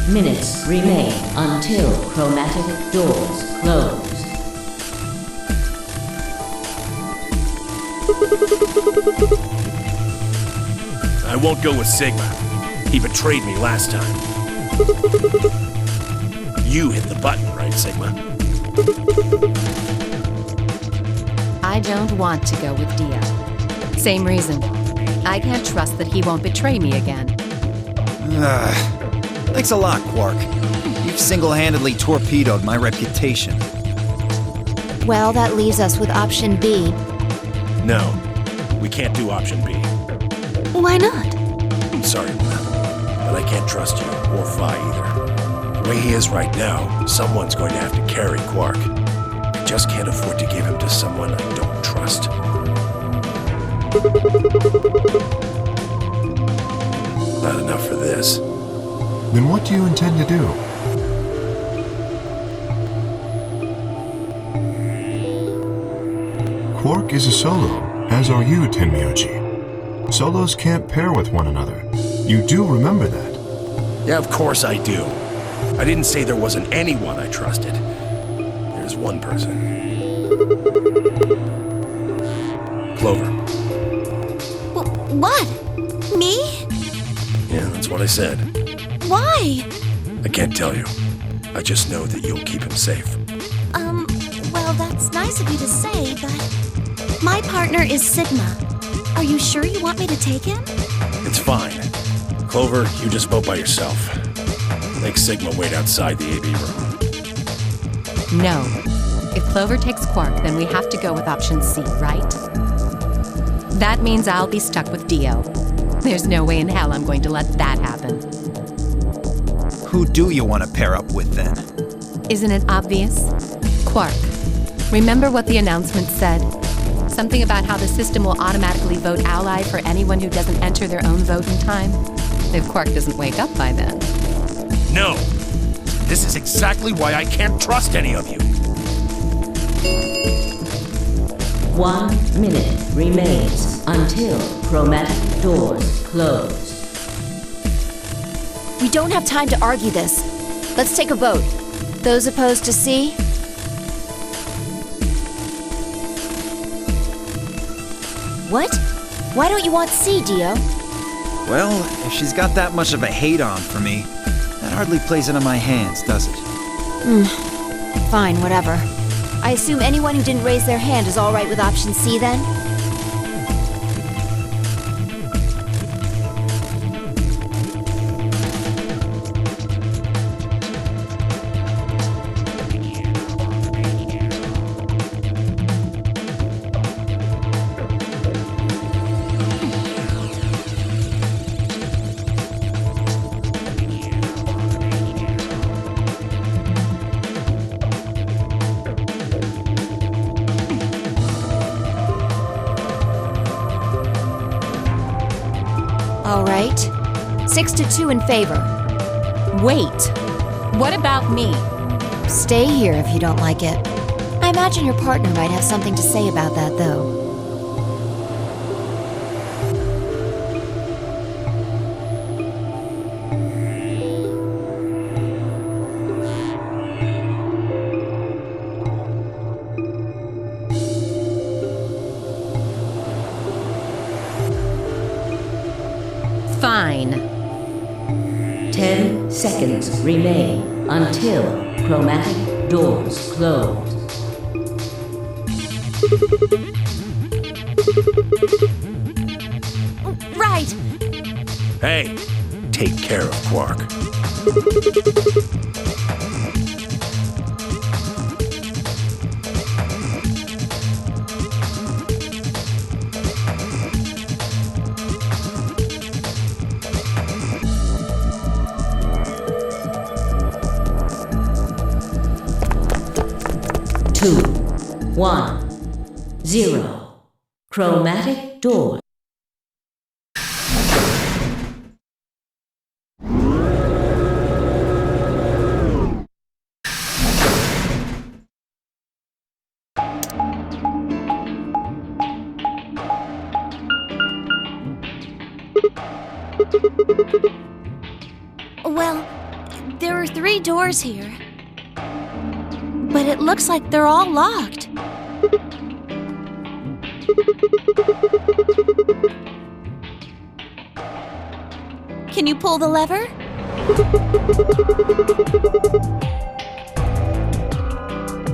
Minutes remain until chromatic doors close. I won't go with Sigma. He betrayed me last time. You hit the button, right, Sigma? I don't want to go with Dio. Same reason. I can't trust that he won't betray me again. Thanks a lot, Quark. You've single-handedly torpedoed my reputation. Well, that leaves us with option B. No, we can't do option B. Why not? I'm sorry, Luna, but I can't trust you, or Phi either. The way he is right now, someone's going to have to carry Quark. I just can't afford to give him to someone I don't trust. Not enough for this. Then what do you intend to do? Quark is a solo, as are you, Tenmyouji. Solos can't pair with one another. You do remember that? Yeah, of course I do. I didn't say there wasn't anyone I trusted. There's one person. Clover. What? Me? Yeah, that's what I said. Why? I can't tell you. I just know that you'll keep him safe. Well, that's nice of you to say, but my partner is Sigma. Are you sure you want me to take him? It's fine. Clover, you just vote by yourself. Make Sigma wait outside the AB room. No. If Clover takes Quark, then we have to go with option C, right? That means I'll be stuck with Dio. There's no way in hell I'm going to let that happen. Who do you want to pair up with, then? Isn't it obvious? Quark. Remember what the announcement said? Something about how the system will automatically vote ally for anyone who doesn't enter their own vote in time? If Quark doesn't wake up by then. No! This is exactly why I can't trust any of you. 1 minute remains until chromatic doors close. We don't have time to argue this. Let's take a vote. Those opposed to C? What? Why don't you want C, Dio? Well, if she's got that much of a hate-on for me, that hardly plays into my hands, does it? Fine, whatever. I assume anyone who didn't raise their hand is all right with option C, then? All right. 6-2 in favor. Wait. What about me? Stay here if you don't like it. I imagine your partner might have something to say about that, though. Fine. 10 seconds remain until chromatic doors close. Right. Hey, take care of Quark. Two, 1, 0. Chromatic door. Well, there are 3 doors here. But it looks like they're all locked. Can you pull the lever?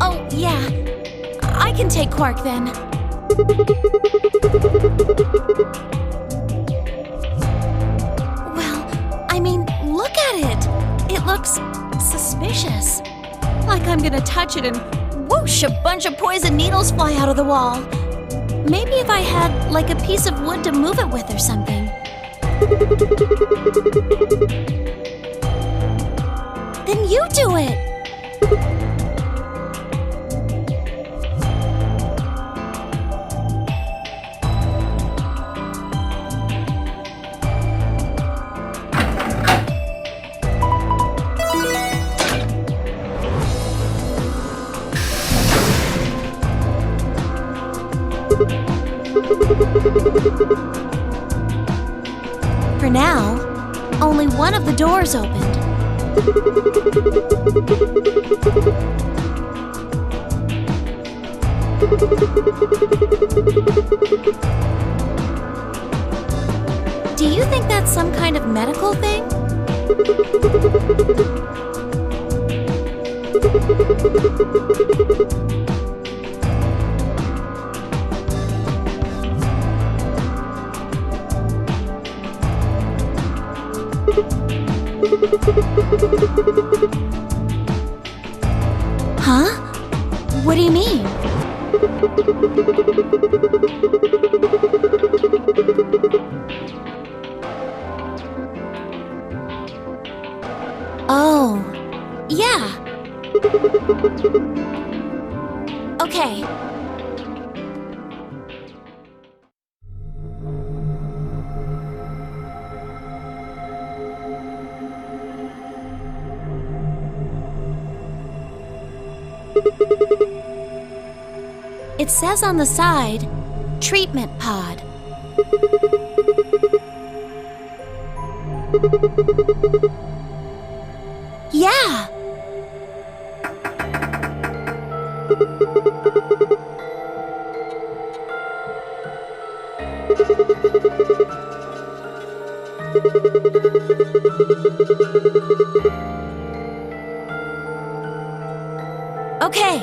Oh, yeah. I can take Quark then. Well, I mean, look at it. It looks suspicious. Like I'm gonna touch it and whoosh, a bunch of poison needles fly out of the wall. Maybe if I had, like, a piece of wood to move it with or something. Then you do it! For now, only one of the doors opened. Do you think that's some kind of medical thing? Huh? What do you mean? Oh, yeah. Okay. It says on the side, treatment pod. Yeah! Okay.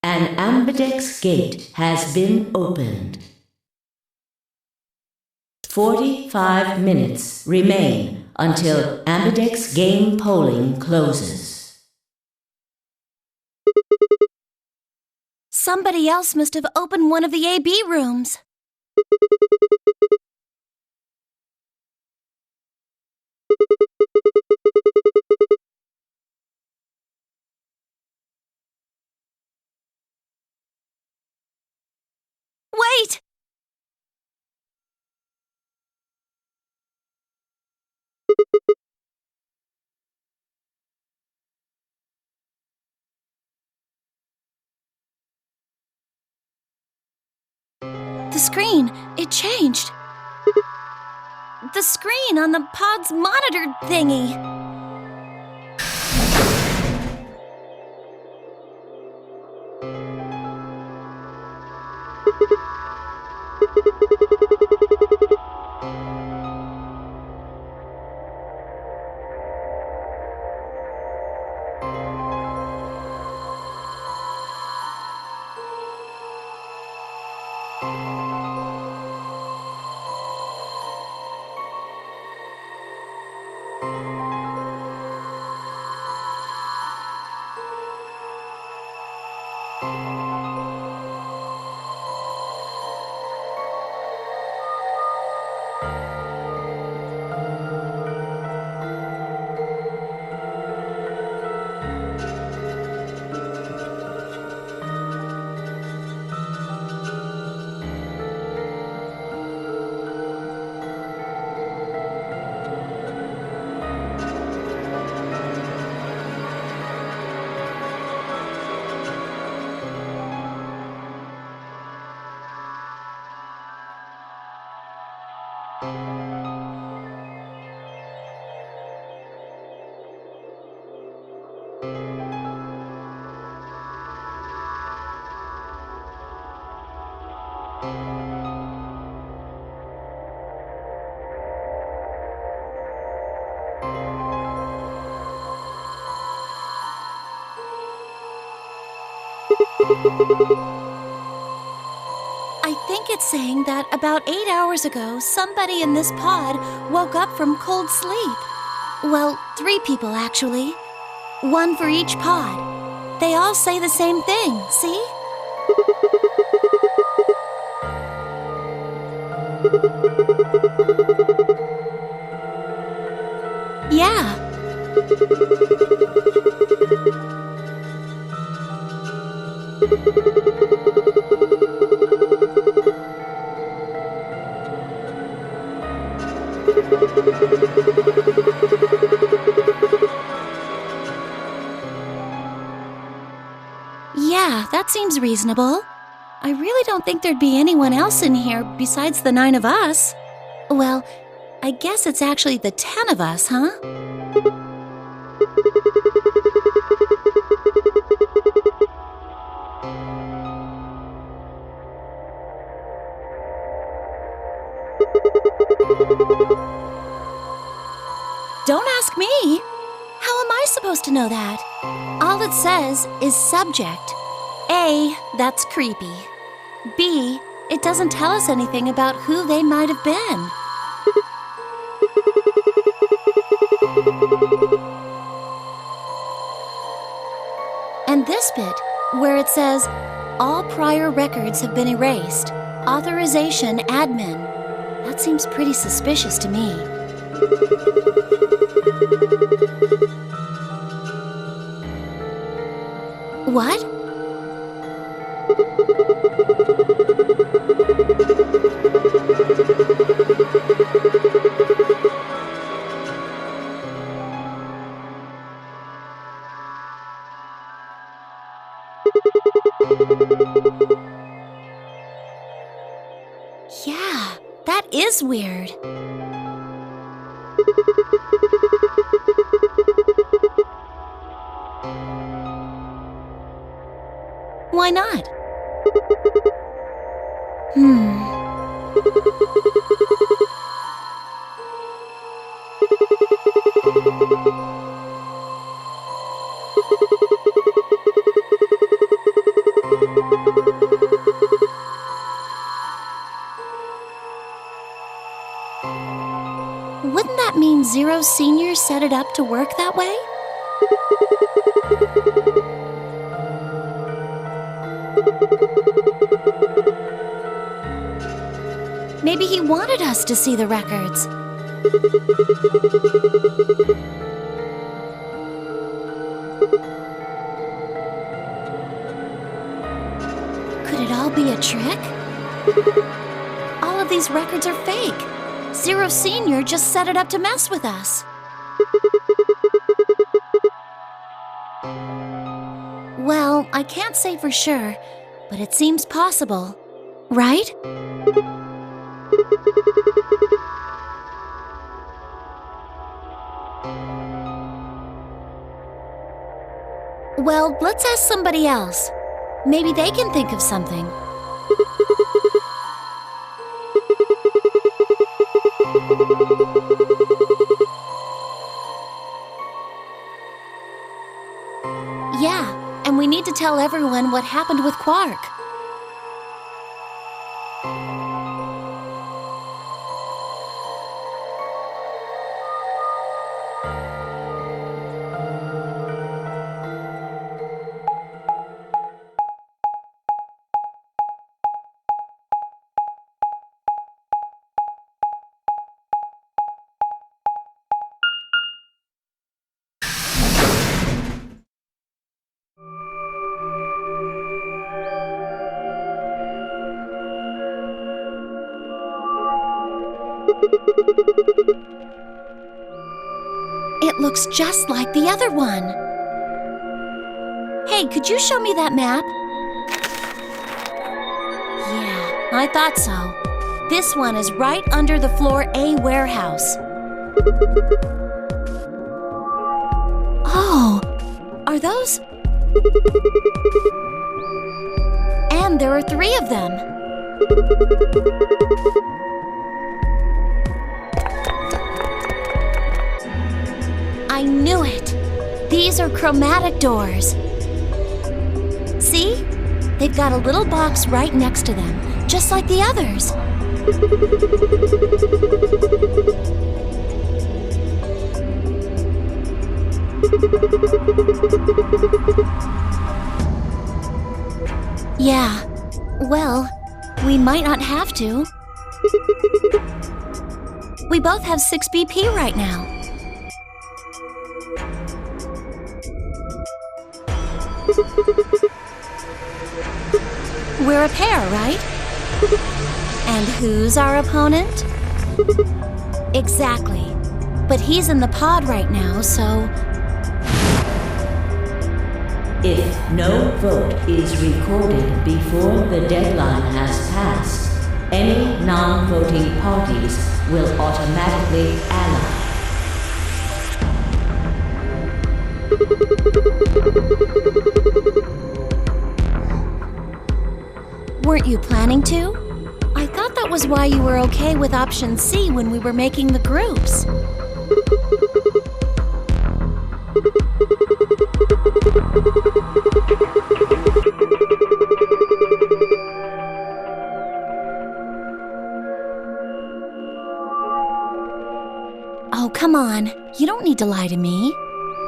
An Ambidex gate has been opened. 45 minutes remain until Ambidex game polling closes. Somebody else must have opened one of the AB rooms. Wait! The screen, it changed. The screen on the pod's monitor thingy. I think it's saying that about 8 hours ago, somebody in this pod woke up from cold sleep. Well, 3 people actually. 1 for each pod. They all say the same thing, see? Yeah. Yeah, that seems reasonable. I really don't think there'd be anyone else in here besides the 9 of us. Well, I guess it's actually the 10 of us, huh? Don't ask me. How am I supposed to know that? All it says is subject. A, that's creepy. B, it doesn't tell us anything about who they might have been. And this bit, where it says, all prior records have been erased. Authorization admin. That seems pretty suspicious to me. What? Yeah, that is weird. Why not? Wouldn't that mean Zero Senior set it up to work that way? Maybe he wanted us to see the records. Could it all be a trick? All of these records are fake. Zero Senior just set it up to mess with us. Well, I can't say for sure, but it seems possible, right? Well, let's ask somebody else. Maybe they can think of something. Yeah, and we need to tell everyone what happened with Quark. It looks just like the other one. Hey, could you show me that map? Yeah, I thought so. This one is right under the Floor A warehouse. Oh, are those? And there are 3 of them. I knew it! These are chromatic doors. See? They've got a little box right next to them, just like the others. Yeah, well, we might not have to. We both have 6 BP right now. We're a pair, right? And who's our opponent? Exactly. But he's in the pod right now, so... If no vote is recorded before the deadline has passed, any non-voting parties will automatically ally. Weren't you planning to? I thought that was why you were okay with option C when we were making the groups. Oh, come on. You don't need to lie to me.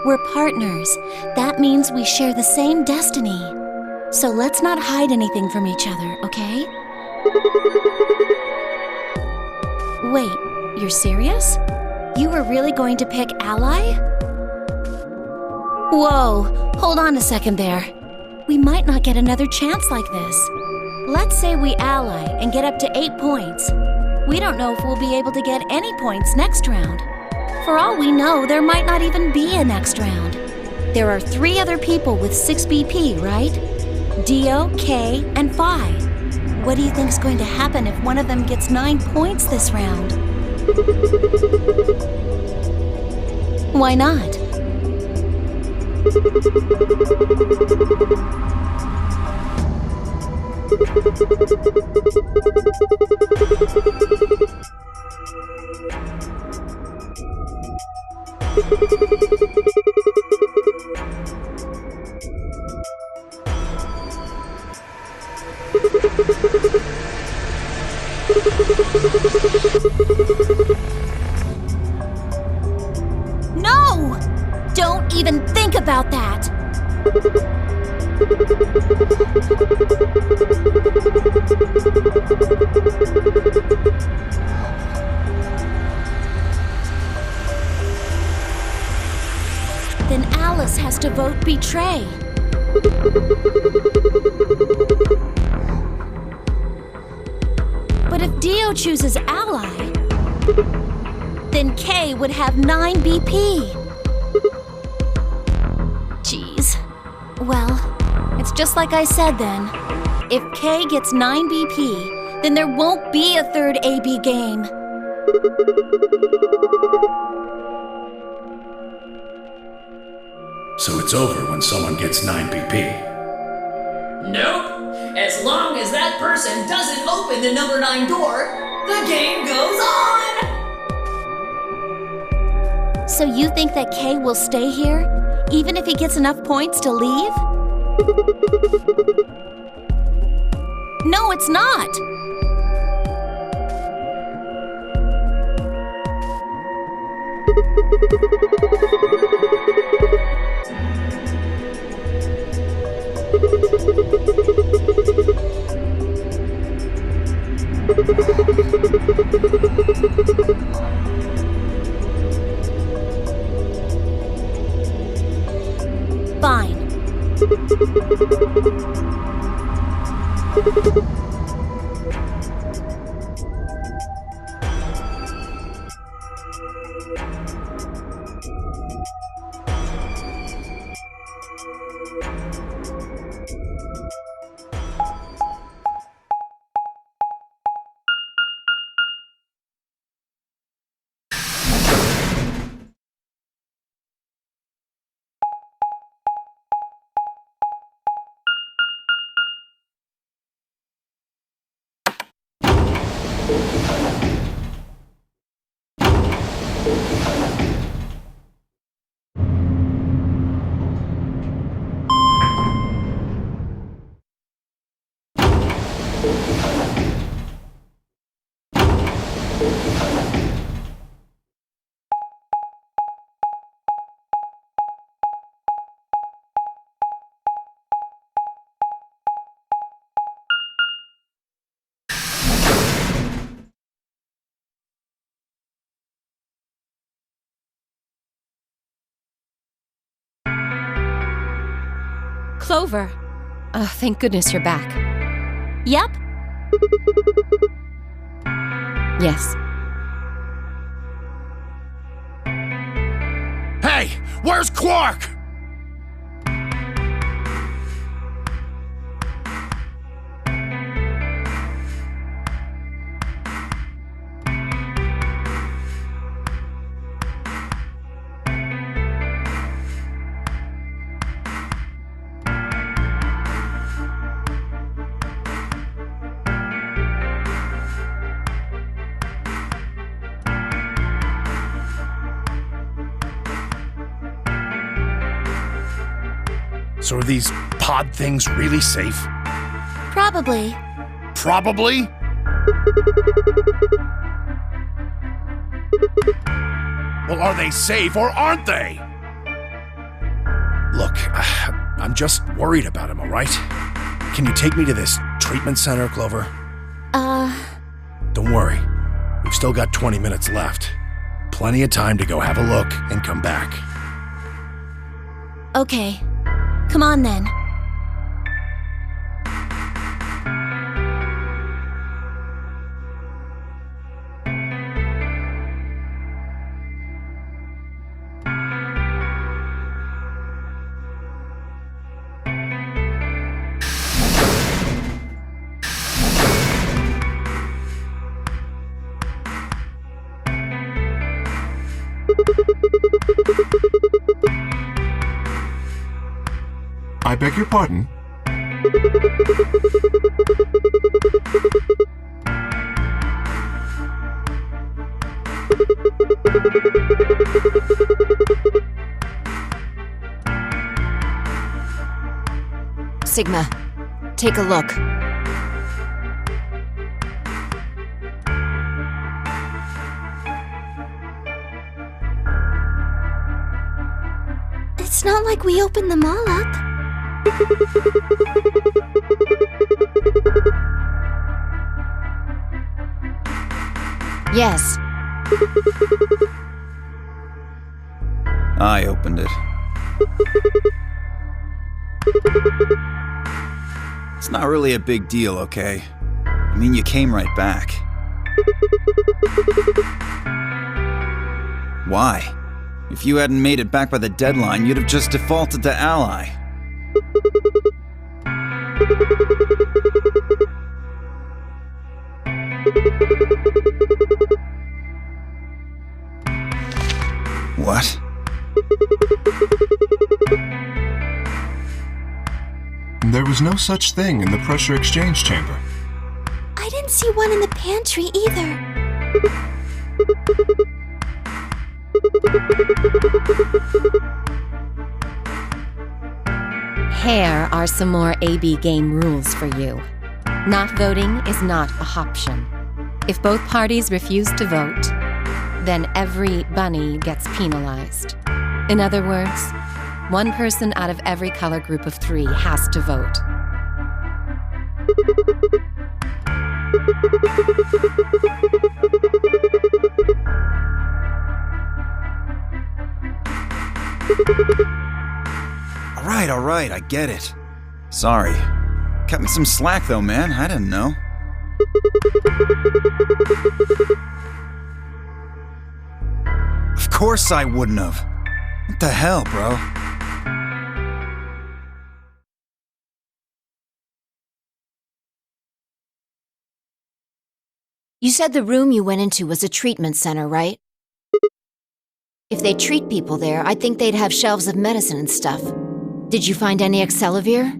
We're partners. That means we share the same destiny. So let's not hide anything from each other, okay? Wait, you're serious? You were really going to pick ally? Whoa, hold on a second there. We might not get another chance like this. Let's say we ally and get up to 8 points. We don't know if we'll be able to get any points next round. For all we know, there might not even be a next round. There are 3 other people with 6 BP, right? Dio, K, and Phi. What do you think's going to happen if one of them gets 9 points this round? Why not? No! Don't even think about that! Then Alice has to vote betray. But if Dio chooses ally, then K would have 9 BP. Jeez. Well, it's just like I said then. If K gets 9 BP, then there won't be a third AB game. So it's over when someone gets 9 BP. Nope. As long as that person doesn't open the number 9 door, the game goes on! So you think that K will stay here, even if he gets enough points to leave? No, it's not! Fine. Clover. Oh, thank goodness you're back. Yep. Yes. Hey, where's Quark? So are these pod things really safe? Probably. Probably? Well, are they safe or aren't they? Look, I'm just worried about him, all right? Can you take me to this treatment center, Clover? Don't worry. We've still got 20 minutes left. Plenty of time to go have a look and come back. Okay. Come on then. I beg your pardon? Sigma, take a look. It's not like we opened them all up. Yes. I opened it. It's not really a big deal, okay? I mean, you came right back. Why? If you hadn't made it back by the deadline, you'd have just defaulted to Ally. What? There was no such thing in the pressure exchange chamber. I didn't see one in the pantry either. Here are some more AB game rules for you. Not voting is not a option. If both parties refuse to vote, then every bunny gets penalized. In other words, one person out of every color group of 3 has to vote. All right, I get it. Sorry. Cut me some slack though, man. I didn't know. Of course I wouldn't have. What the hell, bro? You said the room you went into was a treatment center, right? If they treat people there, I'd think they'd have shelves of medicine and stuff. Did you find any Accelavir?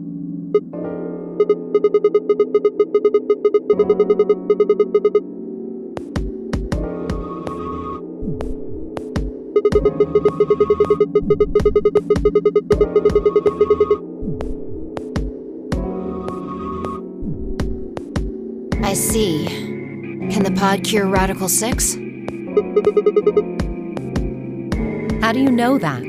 I see. Can the pod cure Radical 6? How do you know that?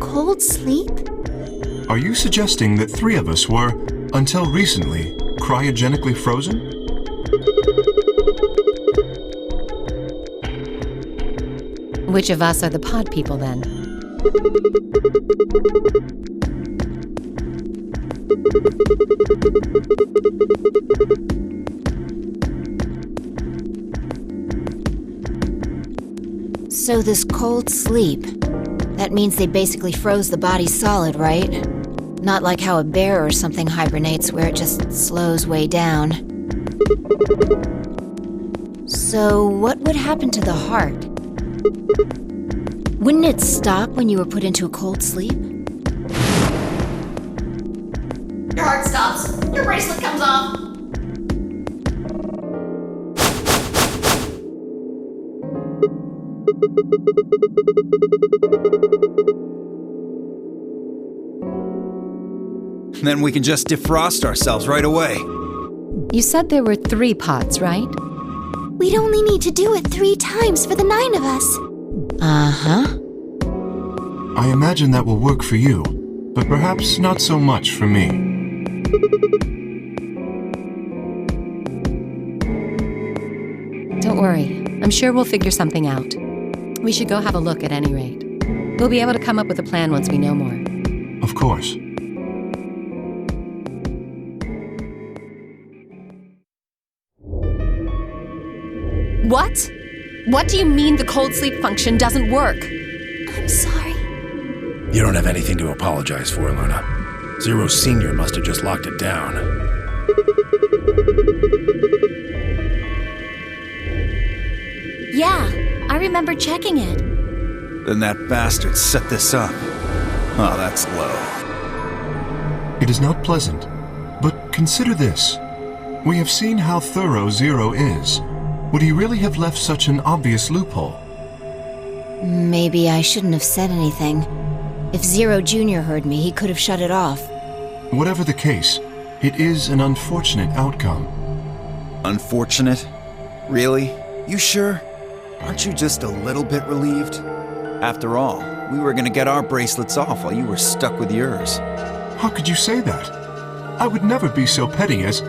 Cold sleep? Are you suggesting that 3 of us were, until recently, cryogenically frozen? Which of us are the pod people then? So this cold sleep, that means they basically froze the body solid, right? Not like how a bear or something hibernates where it just slows way down. So what would happen to the heart? Wouldn't it stop when you were put into a cold sleep? Your heart stops. Your bracelet comes off. Then we can just defrost ourselves right away. You said there were 3 pods, right? We'd only need to do it 3 times for the 9 of us. Uh-huh. I imagine that will work for you, but perhaps not so much for me. Don't worry. I'm sure we'll figure something out. We should go have a look at any rate. We'll be able to come up with a plan once we know more. Of course. What? What do you mean the cold sleep function doesn't work? I'm sorry. You don't have anything to apologize for, Luna. Zero Senior must have just locked it down. Yeah, I remember checking it. Then that bastard set this up. Oh, that's low. It is not pleasant, but consider this. We have seen how thorough Zero is. Would he really have left such an obvious loophole? Maybe I shouldn't have said anything. If Zero Jr. heard me, he could have shut it off. Whatever the case, it is an unfortunate outcome. Unfortunate? Really? You sure? Aren't you just a little bit relieved? After all, we were gonna get our bracelets off while you were stuck with yours. How could you say that? I would never be so petty as...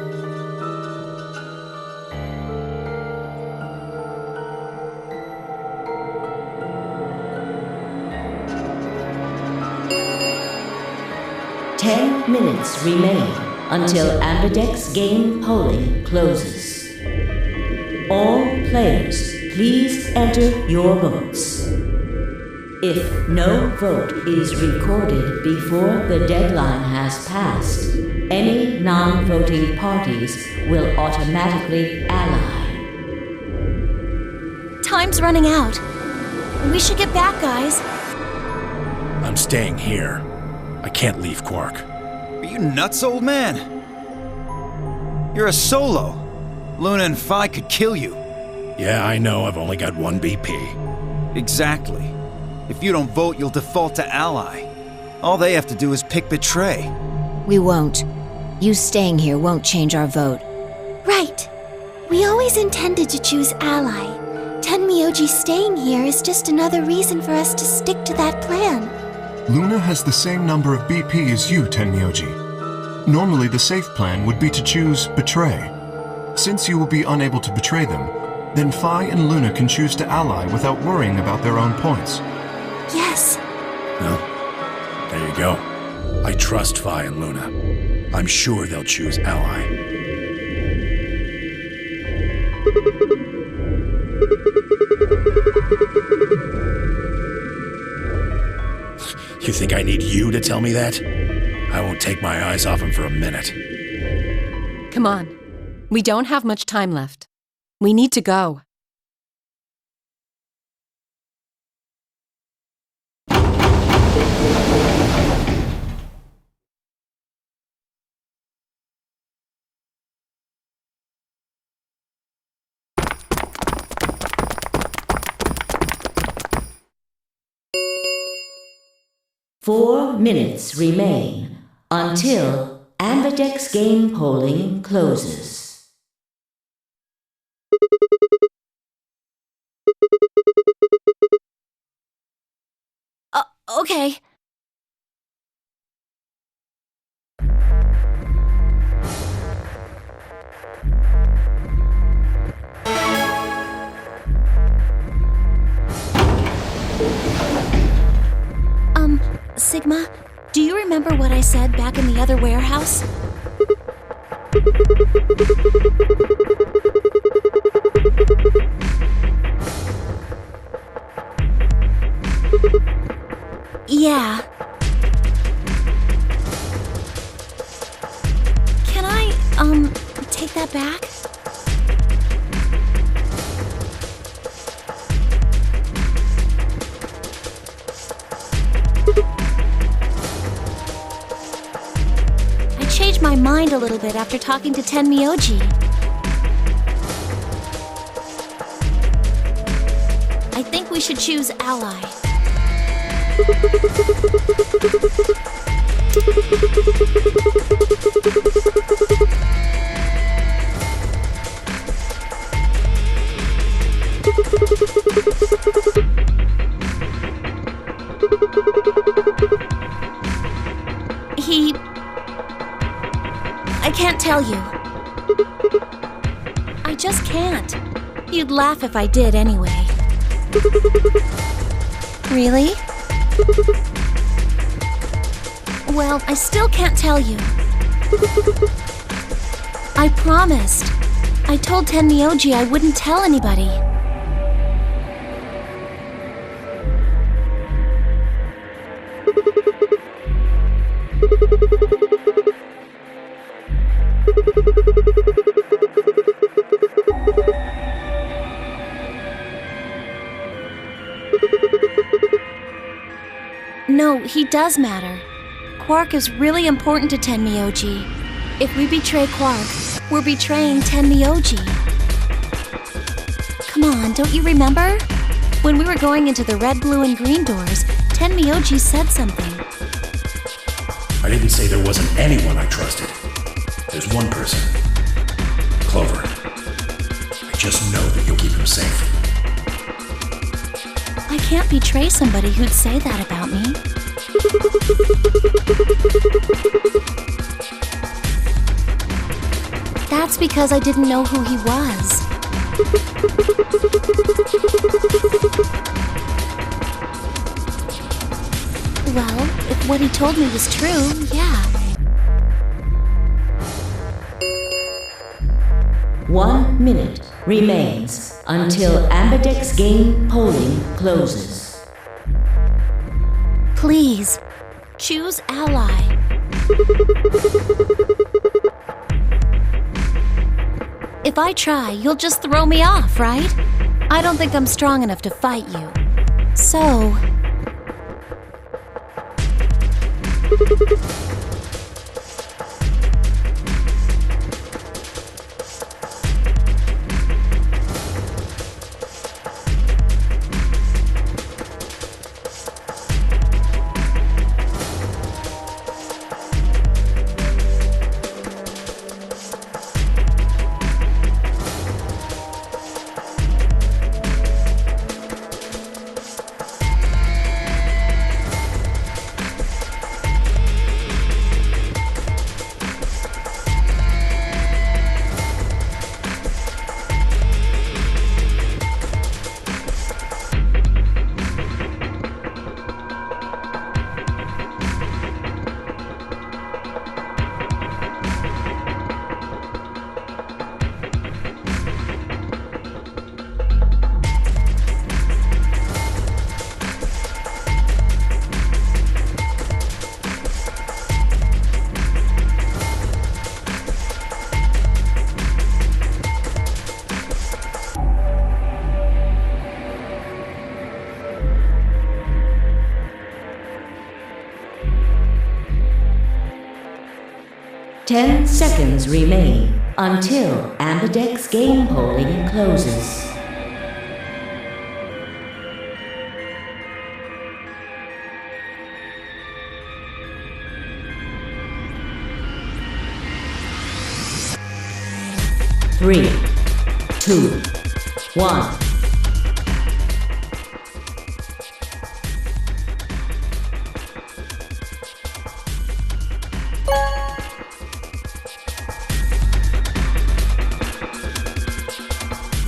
Ten minutes remain until Ambidex game polling closes. All players, please enter your votes. If no vote is recorded before the deadline has passed, any non-voting parties will automatically ally. Time's running out. We should get back, guys. I'm staying here. I can't leave Quark. Are you nuts, old man? You're a solo. Luna and Phi could kill you. Yeah, I know. I've only got 1 BP. Exactly. If you don't vote, you'll default to ally. All they have to do is pick Betray. We won't. You staying here won't change our vote. Right. We always intended to choose ally. Tenmyouji staying here is just another reason for us to stick to that plan. Luna has the same number of BP as you, Tenmyouji. Normally, the safe plan would be to choose Betray. Since you will be unable to betray them, then Phi and Luna can choose to ally without worrying about their own points. Yes. No? There you go. I trust Phi and Luna. I'm sure they'll choose ally. You think I need you to tell me that? I won't take my eyes off him for a minute. Come on. We don't have much time left. We need to go. Four minutes remain until Ambidex game polling closes. Okay. Sigma, do you remember what I said back in the other warehouse? Yeah. Can I, take that back? I changed my mind a little bit after talking to Tenmyouji. I think we should choose ally. I can't tell you. I just can't. You'd laugh if I did anyway. Really? Well, I still can't tell you. I promised. I told Tenmyouji I wouldn't tell anybody. No, he does matter. Quark is really important to Tenmyouji. If we betray Quark, we're betraying Tenmyouji. Come on, don't you remember? When we were going into the red, blue, and green doors, Tenmyouji said something. I didn't say there wasn't anyone I trusted. There's one person. Clover. I just know that you'll keep him safe. I can't betray somebody who'd say that about me. That's because I didn't know who he was. Well, if what he told me was true, yeah. 1 minute remains until Ambidex game polling closes. Please, choose ally. If I try, you'll just throw me off, right? I don't think I'm strong enough to fight you. So... 10 seconds remain until Ambidex game polling closes. Three, two, one.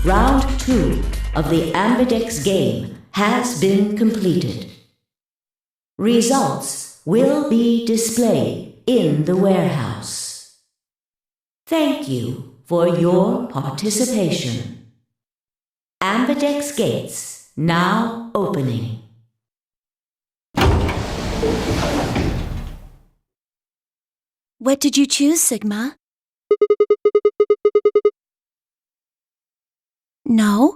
Round 2 of the Ambidex game has been completed. Results will be displayed in the warehouse. Thank you for your participation. Ambidex gates now opening. What did you choose, Sigma? No?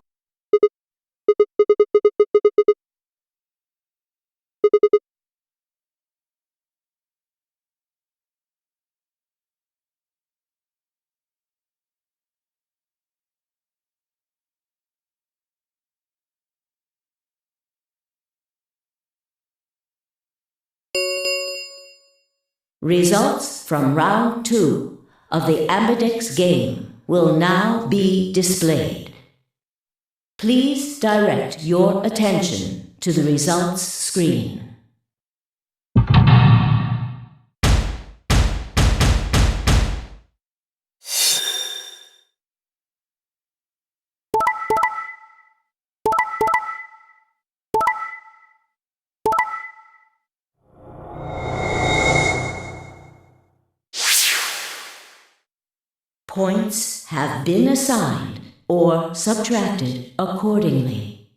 Results from round 2 of the Ambidex game will now be displayed. Please direct your attention to the results screen. Points have been assigned or subtracted accordingly.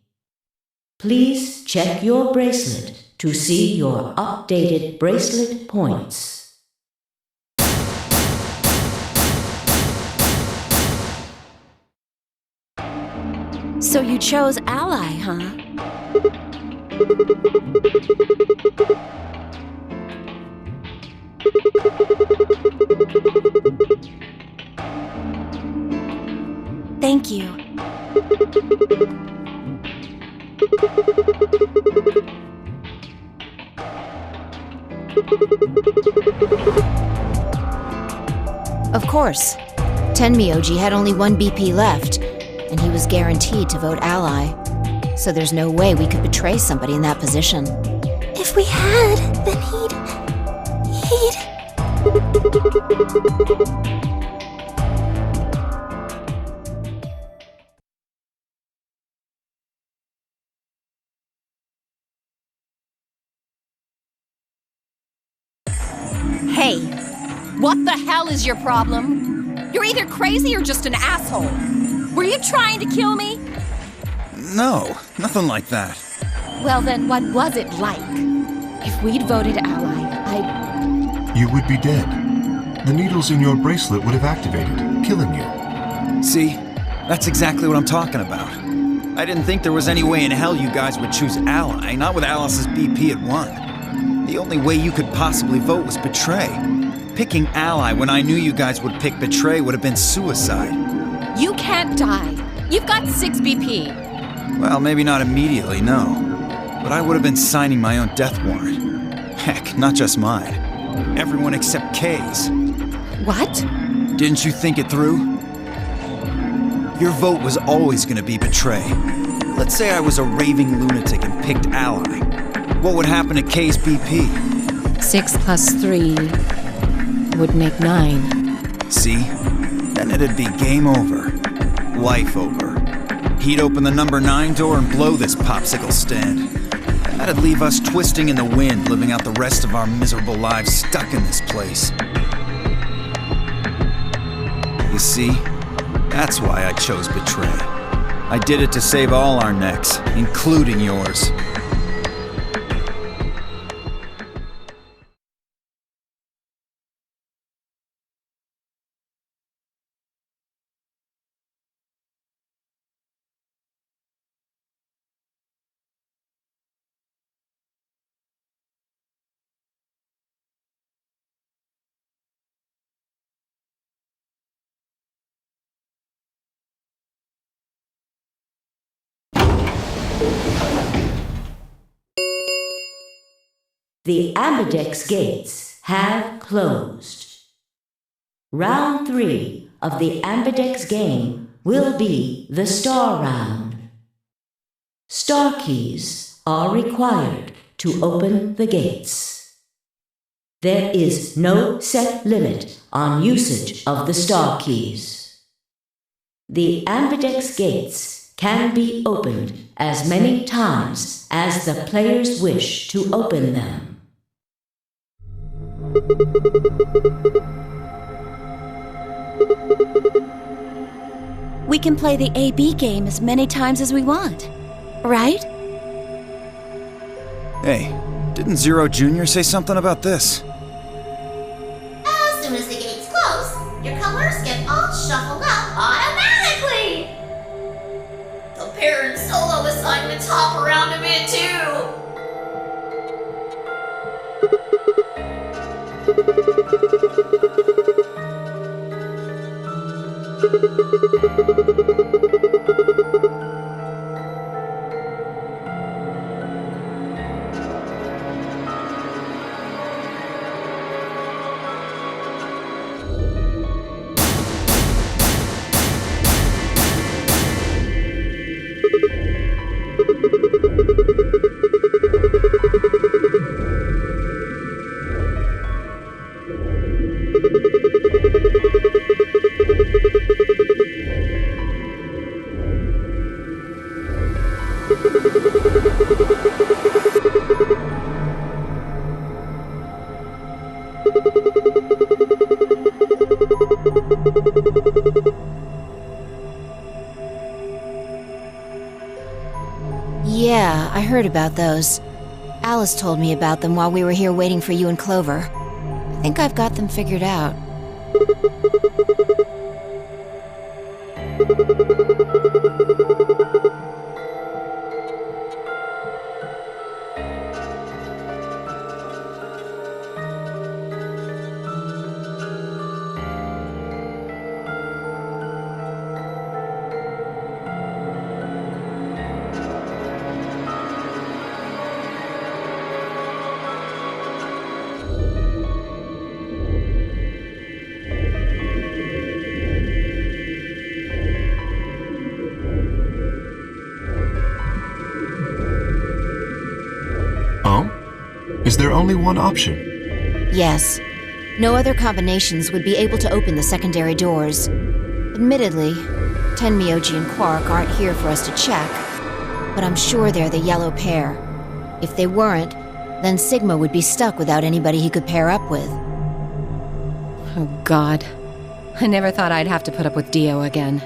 Please check your bracelet to see your updated bracelet points. So you chose Ally, huh? Thank you. Of course. Tenmyouji had only 1 BP left, and he was guaranteed to vote ally. So there's no way we could betray somebody in that position. If we had, then he'd... Hey, what the hell is your problem? You're either crazy or just an asshole. Were you trying to kill me? No, nothing like that. Well then, what was it like? If we'd voted ally, You would be dead. The needles in your bracelet would have activated, killing you. See, that's exactly what I'm talking about. I didn't think there was any way in hell you guys would choose ally, not with Alice's BP at 1. The only way you could possibly vote was betray. Picking ally when I knew you guys would pick betray would have been suicide. You can't die. You've got 6 BP. Well, maybe not immediately, no. But I would have been signing my own death warrant. Heck, not just mine. Everyone except Kay's. What? Didn't you think it through? Your vote was always gonna be betray. Let's say I was a raving lunatic and picked ally. What would happen to Kay's BP? 6 plus 3 would make 9. See? Then it'd be game over. Life over. He'd open the number 9 door and blow this popsicle stand. That'd leave us twisting in the wind, living out the rest of our miserable lives stuck in this place. You see? That's why I chose betray. I did it to save all our necks, including yours. The Ambidex gates have closed. Round 3 of the Ambidex game will be the Star Round. Star keys are required to open the gates. There is no set limit on usage of the star keys. The Ambidex gates can be opened as many times as the players wish to open them. We can play the AB game as many times as we want, right? Hey, didn't Zero Jr. say something about this? As soon as the gates close, your colors get all shuffled up automatically. The pair and solo assignments hop around a bit too. Yeah, I heard about those. Alice told me about them while we were here waiting for you and Clover. I think I've got them figured out. Is there only one option? Yes. No other combinations would be able to open the secondary doors. Admittedly, Tenmyouji and Quark aren't here for us to check, but I'm sure they're the yellow pair. If they weren't, then Sigma would be stuck without anybody he could pair up with. Oh, God. I never thought I'd have to put up with Dio again.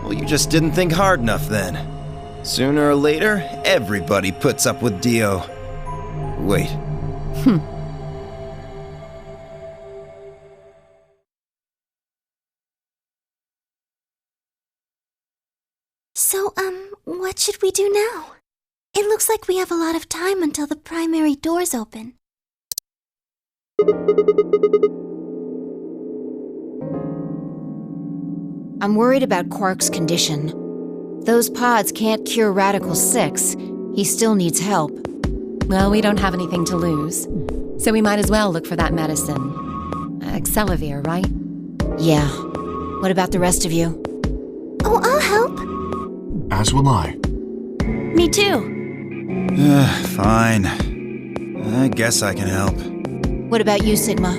Well, you just didn't think hard enough then. Sooner or later, everybody puts up with Dio. Wait. So, what should we do now? It looks like we have a lot of time until the primary doors open. I'm worried about Quark's condition. Those pods can't cure Radical 6. He still needs help. Well, we don't have anything to lose, so we might as well look for that medicine. Excelavir, right? Yeah. What about the rest of you? Oh, I'll help. As will I. Me too. Fine. I guess I can help. What about you, Sigma?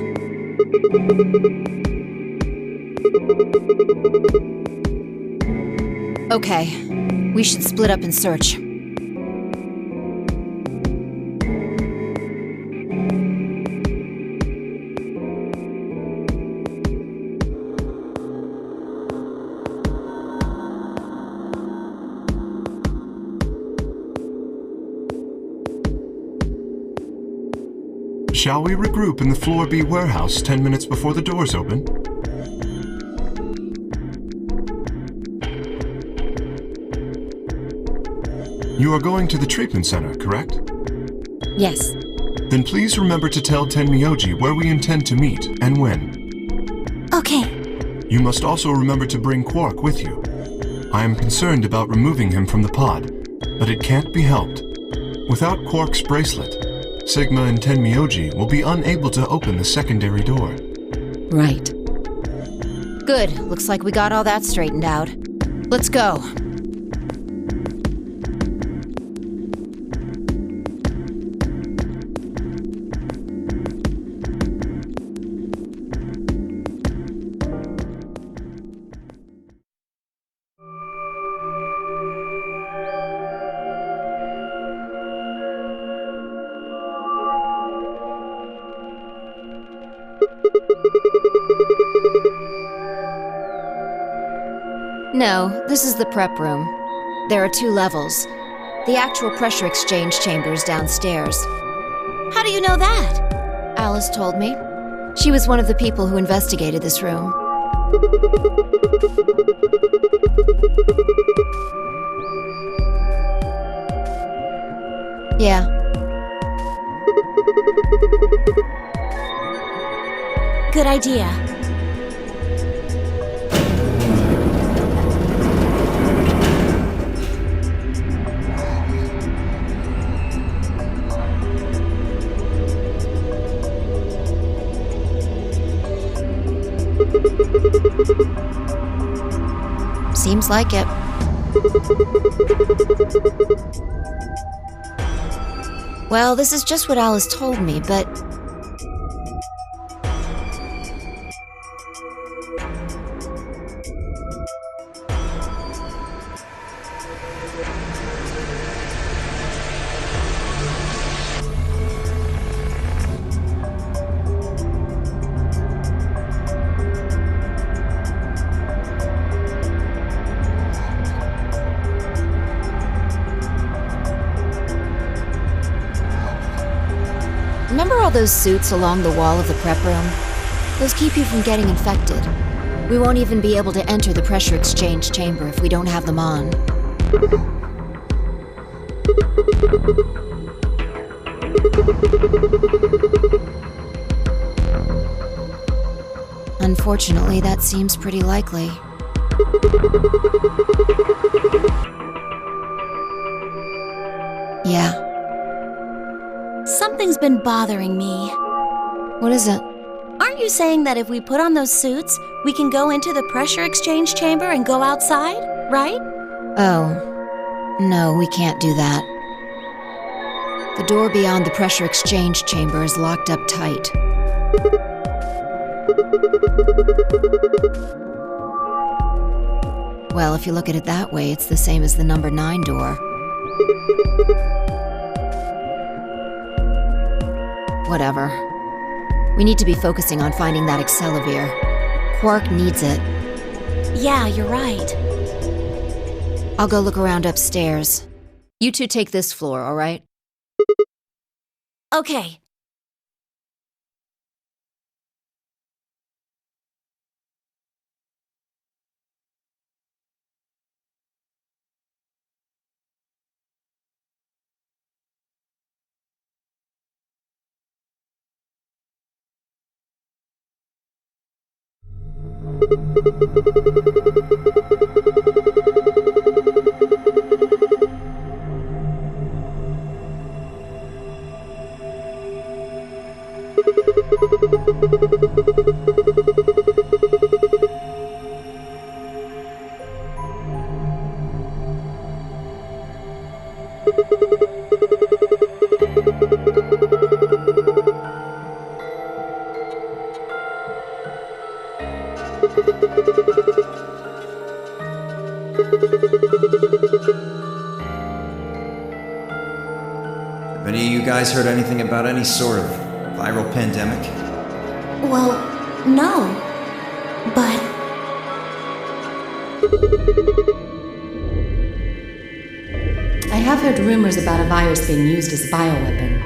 Okay. We should split up and search. Shall we regroup in the Floor B warehouse 10 minutes before the doors open? You are going to the treatment center, correct? Yes. Then please remember to tell Tenmyouji where we intend to meet and when. Okay. You must also remember to bring Quark with you. I am concerned about removing him from the pod, but it can't be helped. Without Quark's bracelet, Sigma and Tenmyouji will be unable to open the secondary door. Right. Good. Looks like we got all that straightened out. Let's go. No, this is the prep room. There are 2 levels. The actual pressure exchange chamber is downstairs. How do you know that? Alice told me. She was one of the people who investigated this room. Yeah. Good idea. Seems like it. Well, this is just what Alice told me, but... Remember all those suits along the wall of the prep room? Those keep you from getting infected. We won't even be able to enter the pressure exchange chamber if we don't have them on. Unfortunately, that seems pretty likely. Yeah. Something's been bothering me. What is it? Aren't you saying that if we put on those suits, we can go into the pressure exchange chamber and go outside, right? Oh. No, we can't do that. The door beyond the pressure exchange chamber is locked up tight. Well, if you look at it that way, it's the same as the number 9 door. Whatever. We need to be focusing on finding that Accelavir. Quark needs it. Yeah, you're right. I'll go look around upstairs. You 2 take this floor, all right? Okay. Have any of you guys heard anything about any sort of viral pandemic? Well, no. But... I have heard rumors about a virus being used as a bioweapon.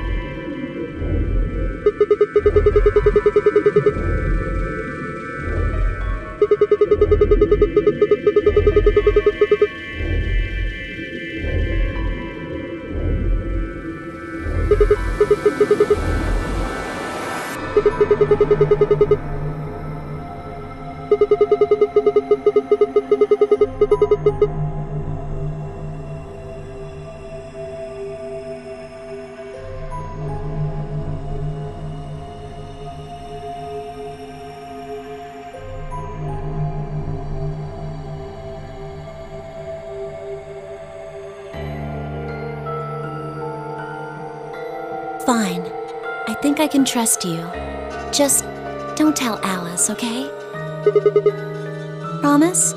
think I can trust you. Just don't tell Alice, okay? Promise?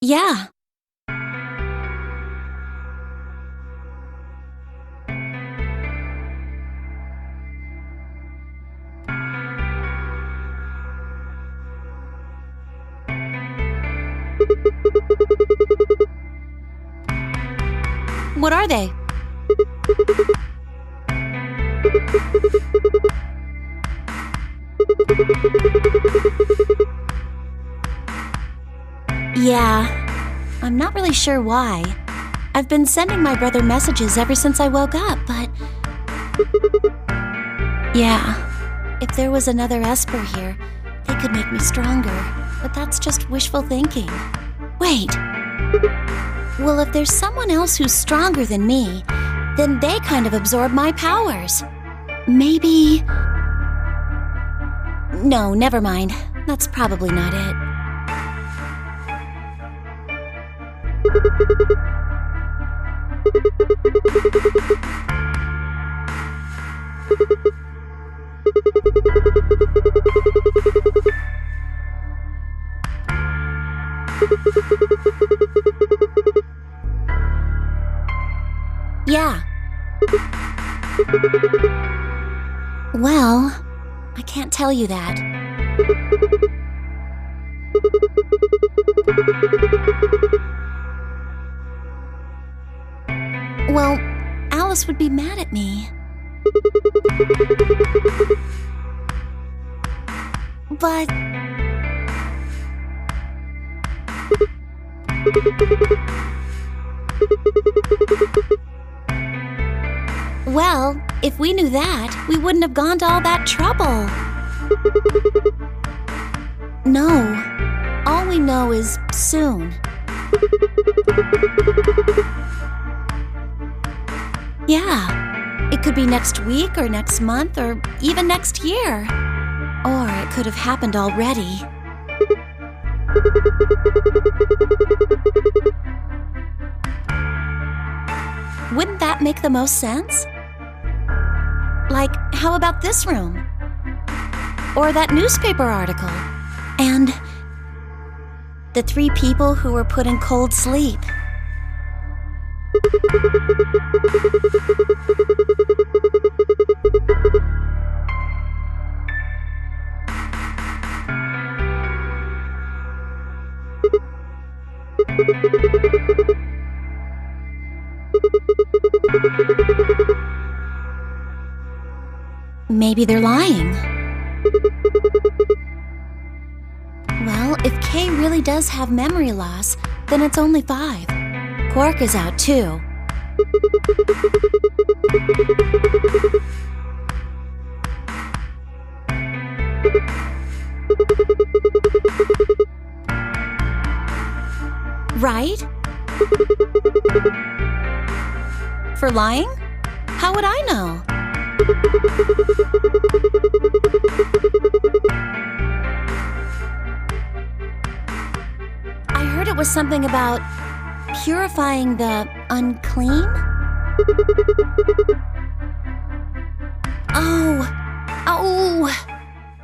Yeah. What are they? Yeah, I'm not really sure why. I've been sending my brother messages ever since I woke up, but... Yeah, if there was another Esper here, they could make me stronger, but that's just wishful thinking. Wait! Well, if there's someone else who's stronger than me, then they kind of absorb my powers. Maybe... No, never mind. That's probably not it. Yeah. Well, I can't tell you that. Well, Alice would be mad at me. But... Well, if we knew that, we wouldn't have gone to all that trouble. No. All we know is soon. Yeah. It could be next week or next month or even next year. Or it could have happened already. Wouldn't that make the most sense? Like, how about this room? Or that newspaper article? And the 3 people who were put in cold sleep. Maybe they're lying. Well, if Kay really does have memory loss, then it's only 5. Quark is out too. Right? For lying? How would I know? I heard it was something about purifying the unclean? Oh!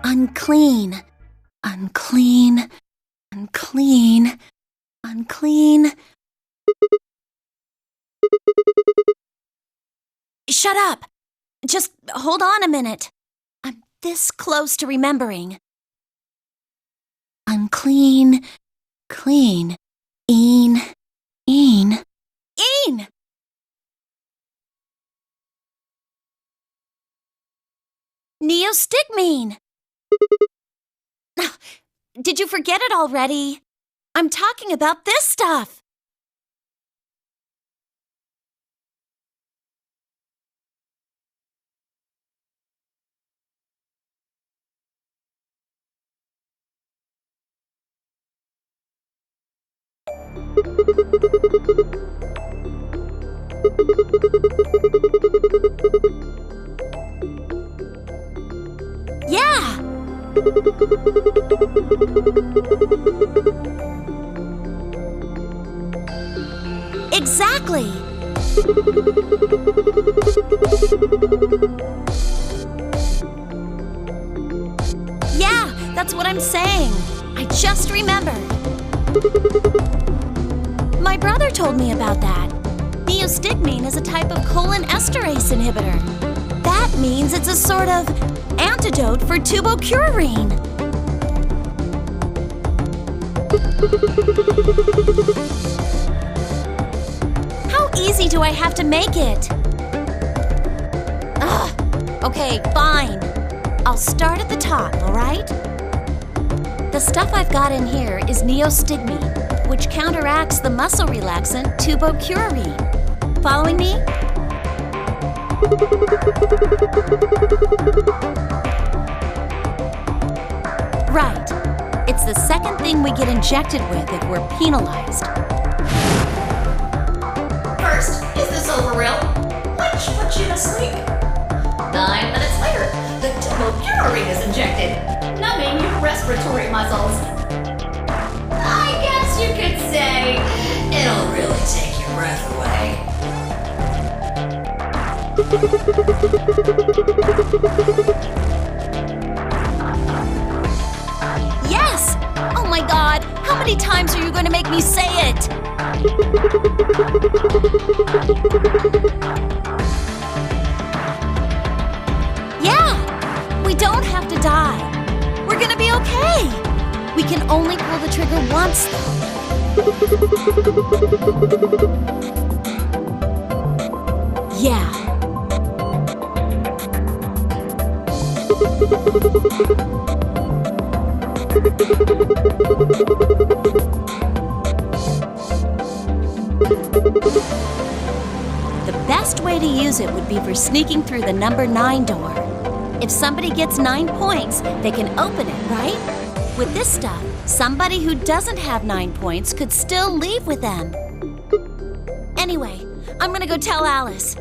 Unclean. Unclean. Unclean. Unclean. Shut up! Just hold on a minute. I'm this close to remembering. Unclean. Clean. Een. Neostigmine! Did you forget it already? I'm talking about this stuff! Yeah! Exactly! Yeah, that's what I'm saying. I just remembered. My brother told me about that. Neostigmine is a type of cholinesterase inhibitor. That means it's a sort of antidote for tubocurarine. How easy do I have to make it? Ugh. Okay, fine. I'll start at the top, all right? The stuff I've got in here is neostigmine, which counteracts the muscle relaxant tubocurarine. Following me? Right. It's the second thing we get injected with if we're penalized. First, is this over real? Which puts you to sleep. 9 minutes later, the tubocurarine is injected, numbing your respiratory muscles. I guess you could say it'll really take your breath away. Yes! Oh my God! How many times are you going to make me say it? Yeah! We don't have to die. We're gonna be okay. We can only pull the trigger once, though. Yeah. The best way to use it would be for sneaking through the number 9 door. If somebody gets 9 points, they can open it, right? With this stuff, somebody who doesn't have 9 points could still leave with them. Anyway, I'm gonna go tell Alice.